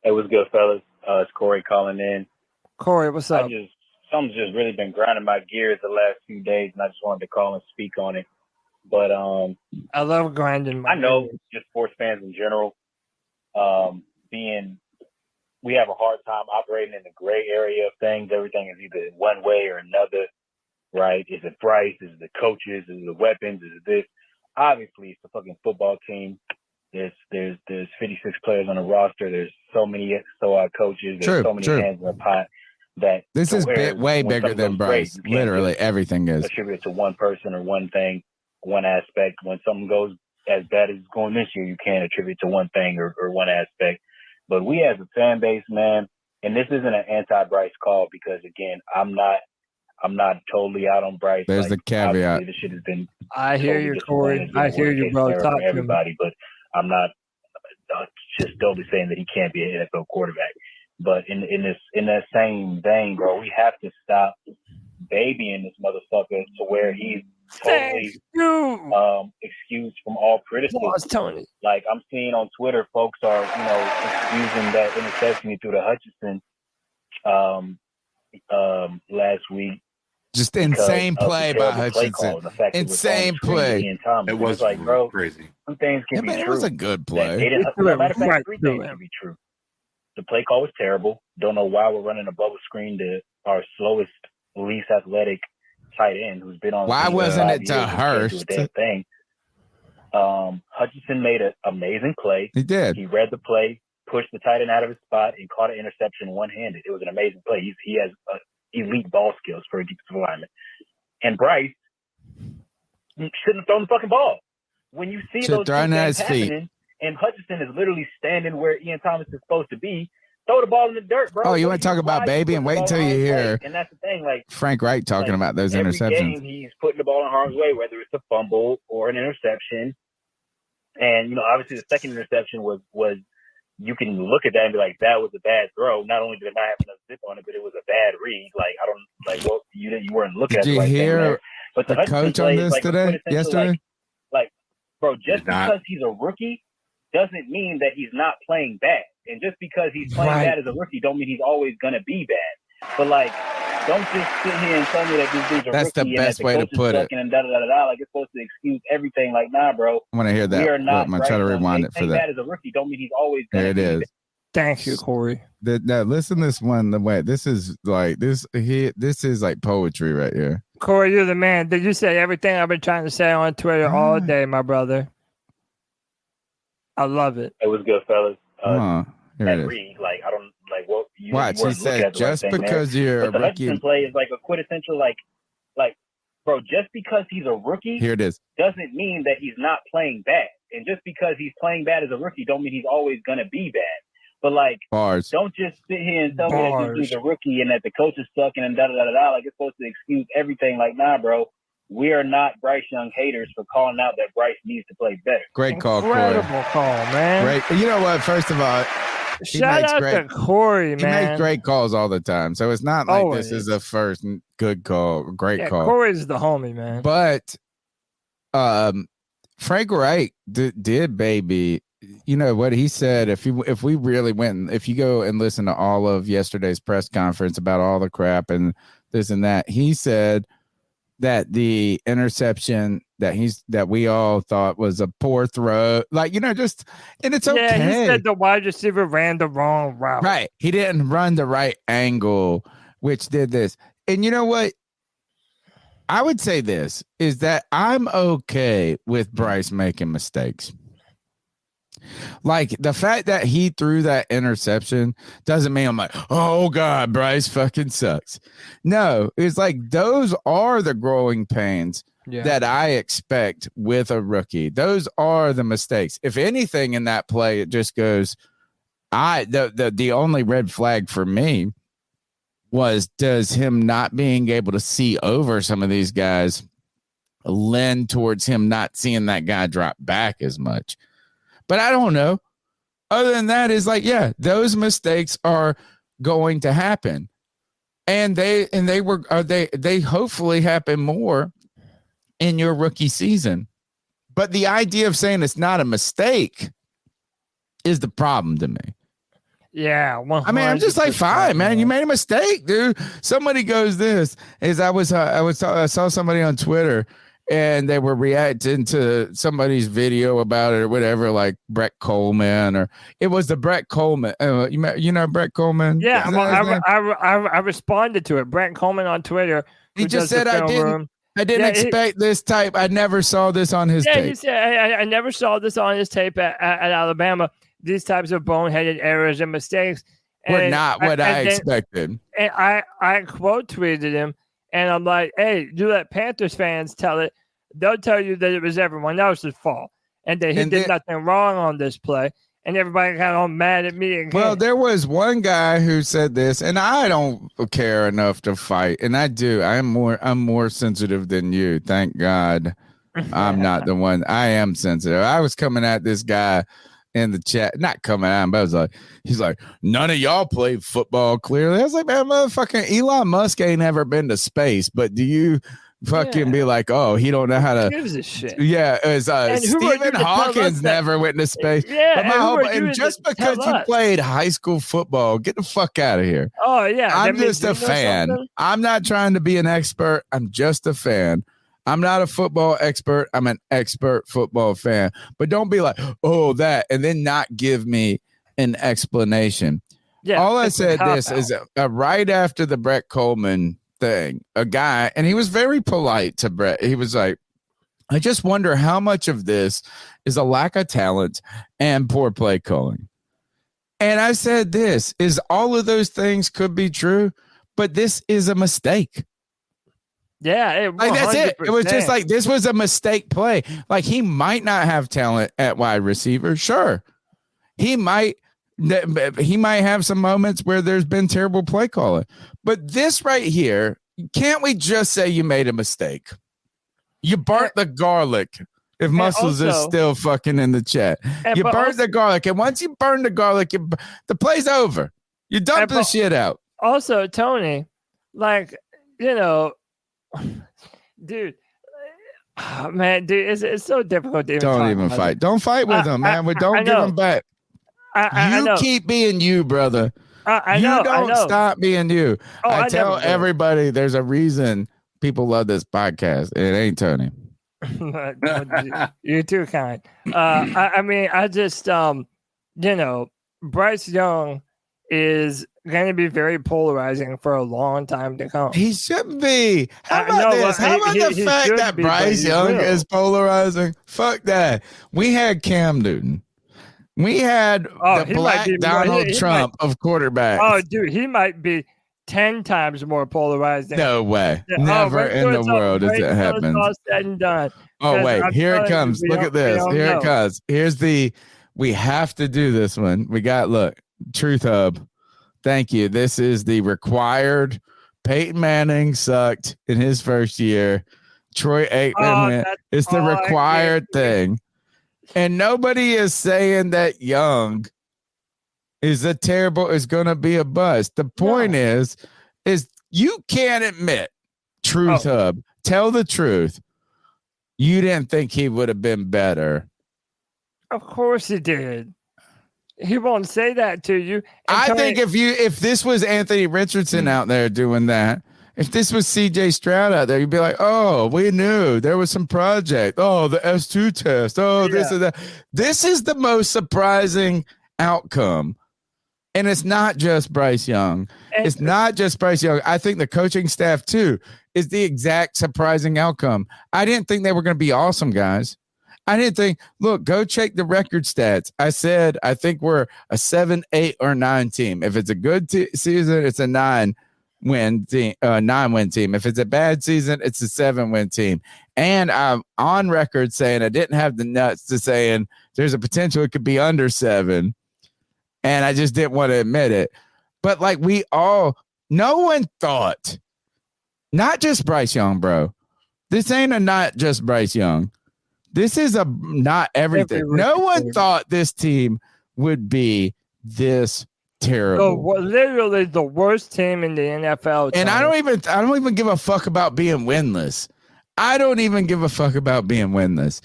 Hey, what's good, fellas? It's Corey calling in. Corey, what's up? Something's just really been grinding my gears the last few days, and I just wanted to call and speak on it. But I love grinding. I know just sports fans in general, we have a hard time operating in the gray area of things. Everything is either one way or another, right? Is it Bryce? Is it the coaches? Is it the weapons? Is it this? Obviously, it's a fucking football team. There's 56 players on the roster. There's so many coaches. There's so many hands in the pot. That this is way bigger than Bryce. Literally, everything is attributed to one person or one thing, one aspect. When something goes as bad as it's going this year, you can't attribute to one thing or one aspect. But we as a fan base, man, and this isn't an anti-Bryce call because again, I'm not totally out on Bryce. There's the caveat. This shit has been. I hear you, Corey. I hear you, bro. Talk to everybody, but I'm not just totally saying that he can't be an NFL quarterback. But in that same vein, bro, we have to stop babying this motherfucker to where he's totally excused from all criticism. Tony. Like I'm seeing on Twitter, folks are excusing that interception he threw to Hutchinson last week. Just insane play by Hutchinson. Insane play. It was like, bro, crazy. Some things can be true. It was a good play. Matter of fact, 3 things can be true. The play call was terrible. Don't know why we're running a bubble screen to our slowest, least athletic tight end who's been on. Why wasn't it to Hurst? Damn thing. Hutchinson made an amazing play. He did. He read the play, pushed the tight end out of his spot, and caught an interception one-handed. It was an amazing play. He has elite ball skills for a defensive lineman. And Bryce shouldn't have thrown the fucking ball. When you see those two things happening, and Hutchinson is literally standing where Ian Thomas is supposed to be, throw the ball in the dirt, bro. Oh, you want to talk about baby and wait until you hear and that's the thing, like Frank Reich talking about those every interceptions. game he's putting the ball in harm's way, whether it's a fumble or an interception. And, you know, obviously the second interception was you can look at that and be like, that was a bad throw. Not only did it not have enough zip on it, but it was a bad read. Like, I don't, like, well, you weren't looking Did at the right you hear thing there. But the coach on this today? Yesterday? Like, bro, just because he's a rookie doesn't mean that he's not playing bad. And just because he's playing bad as a rookie don't mean he's always going to be bad. But, like, don't just sit here and tell me that these dudes are That's rookie the best and way to put it. And da-da-da-da-da. Like, it's supposed to excuse everything. Like, nah, bro. I want to hear that. We are not I'm going to try to rewind it for that. Bad as a rookie don't mean he's always going There to it be is. bad. Thank you, Corey. Now listen to this one. The way this is like this is like poetry right here. Corey, you're the man. Did you say everything I've been trying to say on Twitter all day, my brother? I love it. It was good, fellas. Here it is. Read, like, I don't like what you. Watch, you he said, just because you're a the rookie. Hutchinson play is like a quintessential, like, bro. Just because he's a rookie, Here it is. doesn't mean that he's not playing bad. And just because he's playing bad as a rookie, don't mean he's always gonna be bad. But like, Bars. Don't just sit here and tell me that this dude's a rookie and that the coach is sucking and da da da da. Like, it's supposed to excuse everything. Like, nah, bro. We are not Bryce Young haters for calling out that Bryce needs to play better. Great call, Corey. Incredible call, man. Great. You know what? First of all, shout out to Corey, man. He makes great calls all the time, so it's not like this is a first good call, great call. Corey's the homie, man. But Frank Reich did baby. You know what he said? If we really went, if you go and listen to all of yesterday's press conference about all the crap and this and that, he said that the interception that we all thought was a poor throw, like, you know, just, and it's okay. Yeah, he said the wide receiver ran the wrong route. Right. He didn't run the right angle, which did this. And you know what? I would say this is that I'm okay with Bryce making mistakes. Like, the fact that he threw that interception doesn't mean I'm like, oh God, Bryce fucking sucks. No, it's like those are the growing pains that I expect with a rookie. Those are the mistakes. If anything in that play, it just goes, the only red flag for me does him not being able to see over some of these guys lend towards him not seeing that guy drop back as much. But I don't know. Other than that, is like, yeah, those mistakes are going to happen, and they hopefully happen more in your rookie season. But the idea of saying it's not a mistake is the problem to me. Yeah, 100%. I mean, I'm just like, fine, man. You made a mistake, dude. Somebody goes this is I saw somebody on Twitter. And they were reacting to somebody's video about it or whatever, like Brett Coleman, or it was the Brett Coleman. You know Brett Coleman? Yeah, I responded to it. Brett Coleman on Twitter. He just said, I didn't expect this type. I never saw this on his tape. He said, I never saw this on his tape at Alabama. These types of boneheaded errors and mistakes were not what I expected. And I quote tweeted him. And I'm like, hey, you let Panthers fans tell it. They'll tell you that it was everyone else's fault and that he did nothing wrong on this play. And everybody got all mad at me. Well, there was one guy who said this, and I don't care enough to fight. And I do. I'm more sensitive than you. Thank God I'm not the one. I am sensitive. I was coming at this guy in the chat, not coming at him, but I was like, he's like, none of y'all played football clearly. I was like, man, motherfucking Elon Musk ain't ever been to space, but do you fucking be like, oh, he don't know how to. Who gives a shit? Yeah, it was Stephen Hawkins never went to space. Yeah, and just because you played high school football, get the fuck out of here. Oh yeah, I'm just a fan. I'm not trying to be an expert. I'm just a fan. I'm not a football expert. I'm an expert football fan. But don't be like, oh, that, and then not give me an explanation. Yeah. All I it's a said cop this out. is right after the Brett Coleman thing, a guy, and he was very polite to Brett. He was like, I just wonder how much of this is a lack of talent and poor play calling. And I said this is all of those things could be true, but this is a mistake. Yeah, Like that's it. It was just 100%. like this was a mistake play. Like he might not have talent at wide receiver. Sure. He might have some moments where there's been terrible play calling. But this right here, can't we just say you made a mistake? You burnt the garlic. If Muscles is also- still fucking in the chat, you but burnt also- the garlic, and once you burn the garlic, the play's over. You dump the shit out. Also, Tony, like, dude, man, dude, it's so difficult to even Don't talk even about fight. it. Don't fight with him, man. Don't give know. him back. I You know. keep being you, brother. I You know. don't stop being you. Oh, I I tell never will. everybody there's a reason people love this podcast. It ain't Tony. You're too kind. I mean, I just, Bryce Young is going to be very polarizing for a long time to come. He should be. How I about know, this? well, How about he the fact should that be, but Bryce he Young will. is polarizing? Fuck that. We had Cam Newton. We had the he might black be more- Donald he Trump of quarterbacks. Oh, dude, he might be 10 times more polarizing. No way. Yeah, Never wait in till the it's all- world is wait it till it's happens. all said and done. Oh, 'Cause wait. I'm Here it telling you, comes. we Look don't- at this. we don't Here know. it comes. We have to do this one. We got, look, Truth Hub. Thank you. This is the required. Peyton Manning sucked in his first year. Troy Aikman went. that's It's the all I required thing. And nobody is saying that Young is going to be a bust. The point is you can't admit, Truth Hub, tell the truth. You didn't think he would have been better. Of course he did. He won't say that to you. And I Tony- think if this was Anthony Richardson out there doing that, if this was CJ Stroud out there, you'd be like, oh, we knew there was some project. Oh, the S2 test. Oh, this and that. This is the most surprising outcome. And it's not just Bryce Young. It's not just Bryce Young. I think the coaching staff, too, is the exact surprising outcome. I didn't think they were going to be awesome, guys. I didn't think, look, go check the record stats. I said, I think we're a 7, 8, or 9 team. If it's a good season, it's a 9-win team, 9-win team. If it's a bad season, it's a 7-win team. And I'm on record saying I didn't have the nuts to saying there's a potential it could be under 7. And I just didn't want to admit it. But like no one thought, not just Bryce Young, bro. This ain't not just Bryce Young. This is not everything. No one thought this team would be this terrible. Literally the worst team in the NFL. And I don't even give a fuck about being winless. I don't even give a fuck about being winless.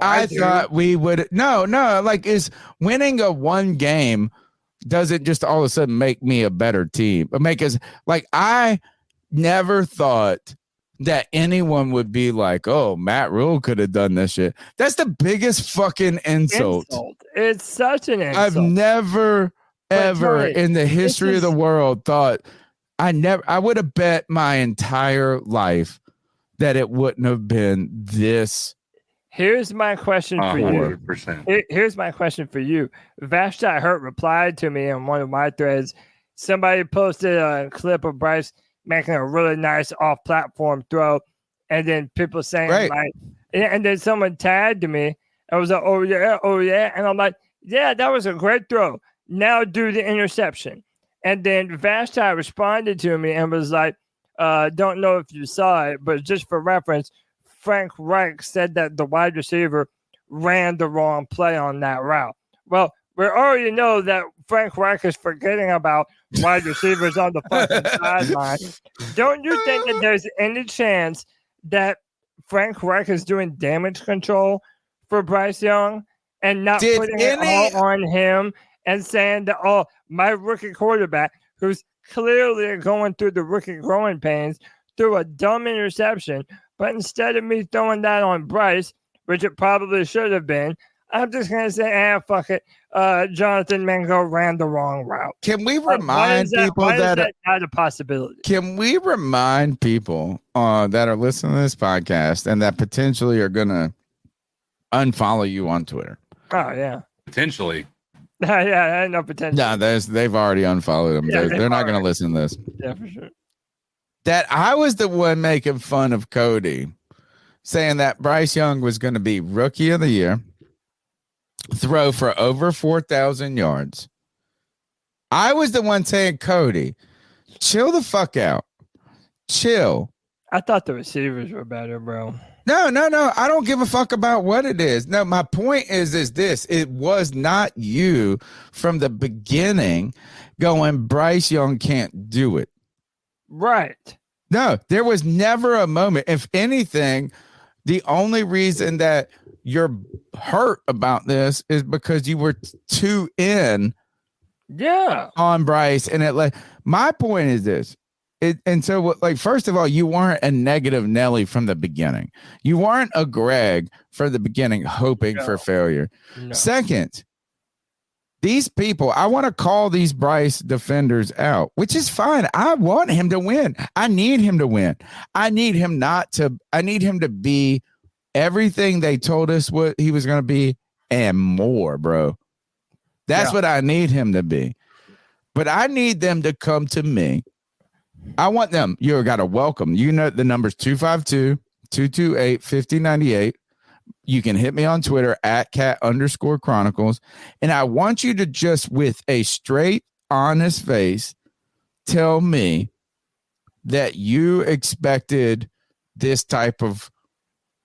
I thought we would is winning a one game doesn't just all of a sudden make me a better team. But make us like I never thought that anyone would be like, oh, Matt Rule could have done this shit. That's the biggest fucking insult. It's such an insult. I've never, ever in the history of the world thought I would have bet my entire life that it wouldn't have been this. Here's my question for you. 100%. Here's my question for you. Vashti Hurt replied to me on one of my threads. Somebody posted a clip of Bryce making a really nice off-platform throw, and then people saying like, and then someone tagged me. I was like, oh yeah, and I'm like, yeah, that was a great throw. Now do the interception. And then Vashti responded to me and was like, don't know if you saw it, but just for reference, Frank Reich said that the wide receiver ran the wrong play on that route. Well, we already know that Frank Reich is forgetting about wide receivers on the fucking sideline. Don't you think that there's any chance that Frank Reich is doing damage control for Bryce Young and not putting it all on him and saying that, oh, my rookie quarterback, who's clearly going through the rookie growing pains, threw a dumb interception, but instead of me throwing that on Bryce, which it probably should have been, I'm just gonna say, fuck it. Jonathan Mango ran the wrong route. Can we remind people why that is that not a possibility? Can we remind people that are listening to this podcast and that potentially are gonna unfollow you on Twitter? Oh yeah, potentially. Yeah, I know potential. No, they've already unfollowed them. Yeah, they're not gonna listen to this. Yeah, for sure. That I was the one making fun of Cody, saying that Bryce Young was going to be rookie of the year, throw for over 4,000 yards. I was the one saying, Cody, chill the fuck out. Chill. I thought the receivers were better, bro. No. I don't give a fuck about what it is. No, my point is this. It was not you from the beginning going, Bryce Young can't do it. Right. No, there was never a moment. If anything, the only reason that you're hurt about this is because you were too in on Bryce. And it like my point is this. And so like, first of all, you weren't a negative Nelly from the beginning. You weren't a Greg from the beginning hoping for failure. No. Second, these people, I want to call these Bryce defenders out, which is fine. I want him to win. I need him to win. I need him to be everything they told us what he was going to be and more, bro. That's what I need him to be. But I need them to come to me. I want them. You got to welcome. You know, the number's 252-228-5098. You can hit me on Twitter at @cat_chronicles. And I want you to just with a straight, honest face, tell me that you expected this type of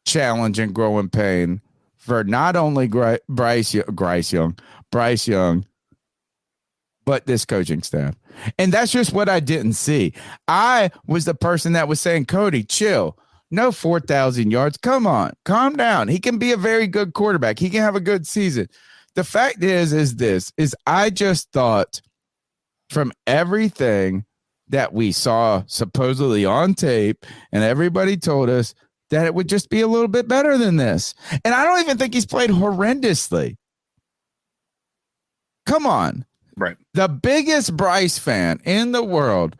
challenge and growing pain for not only Bryce Young, but this coaching staff. And that's just what I didn't see. I was the person that was saying, Cody, chill. No 4,000 yards. Come on, calm down. He can be a very good quarterback. He can have a good season. The fact is I just thought from everything that we saw supposedly on tape and everybody told us that it would just be a little bit better than this. And I don't even think he's played horrendously. Come on. Right. The biggest Bryce fan in the world.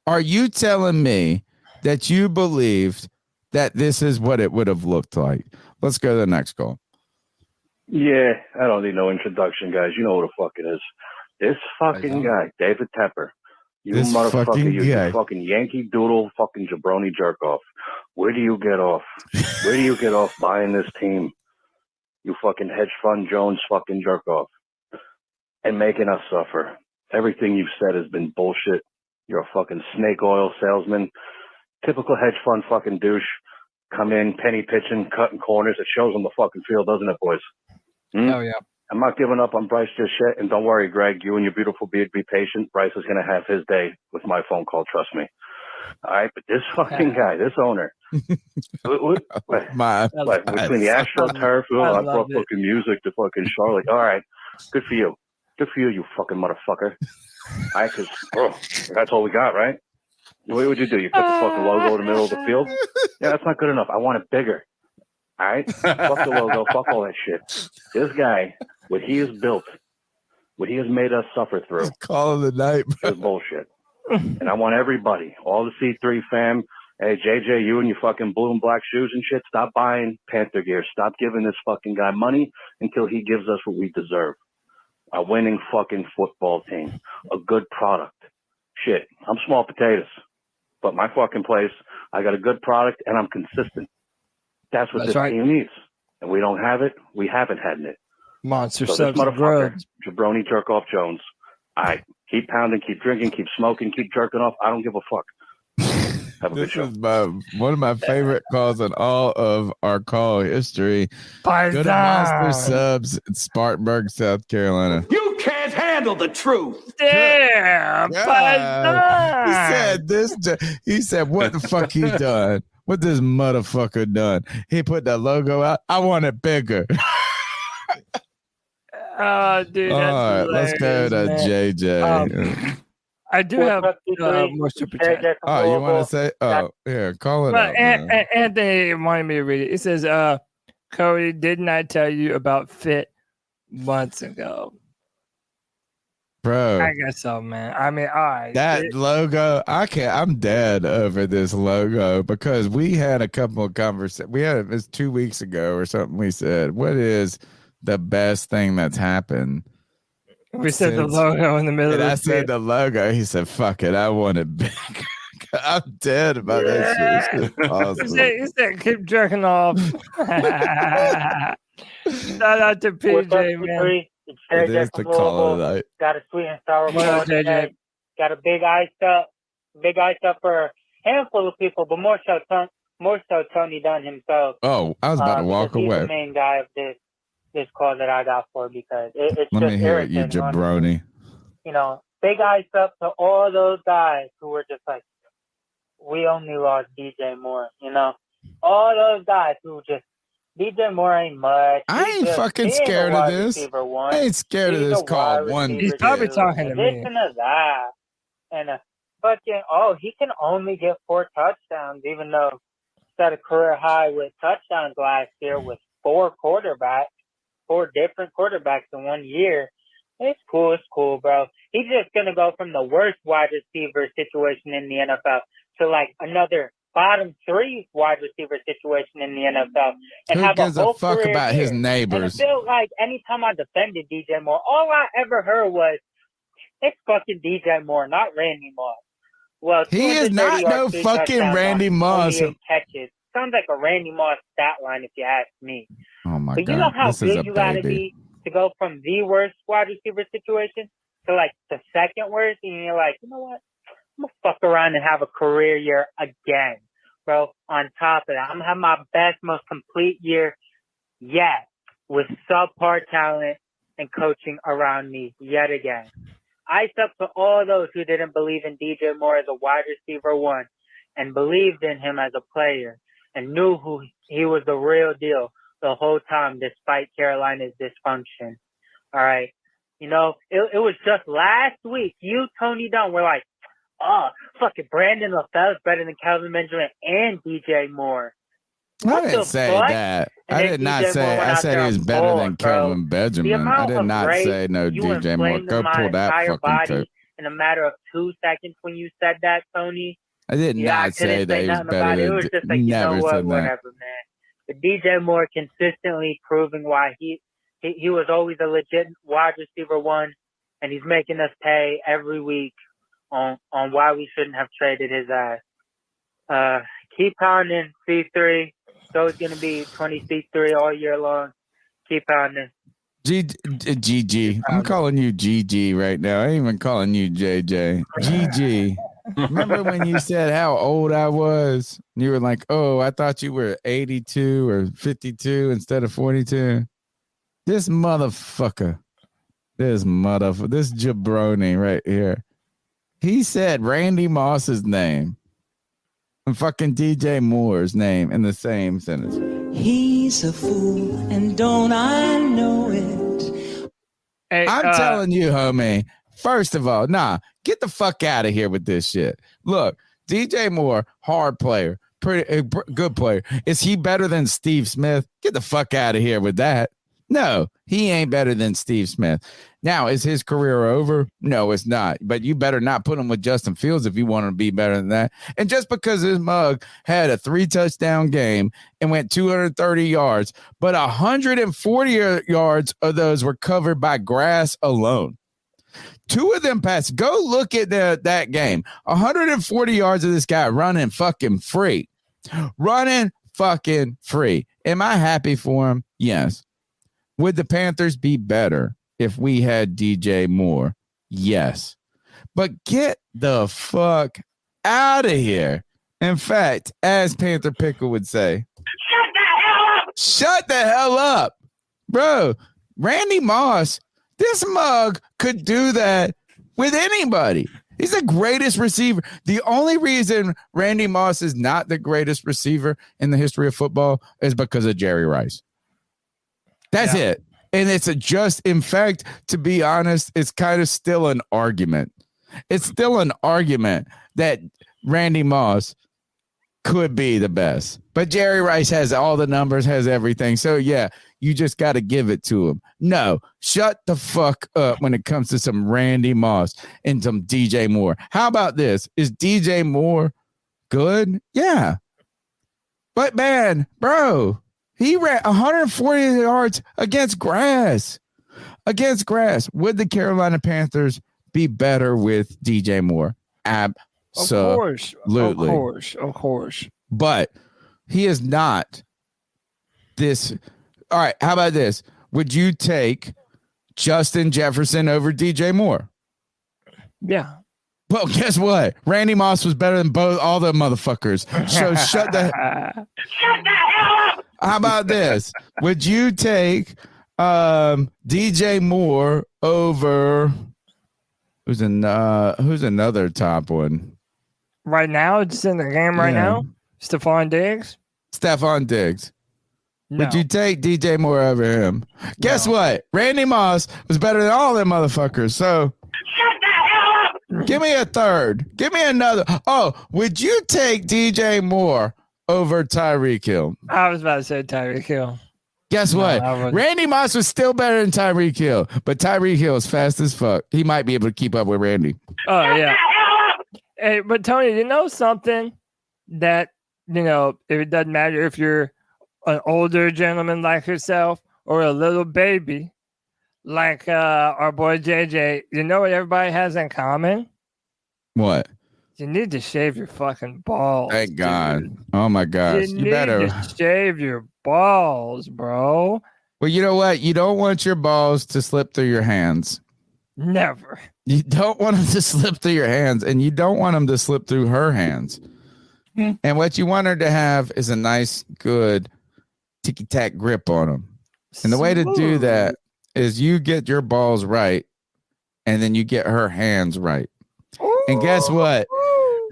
Are you telling me that you believed that this is what it would have looked like? Let's go to the next call. Yeah, I don't need no introduction, guys. You know who the fuck it is. This fucking guy, David Tepper. You This motherfucker, fucking you guy. fucking Yankee Doodle fucking jabroni jerk off. Where do you get off? Where do you get off buying this team? You fucking hedge fund Jones fucking jerk off. And making us suffer. Everything you've said has been bullshit. You're a fucking snake oil salesman. Typical hedge fund fucking douche. Come in, penny pitching, cutting corners. It shows on the fucking field, doesn't it, boys? Oh, yeah. I'm not giving up on Bryce just yet. And don't worry, Greg, you and your beautiful beard, be patient. Bryce is going to have his day with my phone call, trust me. All right, but this fucking guy, this owner, between the AstroTurf, I brought fucking music to fucking Charlotte. All right, good for you. Good for you, you fucking motherfucker. All right, because that's all we got, right? What would you do? You put the fucking logo in the middle of the field? Yeah, that's not good enough. I want it bigger. All right? Fuck the logo. Fuck all that shit. This guy, what he has built, what he has made us suffer through, Call of the night, bro. is bullshit. And I want everybody, all the C3 fam, hey, JJ, you and your fucking blue and black shoes and shit, stop buying Panther gear. Stop giving this fucking guy money until he gives us what we deserve. A winning fucking football team. A good product. Shit, I'm small potatoes. But my fucking place, I got a good product and I'm consistent. That's what this team needs. And we don't have it. We haven't had it. Monster So subs this and motherfucker, drugs. Jabroni Jerk Off Jones. All right, keep pounding, keep drinking, keep smoking, keep jerking off. I don't give a fuck. Have a good This show. is one of my favorite calls in all of our call history. Go to Monster Subs in Spartanburg, South Carolina. You can't handle the truth. Damn, He said this. He said, "What the fuck he done? What this motherfucker done? He put the logo out. I want it bigger." Oh, dude. All right, let's go to JJ. I do have more super chat. Oh, you want to say? Oh, yeah, call it out. Anthony wanted me to read it. It says, Cody, didn't I tell you about Fit months ago. Bro, I guess so, man. I mean, all right. that logo, I'm dead over this logo because we had a couple of conversations. It was 2 weeks ago or something. We said, what is the best thing that's happened? We said the logo in the middle And of the I said the logo. He said, fuck it. I want it big. I'm dead about that shit. It's just awesome. He said, keep jerking off. Shout out to PJ, What's up, man. C3? It's It JJ is from the call of the Louisville. night. Got a sweet and sour What up, call today. JJ? Got a big iced up for a handful of people, but more so Tony Dunn himself. Oh, I was about to walk because he's away. the main guy of this call that I got for because it's Let just me hear it, you irritating, honestly. jabroni. You know, big iced up to all those guys who were just like, we only lost DJ Moore, you know? All those guys who just, DJ Moore ain't much. I ain't fucking scared of this. I ain't scared of this call one. He's probably talking to me. Listen to that. And fucking, he can only get 4 touchdowns, even though set a career high with touchdowns last year with 4 different quarterbacks in 1 year. It's cool, bro. He's just going to go from the worst wide receiver situation in the NFL to like another bottom 3 wide receiver situation in the NFL. And Who have gives a a whole fuck career about his here. neighbors? And I feel like anytime I defended DJ Moore, all I ever heard was, it's fucking DJ Moore, not Randy Moss. Well, He is 230 not no yards, 3 fucking touchdowns Randy on Moss. only 8 catches. Sounds like a Randy Moss stat line if you ask me. Oh my But God. you know how This is a good you gotta baby. be to go from the worst wide receiver situation to like the second worst, and you're like, you know what? I'm gonna fuck around and have a career year again, bro. On top of that, I'm gonna have my best, most complete year yet with subpar talent and coaching around me yet again. Ice up to all those who didn't believe in DJ Moore as a wide receiver 1 and believed in him as a player and knew who he was the real deal the whole time despite Carolina's dysfunction. All right. You know, it was just last week, you, Tony Dunn, were like, fucking Brandon LaFell is better than Calvin Benjamin and DJ Moore. I didn't say that. I did not say. I said he was better than Kelvin Benjamin. I did not say no DJ Moore. Go pull that fucking tape. In a matter of 2 seconds when you said that, Tony. I did not say that he was better It was than. just like, you know Never what, said that. whatever, man. But DJ Moore consistently proving why he was always a legit wide receiver 1, and he's making us pay every week on why we shouldn't have traded his ass. Keep pounding, C3. It's always going to be 20 C3 all year long. Keep pounding. GG. I'm calling you GG right now. I ain't even calling you JJ. GG. Remember when you said how old I was? You were like, oh, I thought you were 82 or 52 instead of 42. This motherfucker. This jabroni right here. He said Randy Moss's name and fucking DJ Moore's name in the same sentence. He's a fool, and don't I know it? Hey, I'm telling you, homie. First of all, get the fuck out of here with this shit. Look, DJ Moore, hard player, pretty good player. Is he better than Steve Smith? Get the fuck out of here with that. No, he ain't better than Steve Smith. Now, is his career over? No, it's not. But you better not put him with Justin Fields if you want to be better than that. And just because this mug had a 3-touchdown game and went 230 yards, but 140 yards of those were covered by grass alone. 2 of them passes. Go look at that game. 140 yards of this guy running fucking free. Running fucking free. Am I happy for him? Yes. Would the Panthers be better if we had DJ Moore? Yes. But get the fuck out of here. In fact, as Panther Pickle would say, shut the hell up. Bro, Randy Moss, this mug could do that with anybody. He's the greatest receiver. The only reason Randy Moss is not the greatest receiver in the history of football is because of Jerry Rice. That's it. And it's in fact, to be honest, it's kind of still an argument. It's still an argument that Randy Moss could be the best. But Jerry Rice has all the numbers, has everything. So, yeah, you just got to give it to him. No, shut the fuck up when it comes to some Randy Moss and some DJ Moore. How about this? Is DJ Moore good? Yeah. But, man, bro, he ran 140 yards against grass. Against grass. Would the Carolina Panthers be better with DJ Moore? Absolutely. Of course. But he is not this. All right. How about this? Would you take Justin Jefferson over DJ Moore? Yeah. Well, guess what? Randy Moss was better than all the motherfuckers. So shut the hell up. How about this? Would you take DJ Moore over who's another top one? Right now, just in the game right now, Stephon Diggs. No. Would you take DJ Moore over him? Guess what? Randy Moss was better than all them motherfuckers. So shut the hell up. Give me a third. Give me another. Oh, would you take DJ Moore over Tyreek Hill? I was about to say Tyreek Hill. Guess what? Randy Moss was still better than Tyreek Hill, but Tyreek Hill is fast as fuck. He might be able to keep up with Randy. Oh, yeah. Hey, but Tony, you know something that, if it doesn't matter if you're an older gentleman like yourself or a little baby like our boy JJ, you know what everybody has in common? What? You need to shave your fucking balls. Thank God. Oh, my gosh. You better shave your balls, bro. Well, you know what? You don't want your balls to slip through your hands. Never. You don't want them to slip through your hands, and you don't want them to slip through her hands. And what you want her to have is a nice, good ticky-tack grip on them. And the way to do that is you get your balls right, and then you get her hands right. And guess what?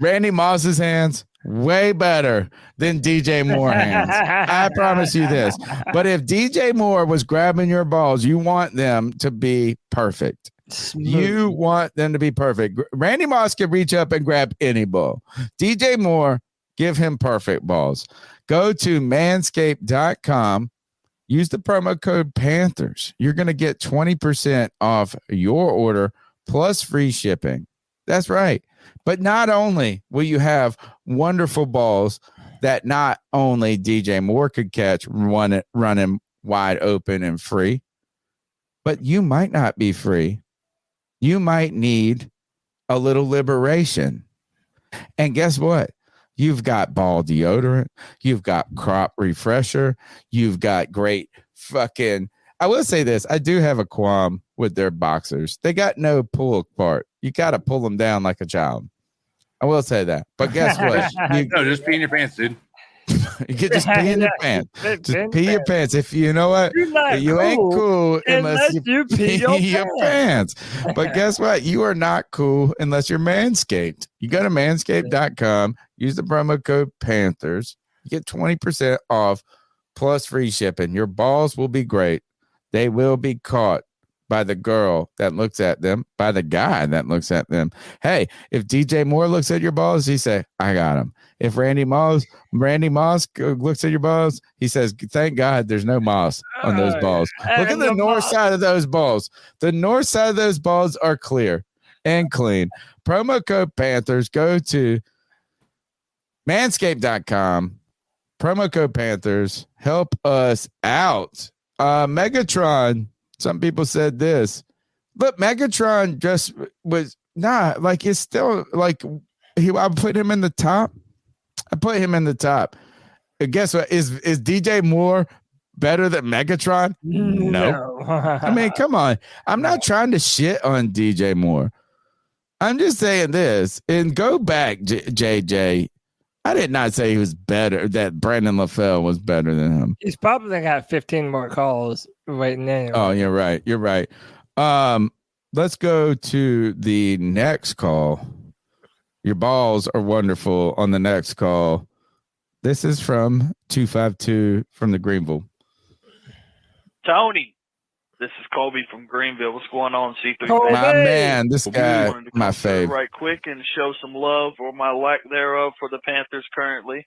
Randy Moss's hands, way better than DJ Moore hands. I promise you this. But if DJ Moore was grabbing your balls, you want them to be perfect. You want them to be perfect. Randy Moss can reach up and grab any ball. DJ Moore, give him perfect balls. Go to manscaped.com. Use the promo code Panthers. You're going to get 20% off your order plus free shipping. That's right. But not only will you have wonderful balls that not only DJ Moore could catch running wide open and free, but you might not be free. You might need a little liberation. And guess what? You've got ball deodorant. You've got crop refresher. You've got great fucking... I will say this. I do have a qualm with their boxers. They got no pull part. You got to pull them down like a child. I will say that. But guess what? No, just pee in your pants, dude. You can just pee in your pants. Just pee your pants. If you know what, you ain't cool unless you pee your pants. But guess what? You are not cool unless you're Manscaped. You go to manscaped.com, use the promo code Panthers, you get 20% off plus free shipping. Your balls will be great. They will be caught by the girl that looks at them, by the guy that looks at them. Hey, if DJ Moore looks at your balls, he say, I got him. If Randy Moss looks at your balls, he says, thank God there's no moss on those balls. Look at the north side of those balls. The north side of those balls are clear and clean. Promo code Panthers. Go to manscaped.com. Promo code Panthers. Help us out. Megatron. Some people said this, but Megatron just was not like, it's still like I put him in the top. I put him in the top. Guess what? Is DJ Moore better than Megatron? No. I mean, come on. I'm not trying to shit on DJ Moore. I'm just saying this, and go back, JJ. I did not say he was better, that Brandon LaFell was better than him. He's probably got 15 more calls waiting anyway. Oh, you're right. You're right. Let's go to the next call. Your balls are wonderful on the next call. This is from 252 from the Greenville. Tony, this is Colby from Greenville. What's going on, C3? My man, this guy, my fave. Right quick and show some love or my lack thereof for the Panthers currently.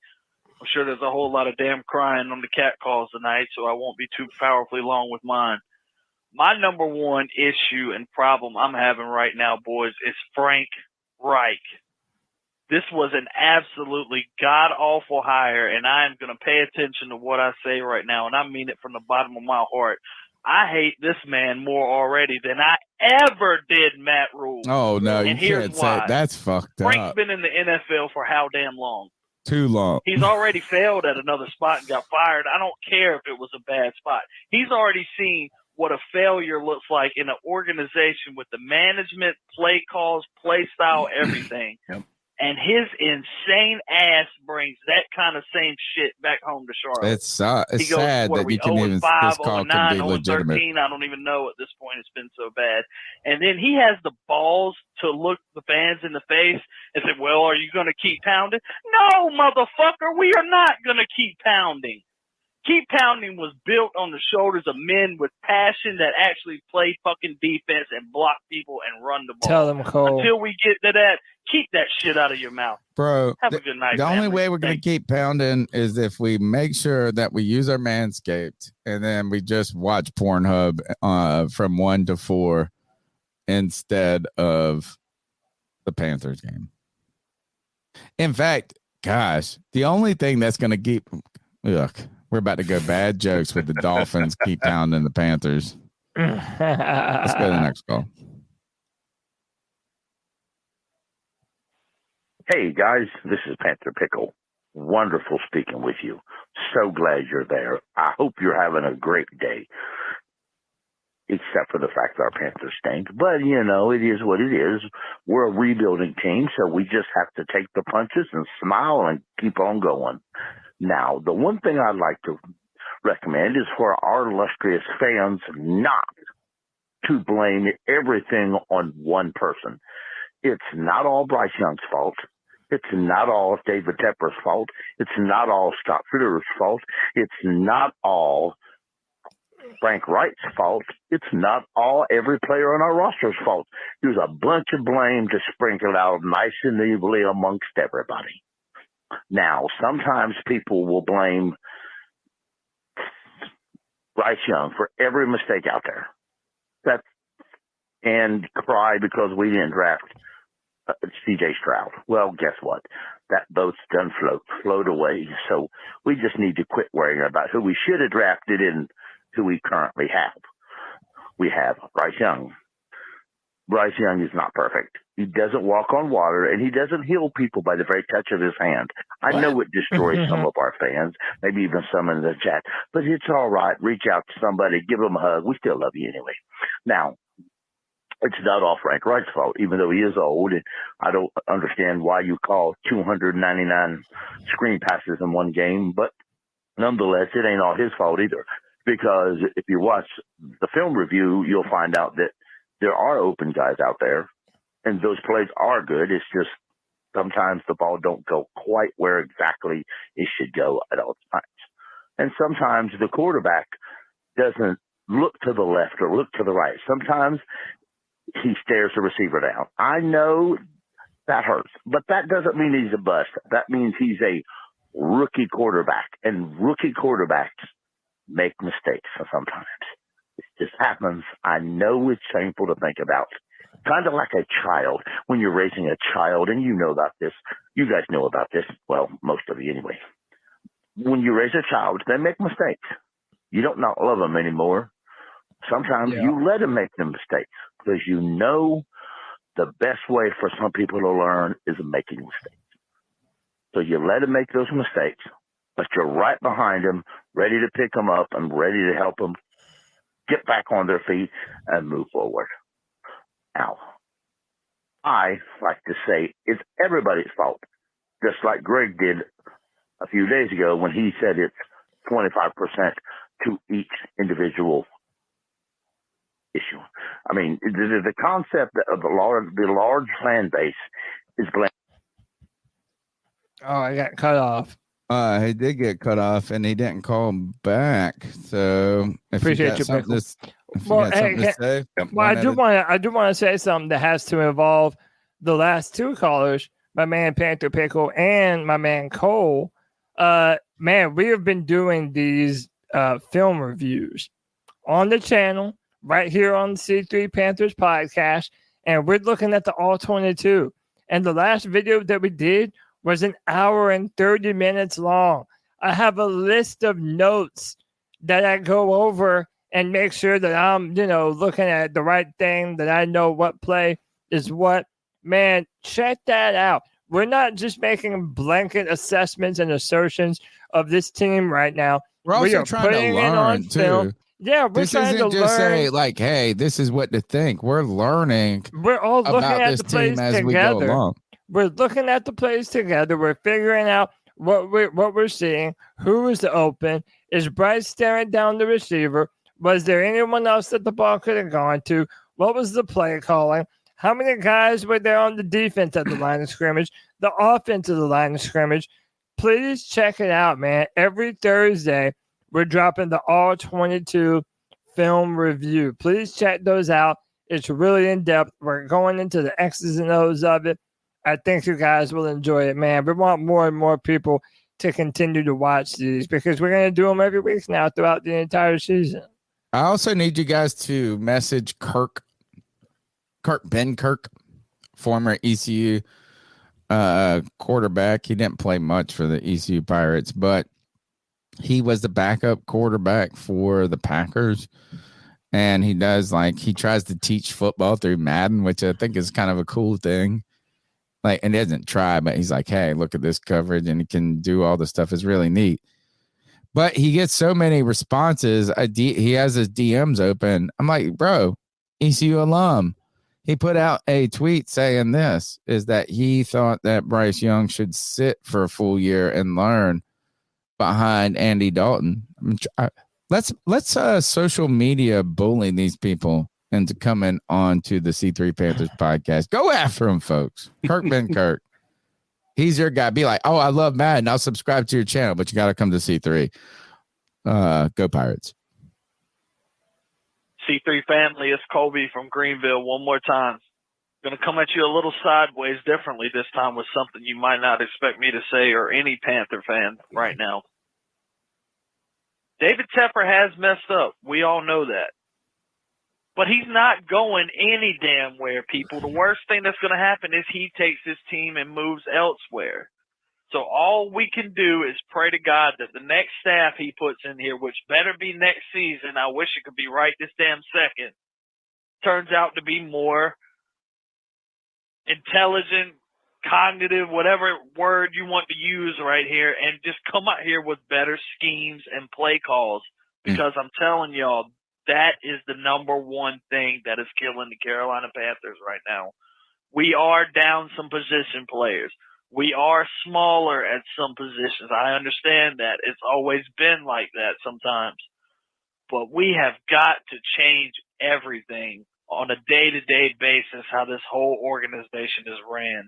I'm sure there's a whole lot of damn crying on the cat calls tonight, so I won't be too powerfully long with mine. My number one issue and problem I'm having right now, boys, is Frank Reich. This was an absolutely god-awful hire, and I am going to pay attention to what I say right now, and I mean it from the bottom of my heart. I hate this man more already than I ever did Matt Rule. Oh, no, and you here's can't why. say that's fucked Frank's up. been in the NFL for how damn long? Too long. He's already failed at another spot and got fired. I don't care if it was a bad spot. He's already seen what a failure looks like in an organization with the management, play calls, play style, everything. Yep. And his insane ass brings that kind of same shit back home to Charlotte. It's He goes, sad what are that we, you can 0-5, even this call 0-9, can be legitimate. 0-13? I don't even know at this point. It's been so bad. And then he has the balls to look the fans in the face and say, well, are you going to keep pounding? No, motherfucker, we are not going to keep pounding. Keep Pounding was built on the shoulders of men with passion that actually play fucking defense and block people and run the ball. Tell them, Cole. Until we get to that, keep that shit out of your mouth. Bro, Have a good night, the only family. way we're going to keep pounding is if we make sure that we use our Manscaped and then we just watch Pornhub from 1 to 4 instead of the Panthers game. In fact, gosh, the only thing that's going to keep... Look, we're about to go bad jokes with the Dolphins keep pounding the Panthers. Let's go to the next call. Hey, guys, this is Panther Pickle. Wonderful speaking with you. So glad you're there. I hope you're having a great day, except for the fact that our Panthers stink. But, you know, it is what it is. We're a rebuilding team, so we just have to take the punches and smile and keep on going. Now, the one thing I'd like to recommend is for our illustrious fans not to blame everything on one person. It's not all Bryce Young's fault. It's not all David Tepper's fault. It's not all Scott Fitterer's fault. It's not all Frank Reich's fault. It's not all every player on our roster's fault. There's a bunch of blame to sprinkle out nice and evenly amongst everybody. Now, sometimes people will blame Bryce Young for every mistake out there. And cry because we didn't draft CJ Stroud. Well, guess what? That boat's done float away. So we just need to quit worrying about who we should have drafted and who we currently have. We have Bryce Young. Bryce Young is not perfect. He doesn't walk on water, and he doesn't heal people by the very touch of his hand. I know it destroys some of our fans, maybe even some in the chat, but it's all right. Reach out to somebody, give them a hug. We still love you anyway. Now, it's not all Frank Reich's fault, even though he is old, and I don't understand why you call 299 screen passes in one game, but nonetheless, it ain't all his fault either, because if you watch the film review, you'll find out that there are open guys out there, and those plays are good. It's just sometimes the ball don't go quite where exactly it should go at all times. And sometimes the quarterback doesn't look to the left or look to the right. Sometimes he stares the receiver down. I know that hurts, but that doesn't mean he's a bust. That means he's a rookie quarterback, and rookie quarterbacks make mistakes sometimes. It just happens. I know it's shameful to think about. Kind of like a child. When you're raising a child, and you know about this. You guys know about this. Well, most of you anyway. When you raise a child, they make mistakes. You don't not love them anymore. Sometimes you let them make the mistakes because you know the best way for some people to learn is making mistakes. So you let them make those mistakes, but you're right behind them, ready to pick them up and ready to help them get back on their feet and move forward. Now, I like to say it's everybody's fault, just like Greg did a few days ago when he said it's 25% to each individual issue. I mean, the concept of the large fan base is blame. Oh, I got cut off. He did get cut off, and he didn't call him back. So Appreciate you, something Well, to say, well, I do want to say something that has to involve the last two callers, my man Panther Pickle and my man Cole. Man, we have been doing these film reviews on the channel right here on the C3 Panthers podcast, and we're looking at the all 22. And the last video that we did was an hour and 30 minutes long. I have a list of notes that I go over and make sure that I'm, looking at the right thing, that I know what play is what. Man, check that out. We're not just making blanket assessments and assertions of this team right now. We're also trying to learn too. Yeah, we're this trying isn't to just learn. say like, "Hey, this is what to think." We're learning. We're all looking about at this the plays team as together. we go along. We're looking at the plays together. We're figuring out what we're seeing. Who is open? Is Bryce staring down the receiver? Was there anyone else that the ball could have gone to? What was the play calling? How many guys were there on the defense at the line of scrimmage? The offense of the line of scrimmage? Please check it out, man. Every Thursday, we're dropping the all 22 film review. Please check those out. It's really in depth. We're going into the X's and O's of it. I think you guys will enjoy it, man. We want more and more people to continue to watch these because we're going to do them every week now throughout the entire season. I also need you guys to message Ben Kirk, former ECU quarterback. He didn't play much for the ECU Pirates, but he was the backup quarterback for the Packers. And he tries to teach football through Madden, which I think is kind of a cool thing. And he doesn't try, but he's like, hey, look at this coverage, and he can do all the stuff. It's really neat. But he gets so many responses. He has his DMs open. I'm like, bro, ECU alum. He put out a tweet saying this, is that he thought that Bryce Young should sit for a full year and learn behind Andy Dalton. Let's social media bully these people into coming on to the C3 Panthers podcast. Go after him, folks. Ben Kirk. He's your guy. Be like, oh, I love Madden. I'll subscribe to your channel, but you got to come to C3. Go Pirates. C3 family, it's Cody from Greenville one more time. Going to come at you a little sideways differently this time with something you might not expect me to say or any Panther fan right now. David Tepper has messed up. We all know that. But he's not going any damn where, people. The worst thing that's going to happen is he takes his team and moves elsewhere. So all we can do is pray to God that the next staff he puts in here, which better be next season, I wish it could be right this damn second, turns out to be more intelligent, cognitive, whatever word you want to use right here, and just come out here with better schemes and play calls. Because I'm telling y'all, that is the number one thing that is killing the Carolina Panthers right now. We are down some position players. We are smaller at some positions. I understand that. It's always been like that sometimes. But we have got to change everything on a day-to-day basis, how this whole organization is ran.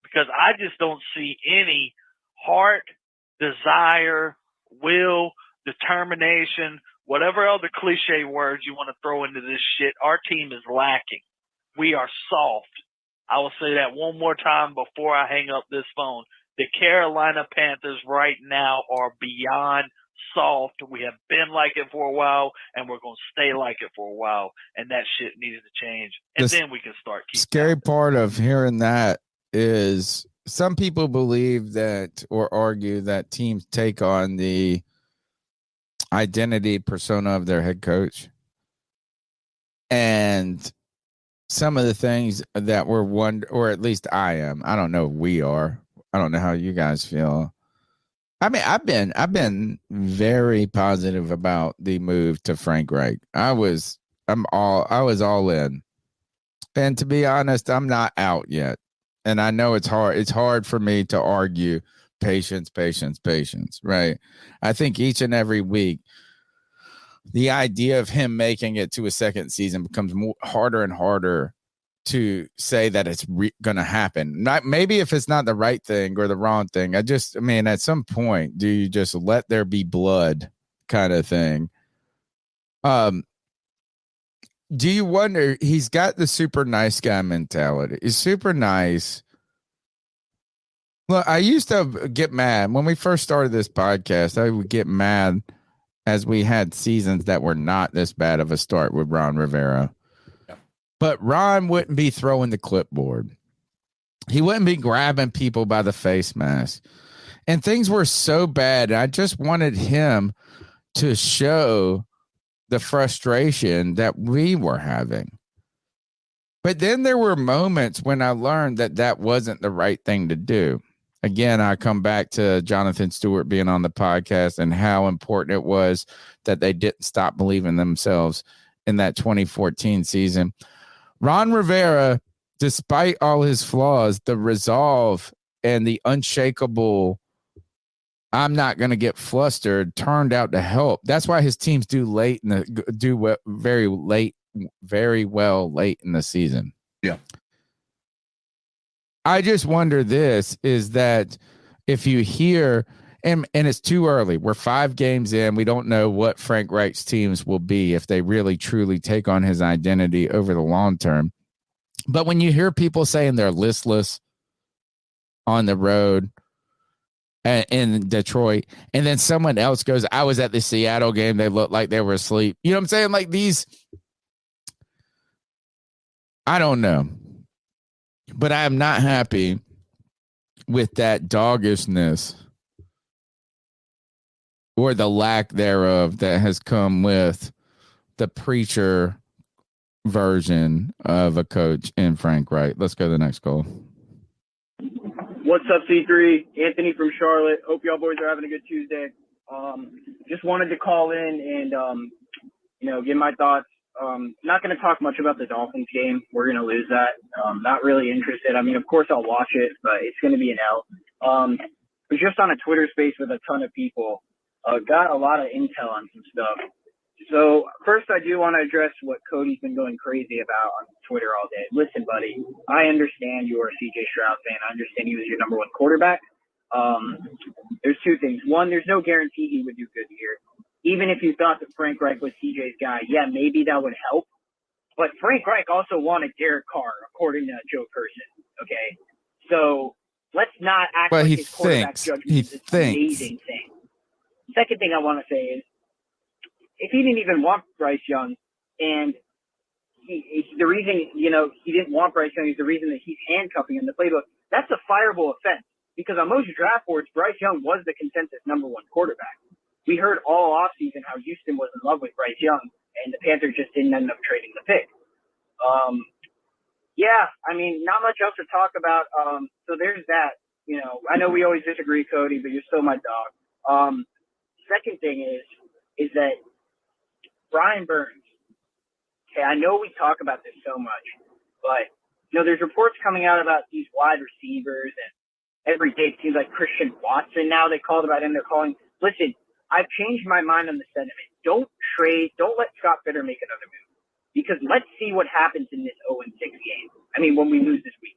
Because I just don't see any heart, desire, will, determination, whatever other cliche words you want to throw into this shit. Our team is lacking. We are soft. I will say that one more time before I hang up this phone. The Carolina Panthers right now are beyond soft. We have been like it for a while, and we're going to stay like it for a while, and that shit needs to change. And then we can start keeping scary part of hearing that is some people believe that or argue that teams take on the identity persona of their head coach. And some of the things that we're or at least I am, I don't know if we are. I don't know how you guys feel. I mean, I've been very positive about the move to Frank Reich. I was all in. And to be honest, I'm not out yet. And I know it's hard. It's hard for me to argue patience, right? I think each and every week, the idea of him making it to a second season becomes harder and harder to say that it's going to happen. Not maybe if it's not the right thing or the wrong thing. I mean, at some point, do you just let there be blood kind of thing? Do you wonder, he's got the super nice guy mentality. He's super nice. Look, I used to get mad when we first started this podcast. I would get mad as we had seasons that were not this bad of a start with Ron Rivera. Yeah. But Ron wouldn't be throwing the clipboard. He wouldn't be grabbing people by the face mask. And things were so bad. I just wanted him to show the frustration that we were having. But then there were moments when I learned that that wasn't the right thing to do. Again, I come back to Jonathan Stewart being on the podcast and how important it was that they didn't stop believing themselves in that 2014 season. Ron Rivera, despite all his flaws, the resolve and the unshakable, I'm not going to get flustered, turned out to help. That's why his teams do very well late in the season. Yeah. I just wonder is that if you hear, and it's too early, we're 5 games in, we don't know what Frank Reich's teams will be if they really truly take on his identity over the long term. But when you hear people saying they're listless on the road in Detroit, and then someone else goes, I was at the Seattle game, they looked like they were asleep. You know what I'm saying? Like these, I don't know. But I am not happy with that doggishness or the lack thereof that has come with the preacher version of a coach in Frank Reich. Let's go to the next call. What's up, C3? Anthony from Charlotte. Hope y'all boys are having a good Tuesday. Just wanted to call in and, give my thoughts. Not going to talk much about the Dolphins game. We're going to lose that. Not really interested. I mean, of course I'll watch it, but it's going to be an L. Was just on a Twitter space with a ton of people. Got a lot of intel on some stuff. So first I do want to address what Cody's been going crazy about on Twitter all day. Listen, buddy, I understand you are a CJ Stroud fan. I understand he was your number 1 quarterback. There's 2 things. One, there's no guarantee he would do good here. Even if you thought that Frank Reich was CJ's guy, yeah, maybe that would help. But Frank Reich also wanted Derek Carr, according to Joe Person. Okay, so let's not act like his quarterback judgment is this amazing thing. Second thing I want to say is, if he didn't even want Bryce Young, and the reason he didn't want Bryce Young is the reason that he's handcuffing him in the playbook. That's a fireable offense because on most draft boards, Bryce Young was the consensus number 1 quarterback. We heard all offseason how Houston was in love with Bryce Young, and the Panthers just didn't end up trading the pick. Not much else to talk about. So there's that. I know we always disagree, Cody, but you're still my dog. Second thing is that Brian Burns. Okay, I know we talk about this so much, but there's reports coming out about these wide receivers, and every day it seems like Christian Watson now they called about him. They're calling. Listen. I've changed my mind on the sentiment. Don't let Scott Fitterer make another move. Because let's see what happens in this 0-6 game. I mean, when we lose this week.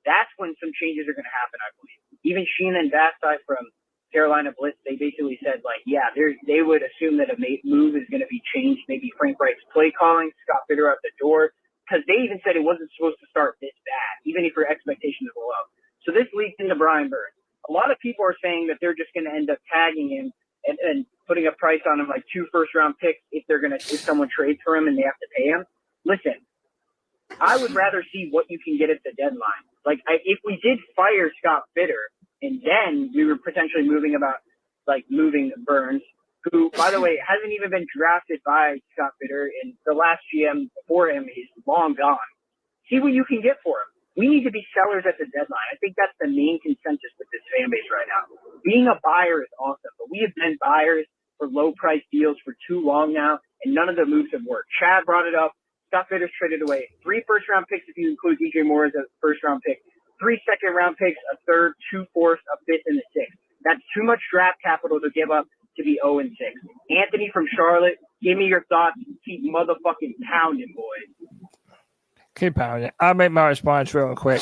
That's when some changes are going to happen, I believe. Even Sheena and Vastai from Carolina Blitz, they basically said, they would assume that a move is going to be changed. Maybe Frank Reich's play calling, Scott Fitterer at the door. Because they even said it wasn't supposed to start this bad, even if your expectations are low. So this leaks into Brian Burns. A lot of people are saying that they're just going to end up tagging him and putting a price on him, like 2 first-round picks if someone trades for him and they have to pay him. Listen, I would rather see what you can get at the deadline. If we did fire Scott Fitterer and then we were potentially moving Burns, who, by the way, hasn't even been drafted by Scott Fitterer, and the last GM before him is long gone. See what you can get for him. We need to be sellers at the deadline. I think that's the main consensus with this fan base right now. Being a buyer is awesome, but we have been buyers for low-price deals for too long now, and none of the moves have worked. Chad brought it up. Scott Fitter's traded away 3 first-round picks if you include DJ Moore as a first-round pick, 3 second-round picks, a third, 2 fourths, a fifth, and a sixth. That's too much draft capital to give up to be 0-6. Anthony from Charlotte, give me your thoughts. Keep motherfucking pounding, boys. Keep pounding. I'll make my response real quick.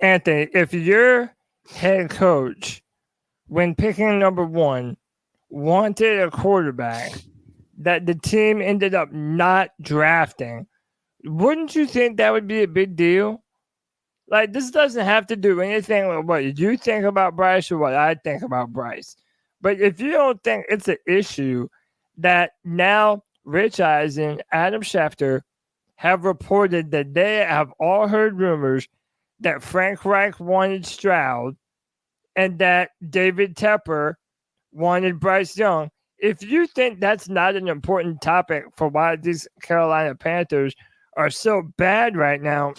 Anthony, if your head coach, when picking number 1, wanted a quarterback that the team ended up not drafting, wouldn't you think that would be a big deal? Like, this doesn't have to do anything with what you think about Bryce or what I think about Bryce. But if you don't think it's an issue that now Rich Eisen, Adam Schefter have reported that they have all heard rumors that Frank Reich wanted Stroud and that David Tepper wanted Bryce Young. If you think that's not an important topic for why these Carolina Panthers are so bad right now,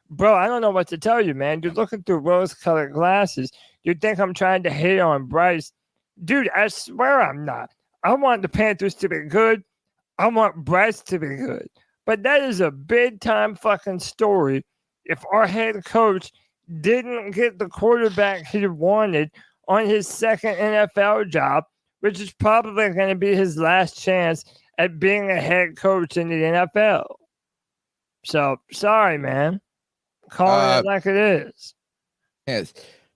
bro, I don't know what to tell you, man. You're looking through rose-colored glasses. You think I'm trying to hate on Bryce. Dude, I swear I'm not. I want the Panthers to be good. I want Bryce to be good. But that is a big-time fucking story if our head coach didn't get the quarterback he wanted on his second NFL job, which is probably going to be his last chance at being a head coach in the NFL. So, sorry, man. Calling it like it is. Yes.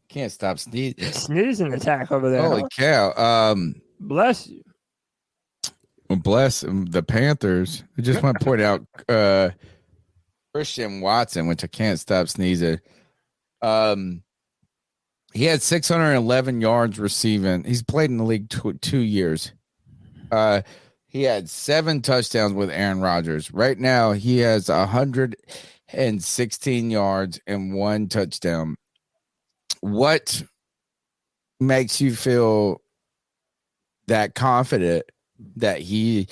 Can't stop sneezing. Sneezing attack over there. Holy cow. Bless you. Well, bless the Panthers. I just want to point out Christian Watson, which I can't stop sneezing. He had 611 yards receiving. He's played in the league 2 years. He had 7 touchdowns with Aaron Rodgers. Right now, he has 116 yards and 1 touchdown. What makes you feel that confident that he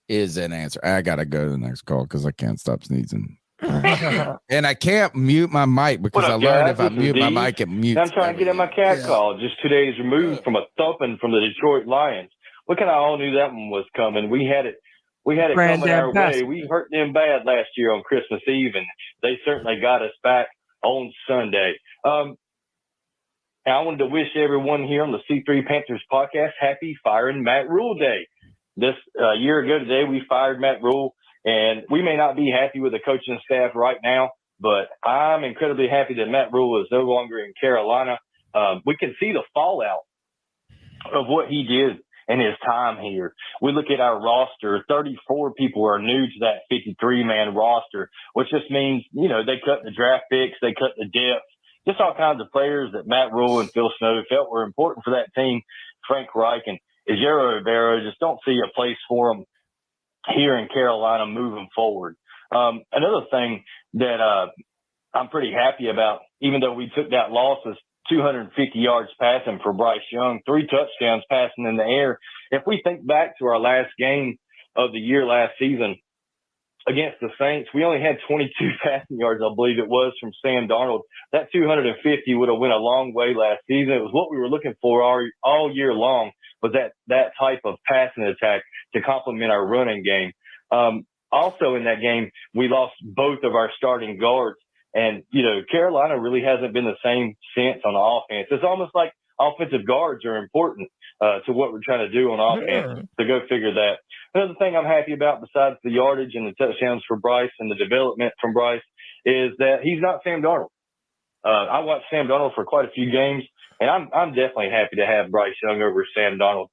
is an answer? I got to go to the next call because I can't stop sneezing. And I can't mute my mic because I learned if I mute my mic, it mutes. I'm trying to get in my cat call. Just 2 days removed from a thumping from the Detroit Lions. We kind of all knew that one was coming. We had it coming our way. We hurt them bad last year on Christmas Eve, and they certainly got us back on Sunday. And I wanted to wish everyone here on the C3 Panthers podcast happy firing Matt Rule Day. This year ago today, we fired Matt Rule, and we may not be happy with the coaching staff right now, but I'm incredibly happy that Matt Rule is no longer in Carolina. We can see the fallout of what he did in his time here. We look at our roster, 34 people are new to that 53-man roster, which just means, they cut the draft picks, they cut the depth, just all kinds of players that Matt Rule and Phil Snow felt were important for that team. Frank Reich and Ejiro Rivera just don't see a place for them here in Carolina moving forward. Another thing that I'm pretty happy about, even though we took that loss, is 250 yards passing for Bryce Young, 3 touchdowns passing in the air. If we think back to our last game of the year last season against the Saints, we only had 22 passing yards, I believe it was, from Sam Darnold. That 250 would have went a long way last season. It was what we were looking for all year long, was that type of passing attack to complement our running game. Also in that game, we lost both of our starting guards. And, Carolina really hasn't been the same since on the offense. It's almost like offensive guards are important to what we're trying to do on offense. So go figure that. Another thing I'm happy about, besides the yardage and the touchdowns for Bryce and the development from Bryce, is that he's not Sam Darnold. I watched Sam Darnold for quite a few games, and I'm definitely happy to have Bryce Young over Sam Darnold.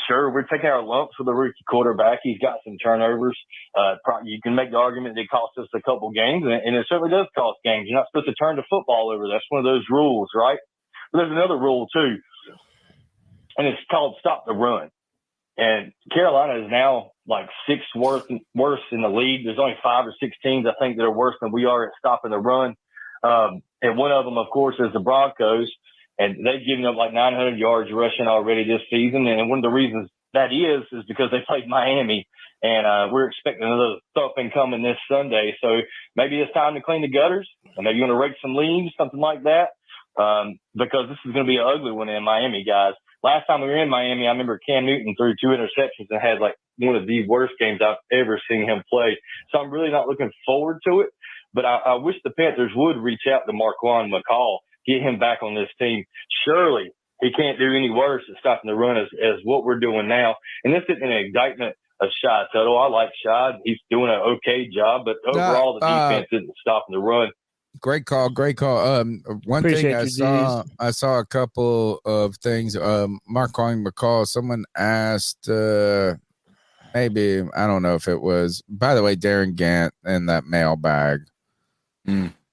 Sure, we're taking our lumps with a rookie quarterback. He's got some turnovers. You can make the argument that it cost us a couple games, and it certainly does cost games. You're not supposed to turn the football over. That's one of those rules, right? But there's another rule, too, and it's called stop the run. And Carolina is now like 6th worst in the league. There's only 5 or 6 teams, I think, that are worse than we are at stopping the run. And one of them, of course, is the Broncos. And they've given up like 900 yards rushing already this season. And one of the reasons that is because they played Miami. And we're expecting another thumping coming this Sunday. So maybe it's time to clean the gutters. And maybe you want to rake some leaves, something like that. Because this is going to be an ugly one in Miami, guys. Last time we were in Miami, I remember Cam Newton threw 2 interceptions and had like one of the worst games I've ever seen him play. So I'm really not looking forward to it. But I wish the Panthers would reach out to Marquand McCall, get him back on this team. Surely he can't do any worse at stopping the run as what we're doing now. And this isn't an indictment of Shad Tuttle. I like Shad. He's doing an okay job, but overall the defense isn't stopping the run. Great call. One thing I saw a couple of things. Marquand McCall, someone asked, maybe, I don't know if it was, by the way, Darren Gant in that mailbag.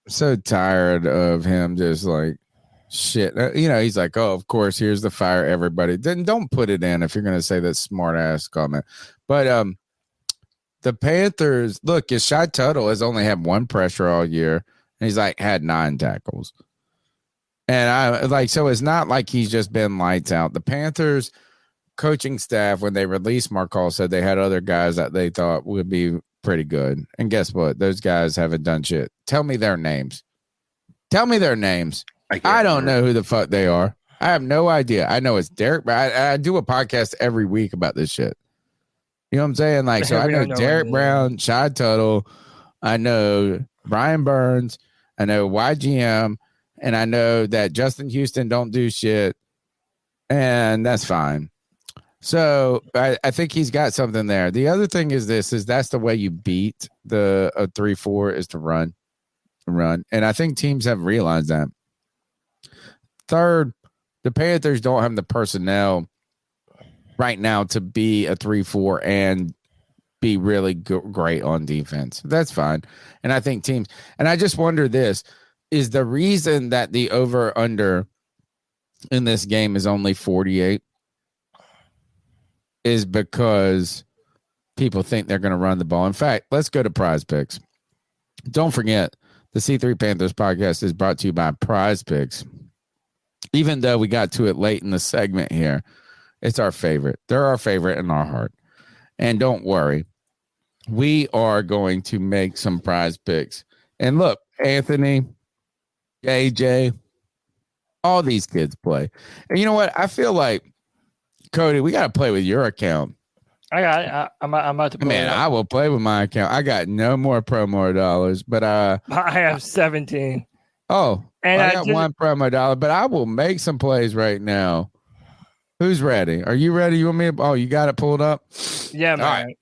so tired of him just like shit. He's like, oh, of course, here's the fire, everybody. Then don't put it in if you're going to say that smart ass comment. But the Panthers, look, Shai Tuttle has only had one pressure all year, and he's like had 9 tackles. And so it's not like he's just been lights out. The Panthers coaching staff, when they released Marcall, said they had other guys that they thought would be pretty good. And guess what? Those guys haven't done shit. Tell me their names. I don't know who the fuck they are. I have no idea. I know it's Derek, but I do a podcast every week about this shit. You know what I'm saying? Like, so I know Derek Brown, Shai Tuttle. I know Brian Burns. I know YGM. And I know that Justin Houston don't do shit. And that's fine. So I think he's got something there. The other thing is that's the way you beat the 3-4 is to run. And I think teams have realized that. Third, the Panthers don't have the personnel right now to be a 3-4 and be really great on defense. That's fine. And I think teams, and I just wonder this, is the reason that the over-under in this game is only 48 is because people think they're going to run the ball. In fact, let's go to Prize Picks. Don't forget, the C3 Panthers podcast is brought to you by Prize Picks. Even though we got to it late in the segment here, it's our favorite. They're our favorite in our heart. And don't worry, we are going to make some Prize Picks. And look, Anthony, AJ, all these kids play. And you know what? I feel like, Cody, we got to play with your account. I got it. I'm about to play. Man, I will play with my account. I got no more promo dollars, but I have 17. Oh, and I got one promo dollar, but I will make some plays right now. Who's ready? Are you ready? You want me to? Oh, you got it pulled up? Yeah, man. All right.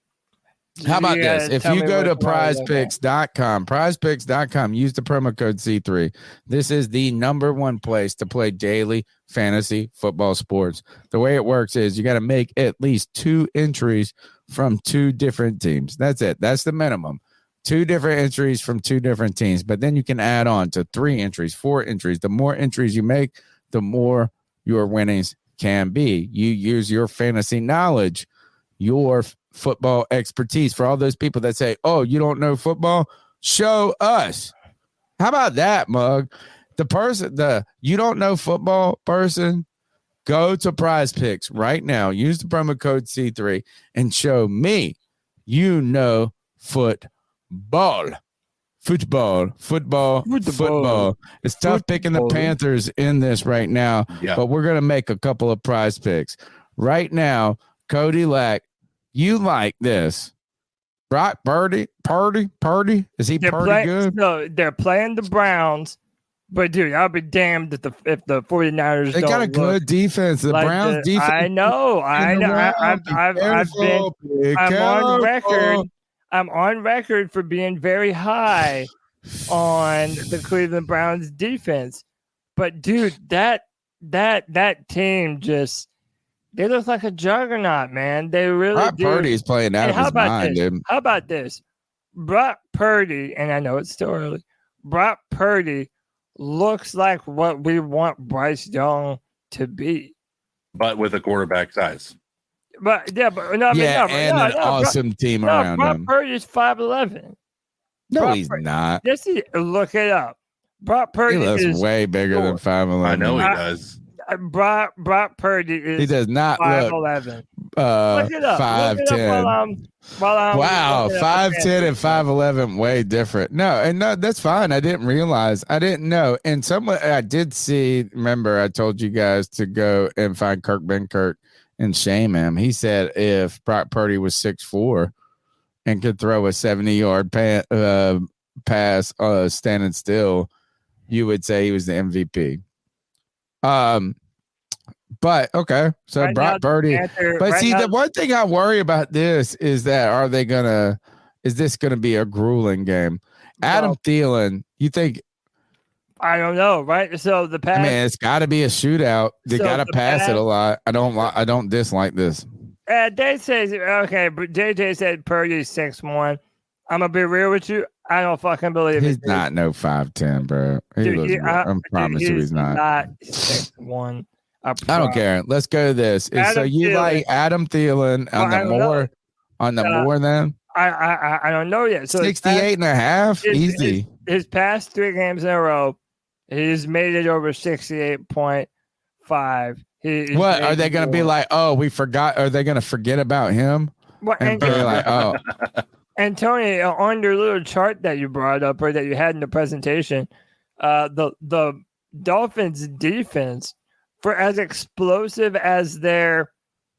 How about this? If you go to prizepicks.com, use the promo code C3. This is the #1 place to play daily fantasy football sports. The way it works is you got to make at least 2 entries from 2 different teams. That's it. That's the minimum. 2 different entries from 2 different teams. But then you can add on to 3 entries, 4 entries. The more entries you make, the more your winnings can be. You use your fantasy knowledge, your football expertise. For all those people that say, oh, you don't know football, show us. How about that, Mug? The you don't know football person, go to Prize Picks right now, use the promo code C3 and show me you know football. It's tough picking the Panthers in this right now, but we're going to make a couple of Prize Picks right now. Cody Lack, you like this? Brock Purdy? Is he pretty good? No, they're playing the Browns, but dude, I'll be damned if the 49ers they got a good defense. The Browns defense. I know. I'm on record. I'm on record for being very high on the Cleveland Browns defense, but dude, that team just. They look like a juggernaut, man. They really Brock do. Purdy is playing out of his mind, dude. How about this? Brock Purdy, and I know it's still early, Brock Purdy looks like what we want Bryce Young to be. But with a quarterback size. But an awesome team around Brock him. Purdy is 5'11". No, he's not. Just look it up. Brock Purdy is way bigger than 5'11". I know he does. Brock Purdy is. He does not 5'11". look Look it up. 5'10". Wow, 5'10" and 5'11", way different. No, that's fine. I didn't realize. I didn't know. And someone I did see. Remember, I told you guys to go and find Kirk Benkert and shame him. He said if Brock Purdy was 6'4" and could throw a 70-yard pass standing still, you would say he was the MVP. But okay, so right Brock Purdy. The one thing I worry about this is that is this gonna be a grueling game? Adam Thielen, you think? I don't know, right? So the pass. I mean, it's got to be a shootout. They got to pass it a lot. I don't dislike this. Dave says okay, but JJ said Purdy's 6'1". I'm gonna be real with you. I don't fucking believe He's it. not no 5'10", bro. He looks. I promise you, he's not. 6'1". I don't care. Let's go to this. So you like Adam Thielen on the more than I don't know yet. So 68.5, easy. His past 3 games in a row, he's made it over 68.5. What are they going to be like? Oh, we forgot. Are they going to forget about him? And be like, oh. And Tony, on your little chart that you brought up or that you had in the presentation, the Dolphins defense, for as explosive as their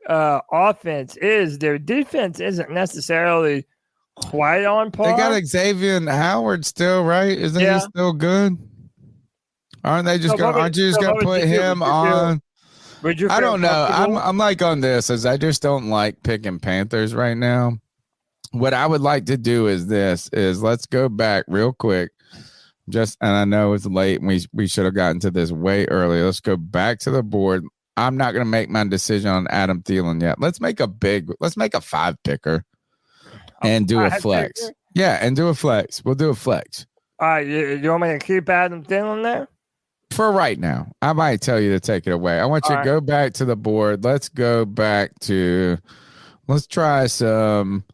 offense is, their defense isn't necessarily quite on par. They got Xavier Howard still, right? Isn't he still good? Aren't they just going? Aren't you just going to put him on? I don't know. I'm like on this, as I just don't like picking Panthers right now. What I would like to do is let's go back real quick. And I know it's late and we should have gotten to this way earlier. Let's go back to the board. I'm not going to make my decision on Adam Thielen yet. Let's make a 5-picker and do a flex. Picker? Yeah, and do a flex. We'll do a flex. All right, you want me to keep Adam Thielen there? For right now. I might tell you to take it away. I want you to go back to the board. Let's go back to let's try some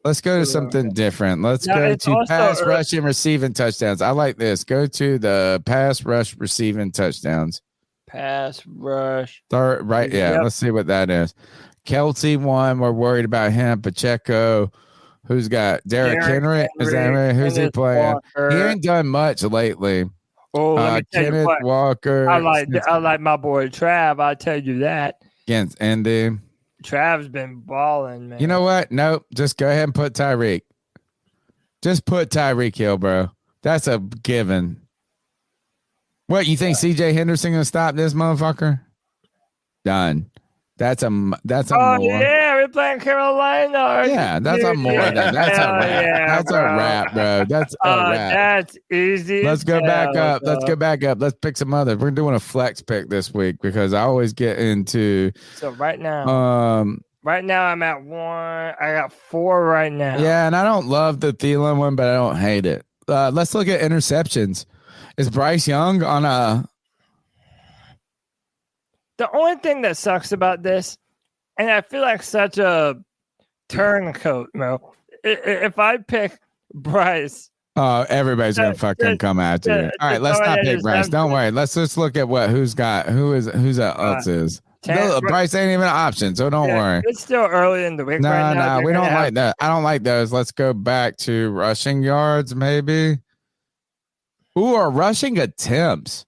let's go to something different. Let's go to pass rush and receiving touchdowns. I like this. Go to the pass rush receiving touchdowns. Pass rush. Right. Yeah. Yep. Let's see what that is. Kelsey won. We're worried about him. Pacheco. Who's got Derrick Henry? Is that right? Who's he playing? Walker. He ain't done much lately. Oh, let me tell Kenneth you what. Walker. I like my boy Trav. I'll tell you that. Against Indy. Trav's been balling, man. You know what? Nope. Just go ahead and put Tyreek. Just put Tyreek Hill, bro. That's a given. What, you think CJ Henderson gonna stop this motherfucker? Done. That's a more. Yeah, we're playing Carolina. Yeah, that's a more. That's a wrap. That's a wrap, bro. That's a wrap. That's easy. Let's go back up. Let's go back up. Let's pick some others. We're doing a flex pick this week because I always get into. So right now, I'm at 1. I got 4 right now. Yeah, and I don't love the Thielen one, but I don't hate it. Let's look at interceptions. Is Bryce Young on a? The only thing that sucks about this, and I feel like such a turncoat, if I pick Bryce. Everybody's gonna fucking come at you. All right, let's not pick Bryce. Don't worry. Let's just look at who's else is. Bryce ain't even an option, so don't worry. It's still early in the week. No, we don't like that. I don't like those. Let's go back to rushing yards, maybe. Who are rushing attempts?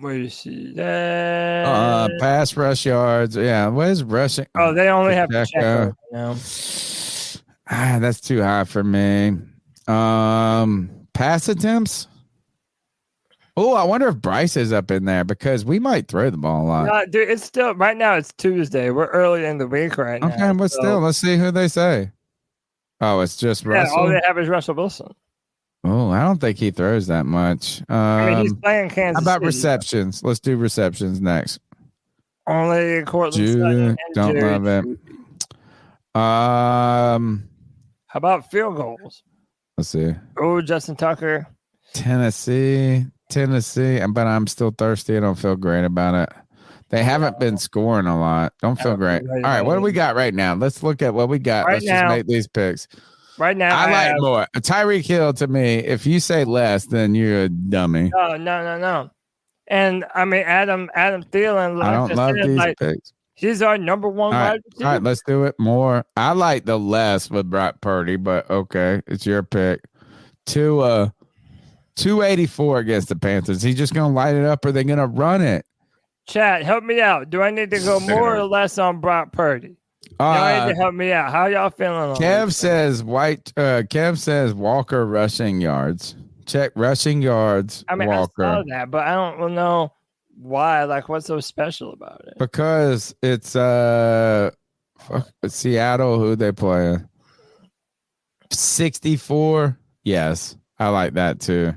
Where you see that? Pass rush yards. Yeah, what is rushing? Oh, they only have Pacheco now. That's too high for me. Pass attempts. Oh, I wonder if Bryce is up in there because we might throw the ball a lot. No, dude, it's still right now. It's Tuesday. We're early in the week right now. Okay, but still, let's see who they say. Oh, it's just Russell. All they have is Russell Wilson. Oh, I don't think he throws that much. He's playing Kansas How about City, receptions? Let's do receptions next. Only Cortland Sutton. Don't love it. How about field goals? Let's see. Oh, Justin Tucker. Tennessee, but I'm still thirsty. I don't feel great about it. They haven't been scoring a lot. Don't feel great. All right, what do we got right now? Let's look at what we got. Let's just make these picks. Right now, I like more. Tyreek Hill to me. If you say less, then you're a dummy. No. And I mean, Adam Thielen. I don't love these picks. He's our number one wide receiver. All right, let's do it more. I like the less with Brock Purdy, but okay, it's your pick. 284 against the Panthers. He's just gonna light it up, or they're gonna run it. Chat, help me out. Do I need to go more or less on Brock Purdy? Y'all need to help me out. How y'all feeling? Kev says Walker rushing yards. Check rushing yards. I mean, Walker. I saw that, but I don't know why. Like, what's so special about it? Because it's Seattle. Who they playing? 64. Yes, I like that too.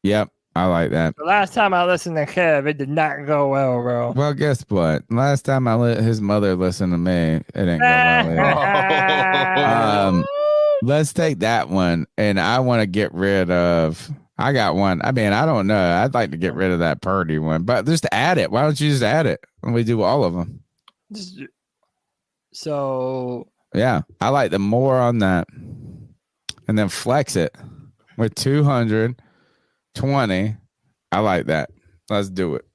Yep. I like that. The last time I listened to Kev, it did not go well, bro. Well, guess what? Last time I let his mother listen to me, it didn't go well either. Let's take that one, and I want to get rid of. I got one. I mean, I don't know. I'd like to get rid of that Purdy one, but just add it. Why don't you just add it? And we do all of them. So yeah, I like the more on that, and then flex it with 220. I like that. Let's do it.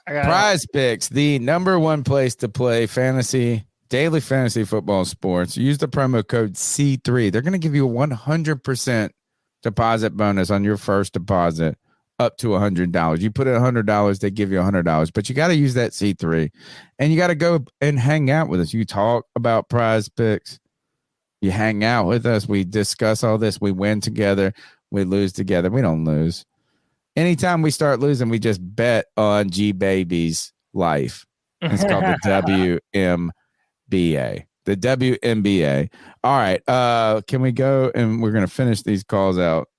Prize Picks, the number one place to play daily fantasy football sports. Use the promo code C3. They're going to give you a 100% deposit bonus on your first deposit up to $100. You put in $100, they give you $100, but you got to use that C3, and you got to go and hang out with us. You talk about Prize Picks. You hang out with us. We discuss all this. We win together. We lose together. We don't lose. Anytime we start losing, we just bet on G Baby's life. It's called the WMBA. The WNBA. All right. Can we go and we're going to finish these calls out?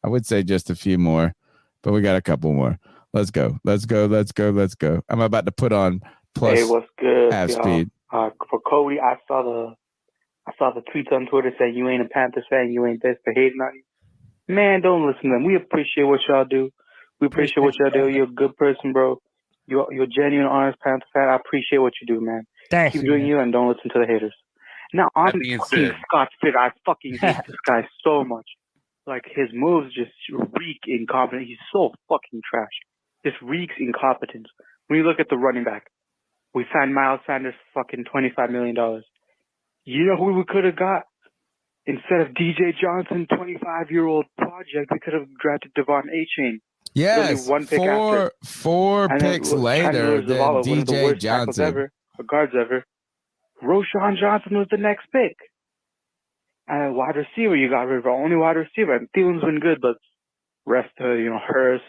I would say just a few more, but we got a couple more. Let's go. I'm about to put on plus. Hey, what's good, half y'all? speed. For Cody, I saw the tweets on Twitter saying you ain't a Panthers fan, you ain't this, for hating on you. Man, don't listen to them. We appreciate what y'all do. We appreciate what y'all do. You're a good person, bro. You're a genuine, honest Panther fan. I appreciate what you do, man. Thank Keep you, doing man. you and don't listen to the haters. Now, on fucking Scott Fitt, I fucking hate this guy so much. Like, his moves just reek incompetence. He's so fucking trash. Just reeks incompetence. When you look at the running back, we signed Miles Sanders fucking $25 million. You know who we could have got? Instead of DJ Johnson, 25-year-old project, we could have drafted Devon A-Chain. Yes, one pick after. four And picks then later Chandler than Zavala, one of the DJ worst tackles Johnson. ever, or guards ever. Roshan Johnson was the next pick. And wide receiver, you got rid of our only wide receiver. And Thielen's been good, but rest, Hurst,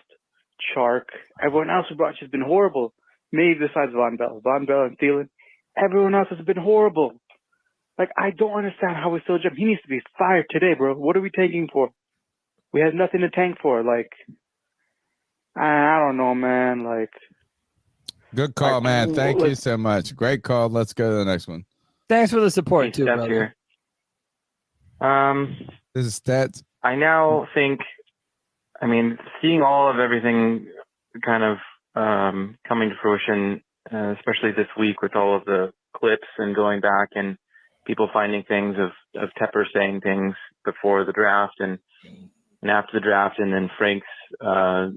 Chark, everyone else we brought has been horrible. Maybe besides Von Bell and Thielen, everyone else has been horrible. Like, I don't understand how we still jump. He needs to be fired today, bro. What are we tanking for? We have nothing to tank for. Like, I don't know, man. Like, Good call, man. Thank you so much. Great call. Let's go to the next one. Thanks for the support, too, brother. Here. This is stats. I now think, seeing all of everything kind of coming to fruition, especially this week with all of the clips and going back and people finding things of Tepper saying things before the draft and after the draft, and then Frank's kind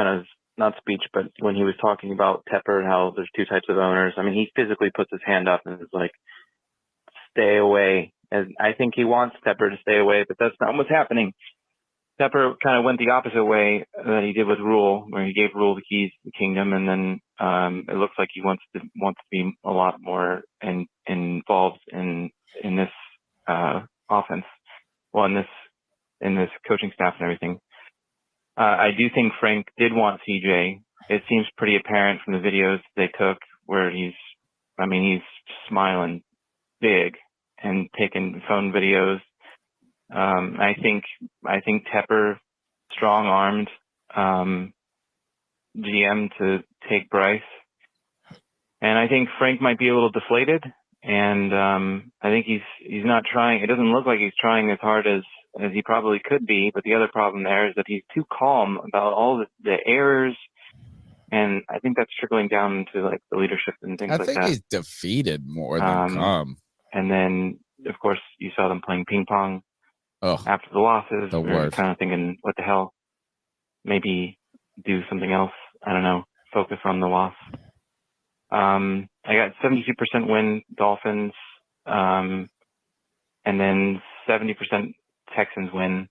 of not speech, but when he was talking about Tepper and how there's two types of owners. He physically puts his hand up and is like, "Stay away." And I think he wants Tepper to stay away, but that's not what's happening. Tepper kind of went the opposite way that he did with Rule, where he gave Rule the keys to the kingdom, and then it looks like he wants to be a lot more involved in this offense, well, in this coaching staff and everything. I do think Frank did want CJ. It seems pretty apparent from the videos they took where he's smiling big and taking phone videos. I think Tepper strong-armed GM to take Bryce, and I think Frank might be a little deflated. And I think he's not trying. It doesn't look like he's trying as hard as he probably could be. But the other problem there is that he's too calm about all the errors, and I think that's trickling down to like the leadership and things like that. I think he's defeated more than calm. And then, of course, you saw them playing ping pong after the losses. The worst. Kind of thinking, what the hell? Maybe do something else. I don't know. Focus on the loss. I got 72% win Dolphins, and then 70% Texans win,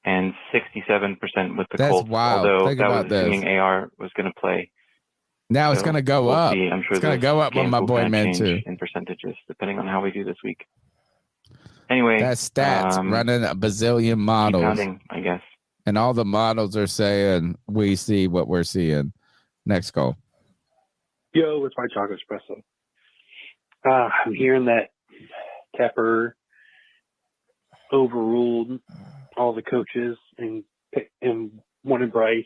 and 67% with the That's Colts. wild. Although Think that about was assuming this. AR was going to play. Now it's So going to go we'll up. see. I'm sure It's going to those go up on games my will boy kinda man change too. in percentages depending on how we do this week. Anyway, That's stats running a bazillion models. counting, I guess. And all the models are saying we see what we're seeing. Next call. Yo, it's my chocolate espresso. I'm hearing that Tepper overruled all the coaches and wanted Bryce.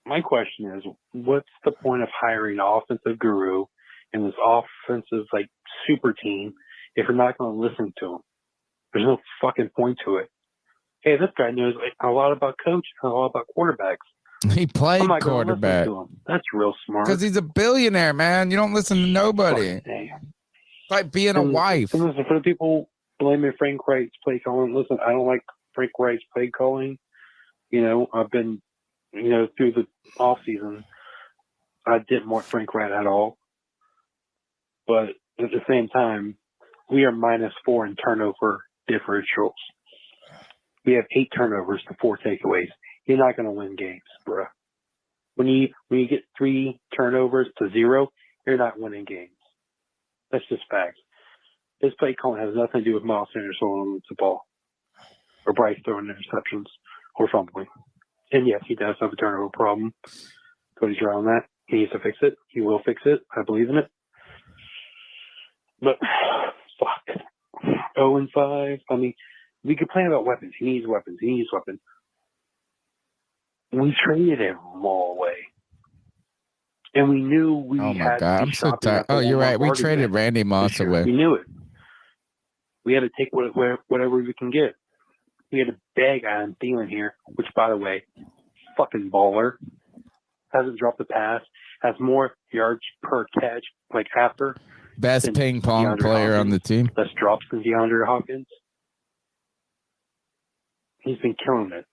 My question is, what's the point of hiring an offensive guru and this offensive like super team if you're not going to listen to him? There's no fucking point to it. Hey, this guy knows a lot about coaching, a lot about quarterbacks. He played I'm not gonna quarterback. listen to him. That's real smart. Because he's a billionaire, man. You don't listen to nobody. It's like being a wife. And listen, for the people blaming Frank Reich's play calling, listen, I don't like Frank Reich's play calling. You know, I've been, you know, through the off season, I didn't want Frank Reich at all. But at the same time, we are -4 in turnover differentials. We have 8 turnovers to 4 takeaways. You're not going to win games, bro. When you get 3 turnovers to 0, you're not winning games. That's just facts. His play calling has nothing to do with Miles Sanders holding the ball, or Bryce throwing interceptions, or fumbling. And yes, he does have a turnover problem. Cody's right on that. He needs to fix it. He will fix it. I believe in it. But fuck, 0-5. I mean, we could plan about weapons. He needs weapons. He needs weapons. We traded him all away. And we knew we Oh my had God, to be I'm so shopping tired. at the Oh, you're Walmart right. We bargain traded bin Randy Moss this year. away. We knew it. We had to take whatever we can get. We had a bag on Thielen here, which, by the way, fucking baller. Hasn't dropped a pass. Has more yards per catch, like after. Best ping pong player on the team. Less drops than DeAndre Hopkins. He's been killing it.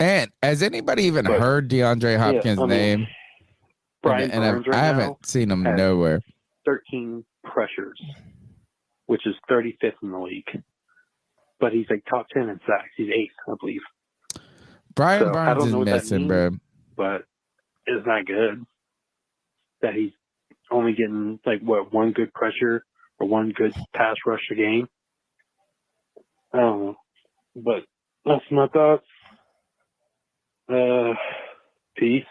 And has anybody even heard DeAndre Hopkins' name? Brian And Burns I right haven't now seen him has nowhere. 13 pressures, which is 35th in the league. But he's like top 10 in sacks. He's 8th, I believe. Brian So, I Burns don't is know what that missing, means, bro. but it's not good that he's only getting like one good pressure or one good pass rush a game. I don't know, but that's my thoughts. Peace.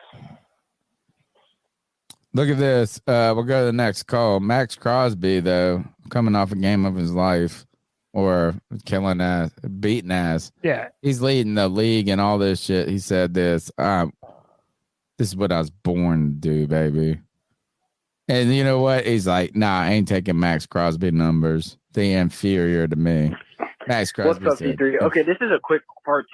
Look at this. We'll go to the next call. Max Crosby, though, coming off a game of his life, or killing ass, beating ass. Yeah. He's leading the league and all this shit. He said this. This is what I was born to do, baby. And you know what? He's like, nah, I ain't taking Max Crosby numbers. They inferior to me. Max Crosby What's up, said, C3? Okay, this is a quick part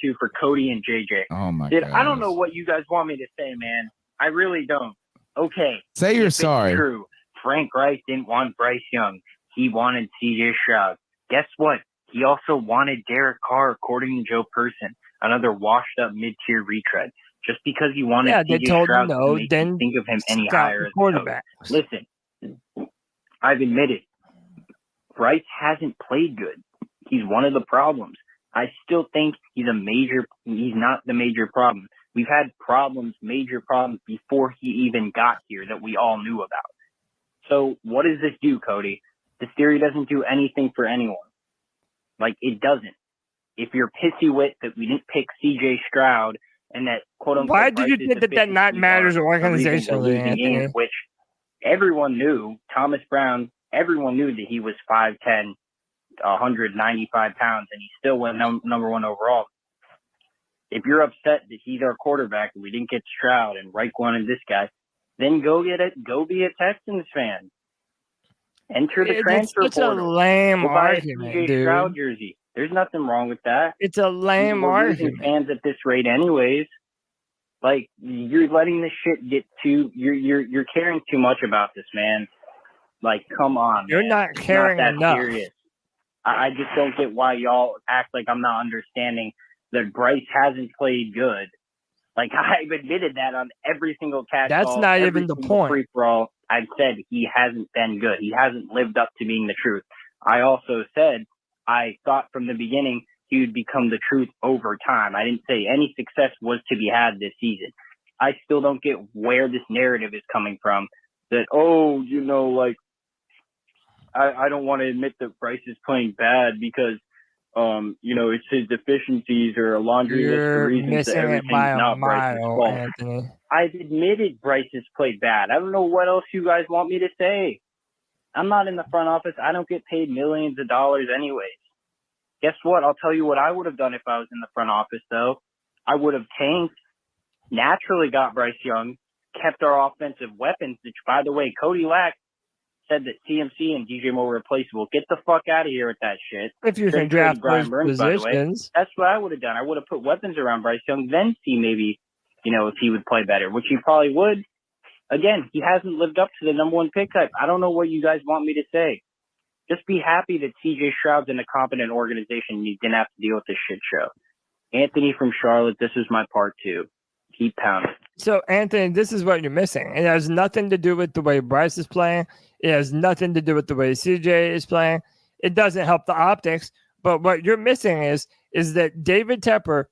2 for Cody and JJ. oh my Dude, God. I don't know what you guys want me to say, man. I really don't. Okay. Say you're if sorry. It's true. Frank Reich didn't want Bryce Young. He wanted CJ Stroud. Guess what? He also wanted Derek Carr, according to Joe Person, another washed-up mid-tier retread. Just because he wanted they CJ told him Stroud no, to make then you think of him any scout higher the as a coach. quarterback. Listen, I've admitted, Bryce hasn't played good. He's one of the problems. I still think he's not the major problem. We've had major problems before he even got here that we all knew about. So what does this do, Cody? This theory doesn't do anything for anyone. Like, it doesn't. If you're pissy wit that we didn't pick CJ Stroud and that quote unquote, Why do you think that not matters organizationally, Anthony? games, which everyone knew, Thomas Brown, everyone knew that he was 5'10", 195 pounds, and he still went number 1 overall. If you're upset that he's our quarterback and we didn't get Stroud and Reich wanted this guy, then go get it. Go be a Texans fan. Enter the transfer It's a portal. lame Go buy a argument, CJ dude. Stroud jersey. There's nothing wrong with that. It's a lame We're losing argument. fans at this rate, anyways. Like, you're letting this shit get too. You're caring too much about this, man. Like, come on. You're man. not It's caring not that enough. serious. I just don't get why y'all act like I'm not understanding that Bryce hasn't played good. Like, I've admitted that on every single catch That's call, not every even the single point. free for all. I've said he hasn't been good. He hasn't lived up to being the truth. I also said I thought from the beginning he would become the truth over time. I didn't say any success was to be had this season. I still don't get where this narrative is coming from. That, I don't want to admit that Bryce is playing bad because, it's his deficiencies or a laundry list of You're reasons that missing it everything's by a not Bryce's mile, fault. Anthony. I've admitted Bryce has played bad. I don't know what else you guys want me to say. I'm not in the front office. I don't get paid millions of dollars anyways. Guess what? I'll tell you what I would have done if I was in the front office, though. I would have tanked, naturally got Bryce Young, kept our offensive weapons, which, by the way, Cody Lack said that CMC and DJ Moore were replaceable. Get the fuck out of here with that shit. If you can draft those positions. That's what I would have done. I would have put weapons around Bryce Young, then see maybe, if he would play better, which he probably would. Again, he hasn't lived up to the number one pick type. I don't know what you guys want me to say. Just be happy that CJ Stroud's in a competent organization and you didn't have to deal with this shit show. Anthony from Charlotte, this is my part 2. Keep pounding. So, Anthony, this is what you're missing. It has nothing to do with the way Bryce is playing. It has nothing to do with the way CJ is playing. It doesn't help the optics. But what you're missing is that David Tepper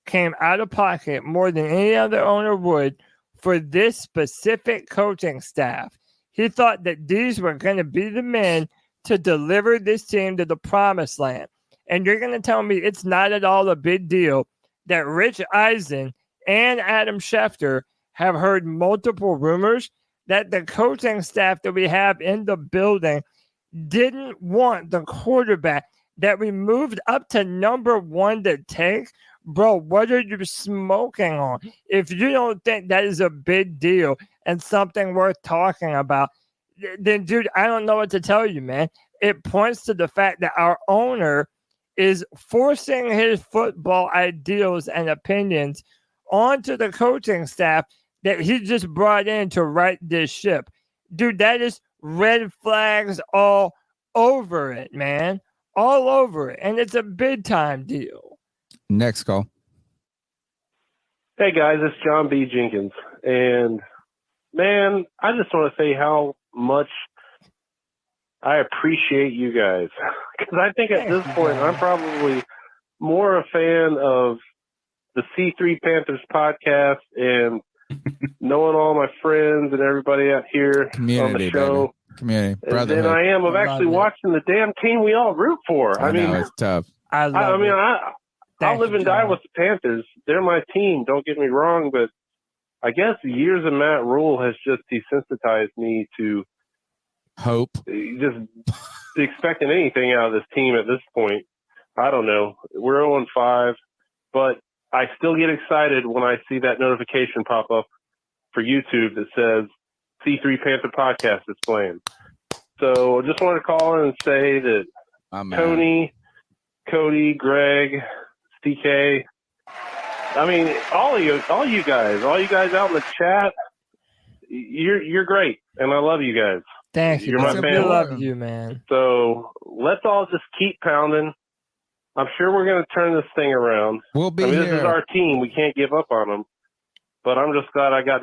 came out of pocket more than any other owner would for this specific coaching staff. He thought that these were going to be the men to deliver this team to the promised land. And you're going to tell me it's not at all a big deal that Rich Eisen and Adam Schefter have heard multiple rumors that the coaching staff that we have in the building didn't want the quarterback that we moved up to number 1 to take. Bro, what are you smoking on? If you don't think that is a big deal and something worth talking about, then, dude, I don't know what to tell you, man. It points to the fact that our owner is forcing his football ideals and opinions onto the coaching staff that he just brought in to right this ship. Dude, that is red flags all over it, man. All over it. And it's a big time deal. Next call. Hey, guys, it's John B. Jenkins. And, man, I just want to say how much I appreciate you guys. Because I think at this point, I'm probably more a fan of the C3 Panthers podcast and knowing all my friends and everybody out here on the show. Baby. Community, brotherhood. Than I am of actually watching the damn team we all root for. I mean, it's tough. I live and die with the Panthers. They're my team. Don't get me wrong, but I guess the years of Matt Rule has just desensitized me to hope, just expecting anything out of this team at this point. I don't know. We're 0-5, but I still get excited when I see that notification pop up for YouTube that says C3 Panther Podcast is playing. So I just wanted to call in and say that Tony, Cody, Greg, CK, I mean, all you guys out in the chat, you're great, and I love you guys. Thank you. You're my family. I love you, man. So let's all just keep pounding. I'm sure we're going to turn this thing around. We'll be This here. is our team. We can't give up on them. But I'm just glad I get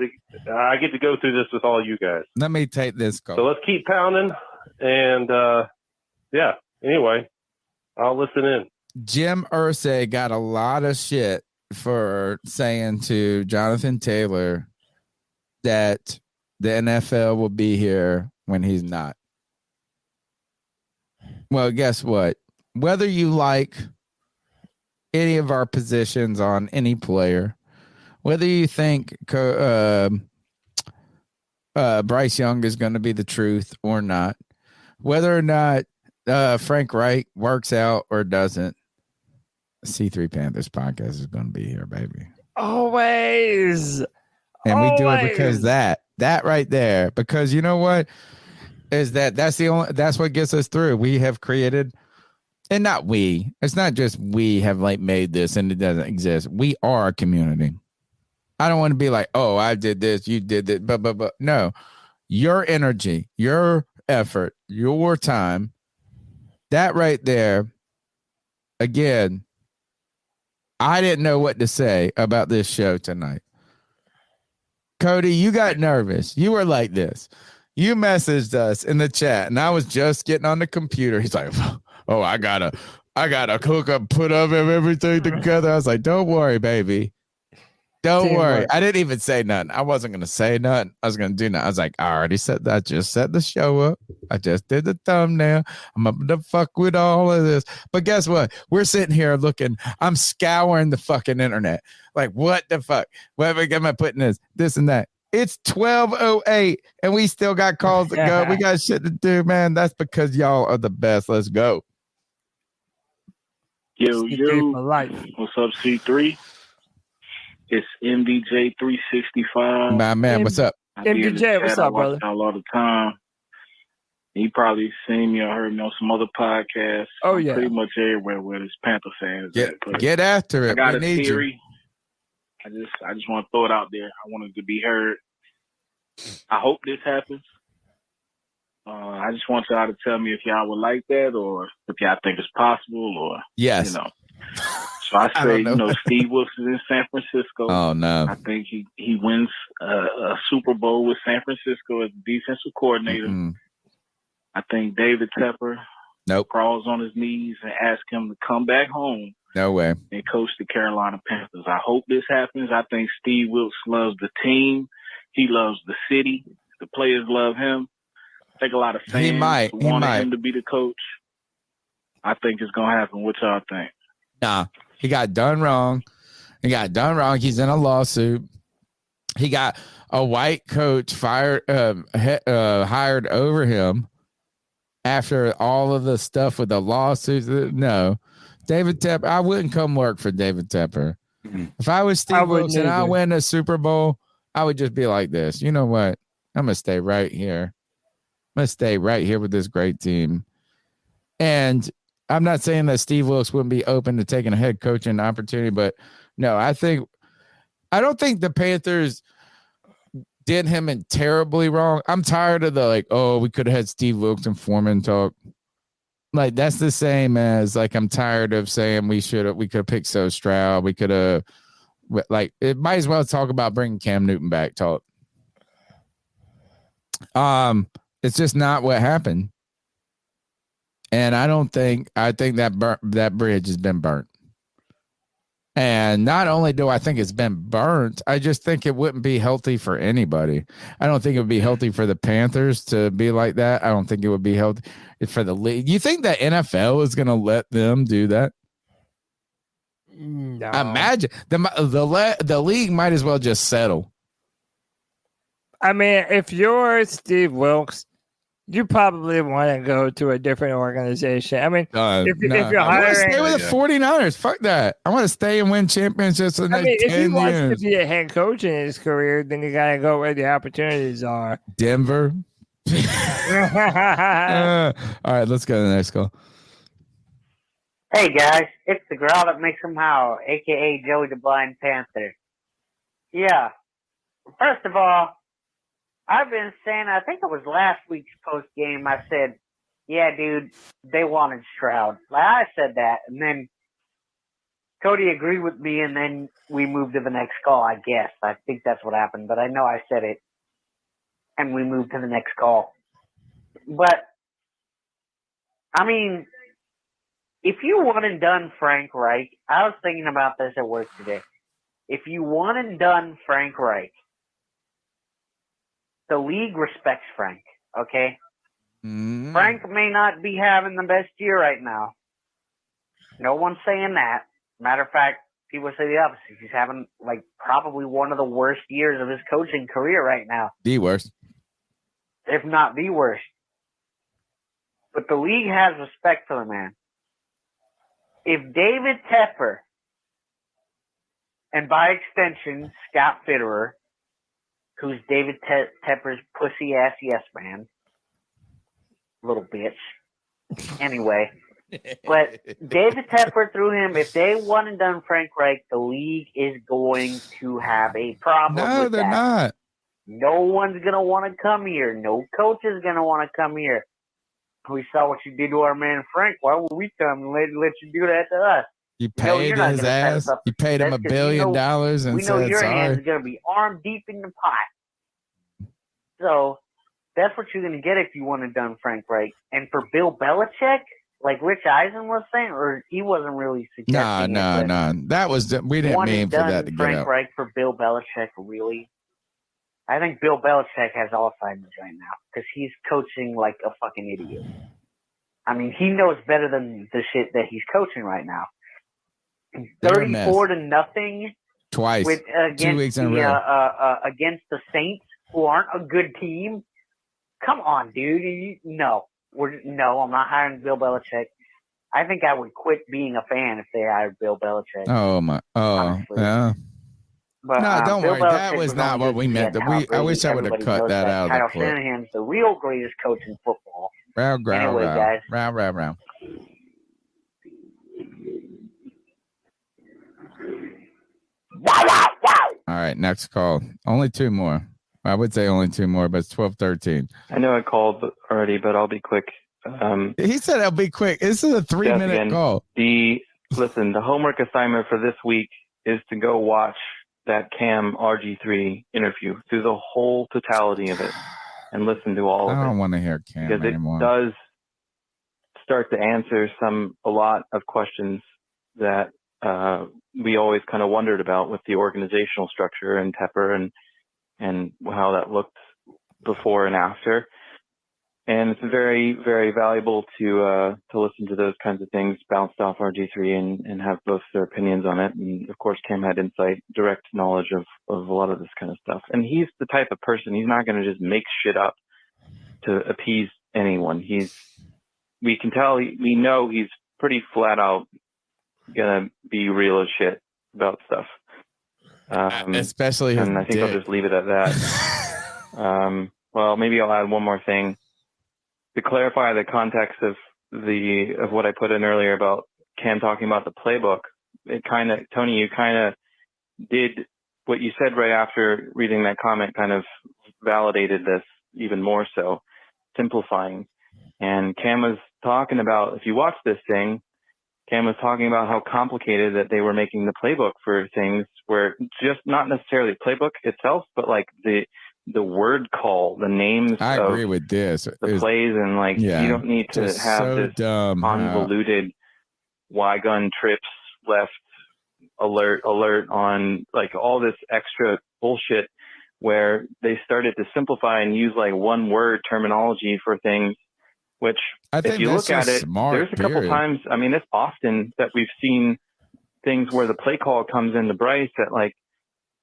to go through this with all you guys. Let me take this call. So let's keep pounding. And, yeah, anyway, I'll listen in. Jim Irsay got a lot of shit for saying to Jonathan Taylor that the NFL will be here when he's not. Well, guess what? Whether you like any of our positions on any player, whether you think Bryce Young is going to be the truth or not, whether or not Frank Reich works out or doesn't, C3 Panthers podcast is going to be here, baby. Always. And we do it because that right there, because you know what is that's what gets us through. We have created, and it's not just we have like made this and it doesn't exist. We are a community. I don't want to be like, oh, I did this, you did that, but no, your energy, your effort, your time, that right there. Again, I didn't know what to say about this show tonight. Cody, you got nervous. You were like this. You messaged us in the chat, and I was just getting on the computer. He's like, oh, I gotta hook up, put up everything together. I was like, don't worry, baby. Don't worry. I didn't even say nothing. I wasn't going to say nothing. I was going to do nothing. I was like, I already said that. I just set the show up. I just did the thumbnail. I'm up to fuck with all of this. But guess what? We're sitting here looking. I'm scouring the fucking internet. Like, what the fuck? Where am I putting this and that? It's 12:08 and we still got calls to go. We got shit to do, man. That's because y'all are the best. Let's go. Yo, CJ for life. what's up, C3? It's MDJ365. My man, what's up? I be in the MDJ, chat. what's I up, watch brother? y'all all the time. You probably seen me or heard me on some other podcasts. Oh, I'm yeah. pretty much everywhere where this Panther fans at. But Get after it. I got We a need theory. I just want to throw it out there. I want it to be heard. I hope this happens. I just want y'all to tell me if y'all would like that or if y'all think it's possible or, Yes. So I I say, don't know. Steve Wilson in San Francisco. Oh, no. I think he wins a Super Bowl with San Francisco as defensive coordinator. Mm-mm. I think David Tepper crawls on his knees and asks him to come back home No way. and coach the Carolina Panthers. I hope this happens. I think Steve Wilkes loves the team. He loves the city. The players love him. I think a lot of fans wanted him to be the coach. I think it's going to happen. What y'all think? Nah, he got done wrong. He's in a lawsuit. He got a white coach hired over him after all of the stuff with the lawsuits. No, David Tepper. I wouldn't come work for David Tepper. If I was Steve Wilkes and I win a Super Bowl, I would just be like this. You know what? I'm going to stay right here. I'm going to stay right here with this great team. And I'm not saying that Steve Wilkes wouldn't be open to taking a head coaching opportunity, but no, I don't think the Panthers did him in terribly wrong. I'm tired of the we could have had Steve Wilkes and Foreman talk. Like that's the same as I'm tired of saying we could have picked Stroud. We could have it might as well talk about bringing Cam Newton back talk. It's just not what happened. And I think that bridge has been burnt. And not only do I think it's been burnt, I just think it wouldn't be healthy for anybody. I don't think it would be healthy for the Panthers to be like that. I don't think it would be healthy for the league. You think the NFL is going to let them do that? No. Imagine the league might as well just settle. I mean, if you're Steve Wilkes, you probably want to go to a different organization. I mean, if you're I want to hiring, stay with the 49ers. Fuck that. I want to stay and win championships for the next 10 if he wants years. to be a head coach in his career, then you got to go where the opportunities are. Denver. All right, let's go to the next call. Hey guys, it's the growl that makes them howl, aka Joey the Blind Panther. Yeah, first of all, I've been saying, I think it was last week's post game, I said, yeah, dude, they wanted Stroud. I said that, and then Cody agreed with me, and then we moved to the next call, I guess. I think that's what happened, but I know I said it, and we moved to the next call. But, I mean, if you want and done Frank Reich, I was thinking about this at work today. If you want and done Frank Reich, the league respects Frank, okay? Mm-hmm. Frank may not be having the best year right now. No one's saying that. Matter of fact, people say the opposite. He's having, probably one of the worst years of his coaching career right now. The worst. If not the worst. But the league has respect for the man. If David Tepper, and by extension, Scott Fitterer, who's David Tepper's pussy-ass yes man, little bitch. Anyway, but David Tepper through him, if they won and done Frank Reich, the league is going to have a problem No, with they're that. not. No one's going to want to come here. No coach is going to want to come here. We saw what you did to our man Frank. Why would we come and let you do that to us? You know paid you're not his gonna set us ass. up You paid him for $1 success 'cause billion and we know said your hands sorry. are going to be arm deep in the pot. So that's what you're going to get if you want to done Frank Reich. And for Bill Belichick, like Rich Eisen was saying, or he wasn't really suggesting No. That was we didn't one mean and for done that to get Frank out. Reich for Bill Belichick, really. I think Bill Belichick has Alzheimer's right now because he's coaching like a fucking idiot. I mean, he knows better than the shit that he's coaching right now. They're a mess. 34-0 Twice. with 2 weeks in a row. against the Saints, who aren't a good team. Come on, dude. No, I'm not hiring Bill Belichick. I think I would quit being a fan if they hired Bill Belichick. Honestly. Yeah. But no, don't Bill worry. Belichick That was not what we meant. I wish I would have cut that out of the Kyle clip. Shanahan's the real greatest coach in football. Anyway, guys. Row. All right, next call. Only two more. I would say only two more, but it's 12:13. I know I called already, but I'll be quick. He said I'll be quick. This is a 3-minute call. The homework assignment for this week is to go watch that Cam RG3 interview through the whole totality of it and listen to all of it. I don't want to hear Cam because anymore. It does start to answer a lot of questions that we always kind of wondered about with the organizational structure and Tepper and how that looked before and after. And it's very, very valuable to listen to those kinds of things bounced off RG3 and have both their opinions on it. And of course, Cam had insight, direct knowledge of a lot of this kind of stuff. And he's the type of person, he's not going to just make shit up to appease anyone. We can tell, we know he's pretty flat out going to be real as shit about stuff. Especially his and I think I'll just leave it at that. Well, maybe I'll add one more thing to clarify the context of what I put in earlier about Cam talking about the playbook. Tony, you kind of did what you said right after reading that comment, kind of validated this even more so, simplifying. And Cam was talking about, if you watch this thing, Cam was talking about how complicated that they were making the playbook for things where just not necessarily playbook itself, but like the word call, the names I agree with this. The plays, and you don't need to have this convoluted Y-gun trips left alert on all this extra bullshit where they started to simplify and use one word terminology for things, which if you look at it, there's a couple times, it's often that we've seen things where the play call comes into Bryce at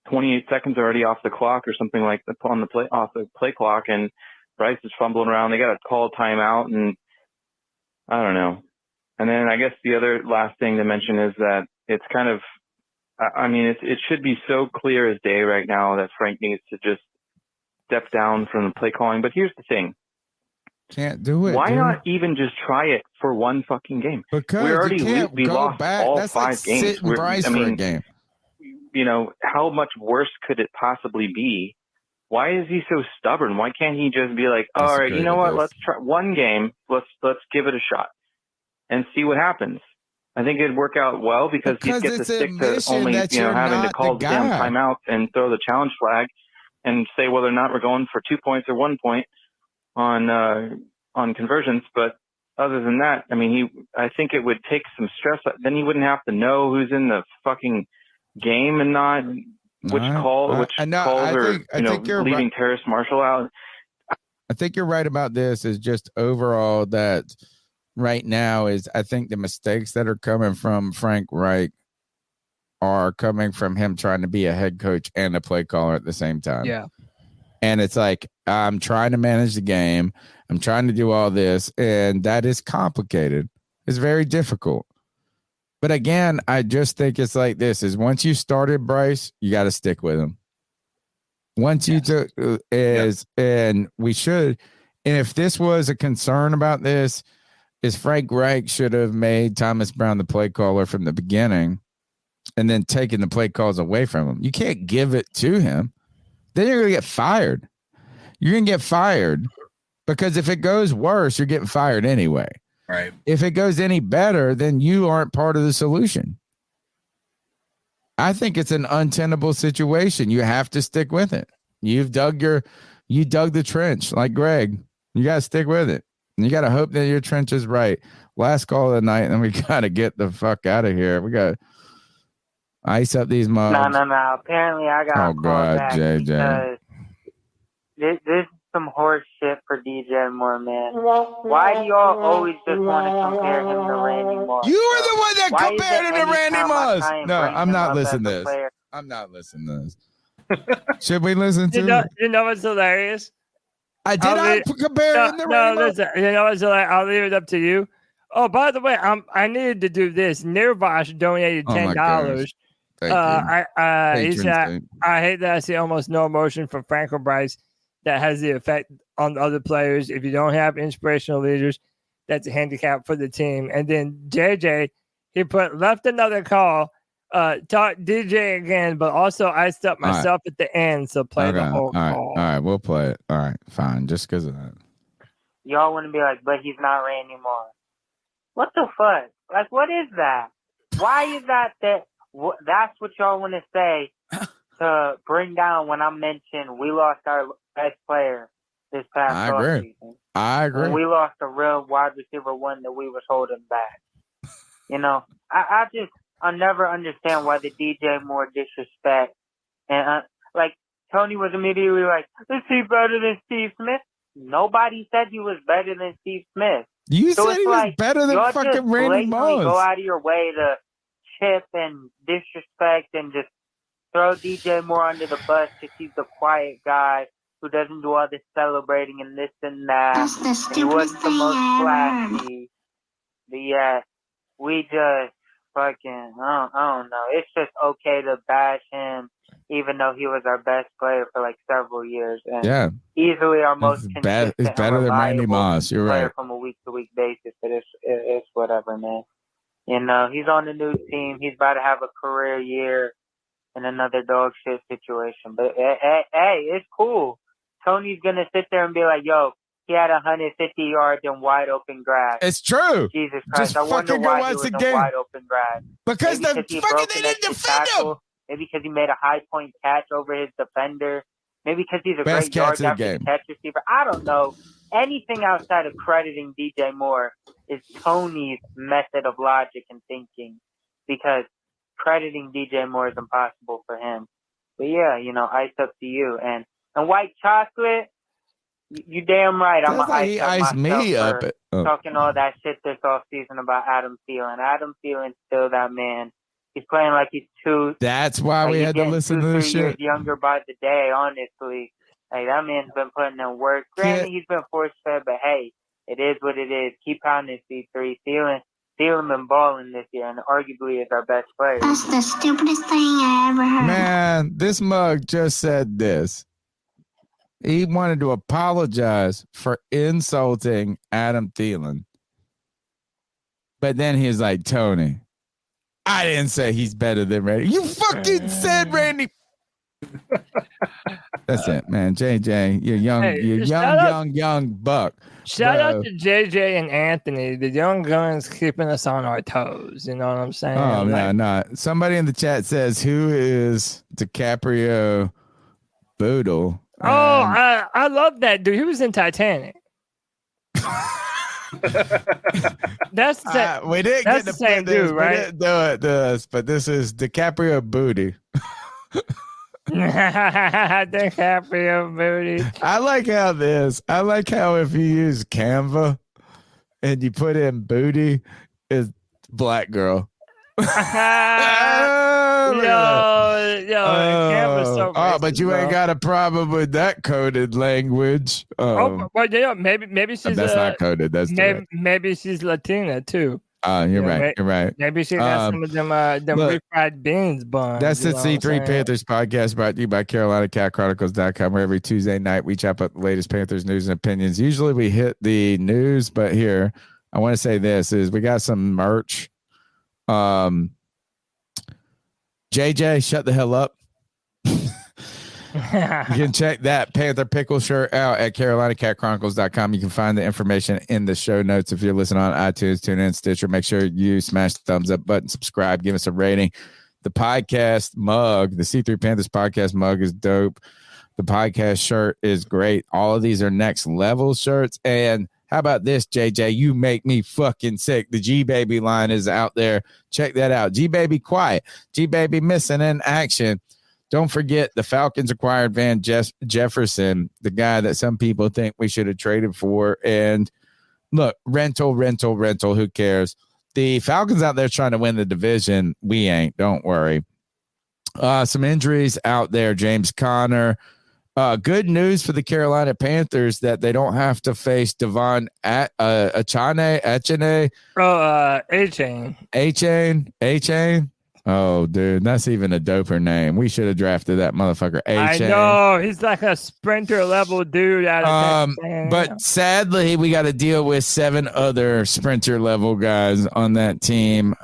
28 seconds already off the clock or something like that off the play clock, and Bryce is fumbling around. They got to call timeout, and I don't know. And then I guess the other last thing to mention is that it's kind of, it should be so clear as day right now that Frank needs to just step down from the play calling. But here's the thing. Can't do it. Why not even just try it for one fucking game? Because we lost back. all That's 5 games. Bryce for a game. How much worse could it possibly be? Why is he so stubborn? Why can't he just be like, all right, you know what? Let's try one game. Let's give it a shot and see what happens. I think it'd work out well because he'd get to stick to only having to call the damn timeouts and throw the challenge flag and say whether or not we're going for 2 points or 1 point on conversions. But other than that, I think it would take some stress. Then he wouldn't have to know who's in the fucking game and not which calls are leaving Terrace Marshall out. I think you're right about this. Is just overall that right now is I think the mistakes that are coming from Frank Reich are coming from him trying to be a head coach and a play caller at the same time. Yeah. And it's I'm trying to manage the game. I'm trying to do all this, and that is complicated. It's very difficult. But again, I just think it's like this: is once you started Bryce, you got to stick with him. Once you took and we should, and if this was a concern about this, is Frank Reich should have made Thomas Brown the play caller from the beginning, and then taken the play calls away from him. You can't give it to him. Then you're gonna get fired. You're gonna get fired because if it goes worse, you're getting fired anyway. Right. If it goes any better, then you aren't part of the solution. I think it's an untenable situation. You have to stick with it. You dug the trench like Greg. You got to stick with it. You got to hope that your trench is right. Last call of the night, and then we got to get the fuck out of here. We got to ice up these mugs. No. Apparently, I got called back JJ. This is some horse shit for DJ Moore, man. Why do y'all always just want to compare him to Randy Moss? You were the one that compared him to Randy Moss. No, I'm not listening to this. I'm not listening to this. Should we listen to it? You know what's hilarious? I did not compare him to Randy Moss. Listen. You know what's hilarious? I'll leave it up to you. Oh, by the way, I needed to do this. Nirvash donated $10. Thank you. He said, I hate that I see almost no emotion from Frank or Bryce that has the effect on the other players. If you don't have inspirational leaders, that's a handicap for the team. And then JJ, he left another call, talk DJ again, but also iced up myself at the end, so play the whole call. All right, we'll play it. All right, fine, just because of that. Y'all want to be like, but he's not Randy Moss. What the fuck? Like, what is that? Why is that that's what y'all want to say to bring down when I mentioned we lost our best player this past offseason? I agree. When we lost a real wide receiver one that we was holding back. You know, I'll never understand why the DJ Moore disrespect. And like, Tony was immediately like, is he better than Steve Smith? Nobody said he was better than Steve Smith. You said he was better than fucking Randy Moss. Go out of your way to chip and disrespect and just throw DJ Moore under the bus because he's the quiet guy who doesn't do all this celebrating and this and that. And he wasn't the most flashy. But yeah, we just fucking, I don't know. It's just okay to bash him, even though he was our best player for like several years. And easily our most consistent it's better than Randy Moss. You're player right. From a week-to-week basis. But it's whatever, man. You know, he's on the new team. He's about to have a career year in another dog shit situation. But hey, it's cool. Tony's going to sit there and be like, yo, he had 150 yards in wide open grass. It's true. Jesus Christ. I wonder why he was in wide open grass. Because they didn't defend him. Maybe because he made a high point catch over his defender. Maybe because he's a Best great yard catch of the after game. catch receiver. I don't know. Anything outside of crediting DJ Moore is Tony's method of logic and thinking. Because crediting DJ Moore is impossible for him. But yeah, you know, ice up to you. And white chocolate, you damn right. I'm going to ice up myself for talking all that shit this offseason about Adam Thielen. Adam Thielen's still that man. He's playing like he's That's why we had to listen to this 3 years shit. younger by the day, honestly. Hey, that man's been putting in work. Granted, he's been force-fed, but hey, it is what it is. Keep pounding C3. Thielen been balling this year, and arguably is our best player. That's the stupidest thing I ever heard. Man, this mug just said this. He wanted to apologize for insulting Adam Thielen. But then he's like, Tony, I didn't say he's better than Randy. You fucking said Randy. That's it, man. JJ, you're young buck. Shout out to JJ and Anthony, the young guns keeping us on our toes. You know what I'm saying? Oh, no. Somebody in the chat says, who is DiCaprio Boodle? Oh, I love that dude. He was in Titanic. That's we didn't that's get the same dude, right? We didn't do it this, but this is DiCaprio Booty. DiCaprio Booty. I like how if you use Canva and you put in booty, it's black girl. Canva's so racist, but you ain't got a problem with that coded language. Well, maybe she's that's not coded. That's maybe she's Latina too. You're right. You're right. Maybe she got some of them refried beans buns. That's the C3 Panthers podcast brought to you by CarolinaCatChronicles.com, where every Tuesday night we chop up the latest Panthers news and opinions. Usually we hit the news, but here I want to say this is we got some merch. JJ, shut the hell up. You can check that Panther Pickle shirt out at CarolinaCatChronicles.com. You can find the information in the show notes. If you're listening on iTunes, TuneIn, Stitcher, make sure you smash the thumbs up button, subscribe, give us a rating. The podcast mug, the C3 Panthers podcast mug is dope. The podcast shirt is great. All of these are next level shirts. And how about this, JJ? You make me fucking sick. The G-Baby line is out there. Check that out. G-Baby quiet. G-Baby missing in action. Don't forget the Falcons acquired Van Jefferson, the guy that some people think we should have traded for. And look, rental. Who cares? The Falcons out there trying to win the division. We ain't. Don't worry. Some injuries out there. James Conner Good news for the Carolina Panthers that they don't have to face Devon Achane. A-Chain. Oh, dude, that's even a doper name. We should have drafted that motherfucker. I know. He's like a sprinter level dude out of Texas. But sadly, we got to deal with 7 other sprinter level guys on that team.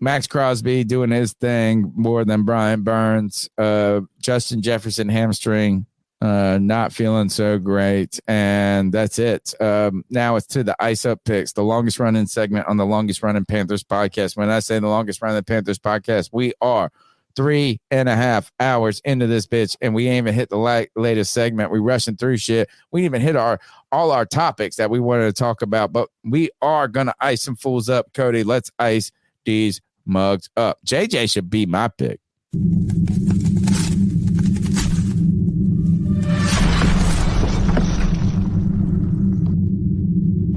Max Crosby doing his thing more than Brian Burns. Justin Jefferson hamstring, not feeling so great. And that's it. Now it's to the Ice Up Picks, the longest running segment on the longest running Panthers podcast. When I say the longest running Panthers podcast, we are 3.5 hours into this bitch, and we ain't even hit the latest segment. We rushing through shit. We didn't even hit all our topics that we wanted to talk about, but we are going to ice some fools up. Cody, let's ice these mugs up. JJ should be my pick.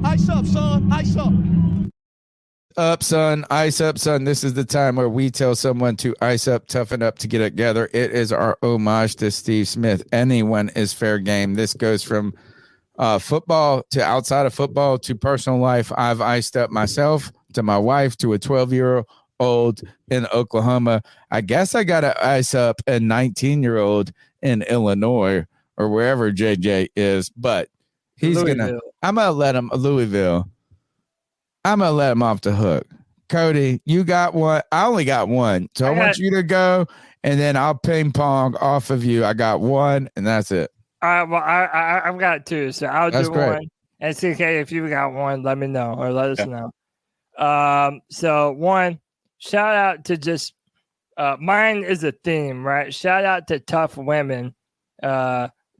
Ice up, son. Ice up. Up, son. Ice up, son. This is the time where we tell someone to ice up, toughen up to get it together. It is our homage to Steve Smith. Anyone is fair game. This goes from football to outside of football to personal life. I've iced up myself, to my wife, to a 12-year-old in Oklahoma. I guess I got to ice up a 19-year-old in Illinois or wherever JJ is, but I'm going to let him, Louisville. I'm going to let him off the hook. Cody, you got one. I only got one. So I want you to go, and then I'll ping pong off of you. I got one, and that's it. All right. Well, I've got 2, so I'll do one. And CK, if you got one, let me know or let us know. So one, shout out to just mine is a theme, right? Shout out to tough women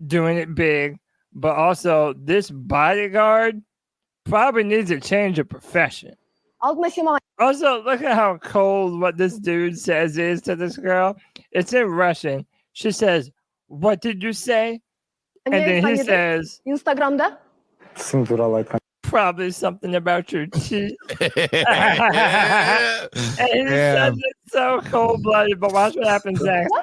doing it big, but also this bodyguard probably needs a change of profession. Also, look at how cold what this dude says is to this girl. It's in Russian. She says, "What did you say?" And then he says, Instagram'da. Probably something about your teeth. And he says it so cold-blooded, but watch what happens next.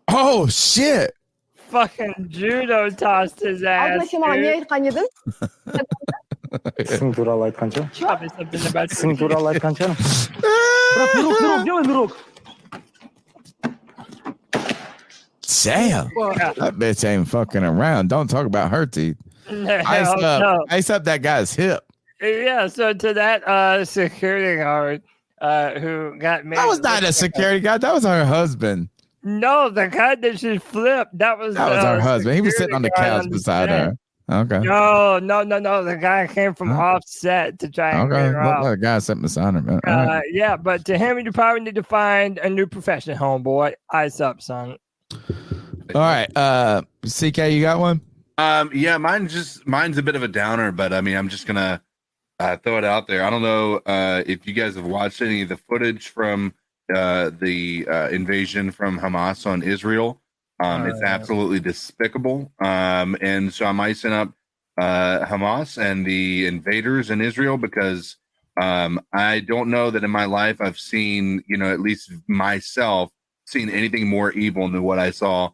Oh, shit. Fucking judo tossed his ass. Probably something about Damn. That bitch ain't fucking around. Don't talk about her teeth. Ice up that guy's hip. Yeah, so to that security guard who got made. That was not a security guard. That was her husband. No, the guy that she flipped. That was her husband. He was sitting on the couch beside her. Okay. No. The guy came from offset to try and get her Look off. like a guy sitting beside him. Yeah, but to him, you probably need to find a new profession, homeboy. Ice up, son. All right. CK, you got one? Yeah, mine's a bit of a downer, but I mean, I'm just gonna throw it out there. I don't know if you guys have watched any of the footage from the invasion from Hamas on Israel. It's absolutely despicable. And so I'm icing up Hamas and the invaders in Israel because I don't know that in my life I've seen, at least myself, seen anything more evil than what I saw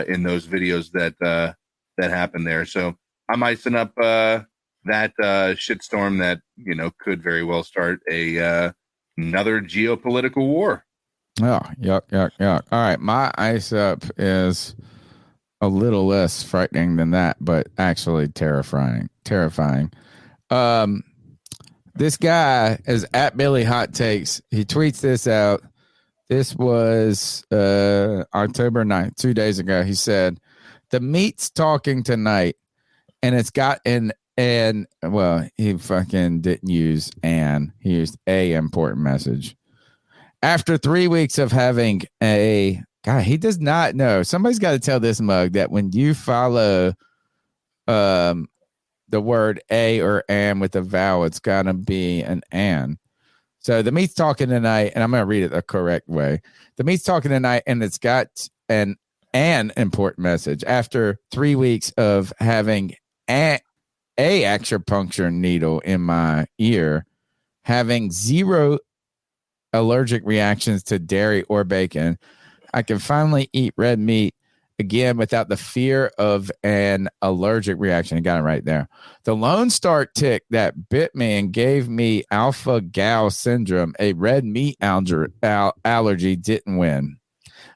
in those videos that happened there. So I'm icing up that shitstorm that, could very well start another geopolitical war. Oh, yuck. All right. My ice up is a little less frightening than that, but actually terrifying. This guy is at Billy Hot Takes. He tweets this out. This was October 9th, 2 days ago. He said, "The meat's talking tonight, and it's got well, he fucking didn't use he used a important message. After 3 weeks of having he does not know. Somebody's got to tell this mug that when you follow the word a or an with a vowel, it's got to be an an. So the meat's talking tonight, and I'm going to read it the correct way. The meat's talking tonight, and it's got an important message. After 3 weeks of having a acupuncture needle in my ear, having zero allergic reactions to dairy or bacon. I can finally eat red meat again without the fear of an allergic reaction. I got it right there. The Lone Star tick that bit me and gave me alpha gal syndrome, a red meat allergy, didn't win.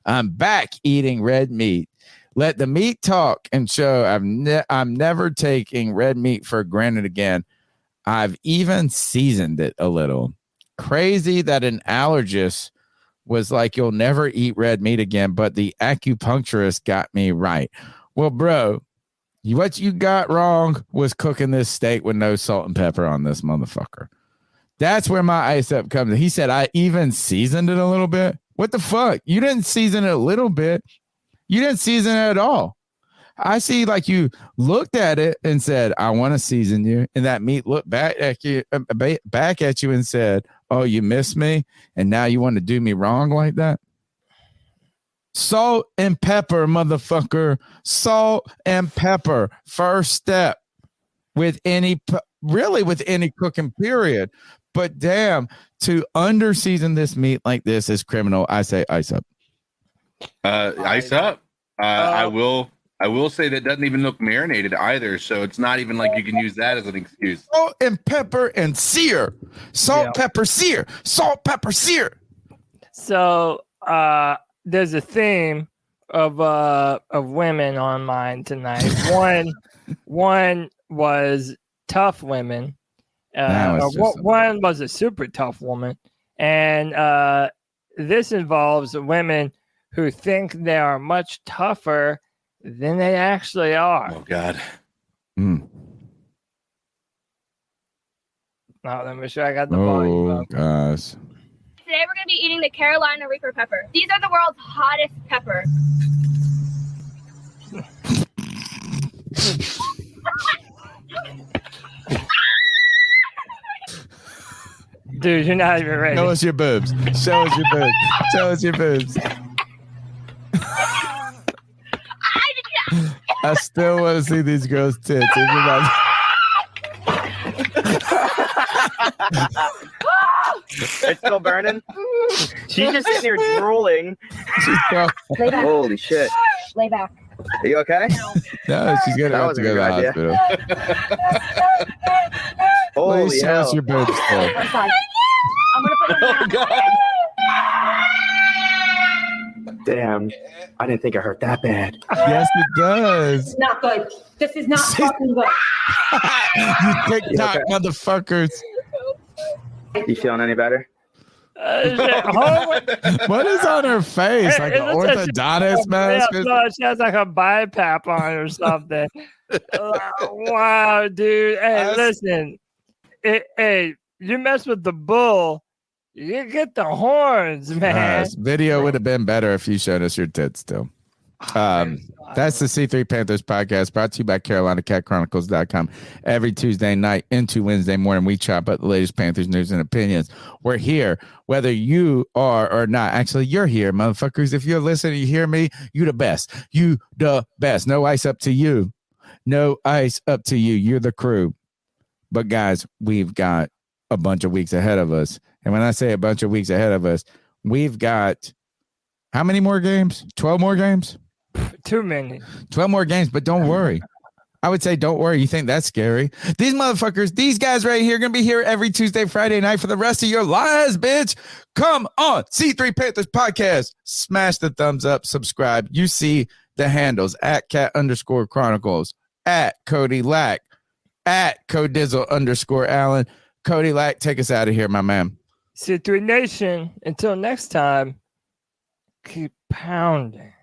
I'm back eating red meat. Let the meat talk and show I'm never taking red meat for granted again. I've even seasoned it a little. Crazy that an allergist was like, you'll never eat red meat again, but the acupuncturist got me right. Well, bro, what you got wrong was cooking this steak with no salt and pepper on this motherfucker. That's where my ice up comes in. He said, I even seasoned it a little bit. What the fuck? You didn't season it a little bit. You didn't season it at all. I see like you looked at it and said, I want to season you. And that meat looked back at you and said, oh, you missed me. And now you want to do me wrong like that. Salt and pepper, motherfucker. Salt and pepper. First step with any cooking period. But damn, to under-season this meat like this is criminal. I say ice up. Ice up. I will say that doesn't even look marinated either, so it's not even like you can use that as an excuse. Salt and pepper and sear. Salt, pepper, sear. Salt, pepper, sear. So there's a theme of women on mine tonight. One was tough women. One was a super tough woman, and this involves women who think they are much tougher than they actually are. Oh God. Now let me make sure I got the volume up. Gosh. Today we're going to be eating the Carolina Reaper pepper. These are the world's hottest peppers. Dude, you're not even ready. Show us your boobs. Show us your boobs. Show us your boobs. I still want to see these girls' tits. It's still burning. She's just sitting here drooling. Lay back. Holy shit. Lay back. Are you okay? No, she's going to have to go to the hospital. Holy Please show hell. us your boobs. Still. I'm sorry. I'm going to put them down. Damn. I didn't think it hurt that bad. Yes, it does. Not good. This is not fucking good. You TikTok motherfuckers. You feeling any better? What is on her face? Like an orthodontist mask? No, she has like a BiPAP on or something. Wow, dude. Hey, listen. Hey, you mess with the bull, you get the horns, man. Video would have been better if you showed us your tits still. That's the C3 Panthers podcast brought to you by CarolinaCatChronicles.com. Every Tuesday night into Wednesday morning, we chop up the latest Panthers news and opinions. We're here, whether you are or not. Actually, you're here, motherfuckers. If you're listening, you hear me, you the best. You the best. No ice up to you. No ice up to you. You're the crew. But guys, we've got a bunch of weeks ahead of us. And when I say a bunch of weeks ahead of us, we've got how many more games? 12 more games? Too many. 12 more games, but don't worry. I would say don't worry. You think that's scary? These motherfuckers, these guys right here are going to be here every Tuesday, Friday night for the rest of your lives, bitch. Come on. C3 Panthers podcast. Smash the thumbs up. Subscribe. You see the handles at @cat_chronicles, at Cody Lack, at Codizzle_Allen. Cody Lack, take us out of here, my man. C3 Nation, until next time, keep pounding.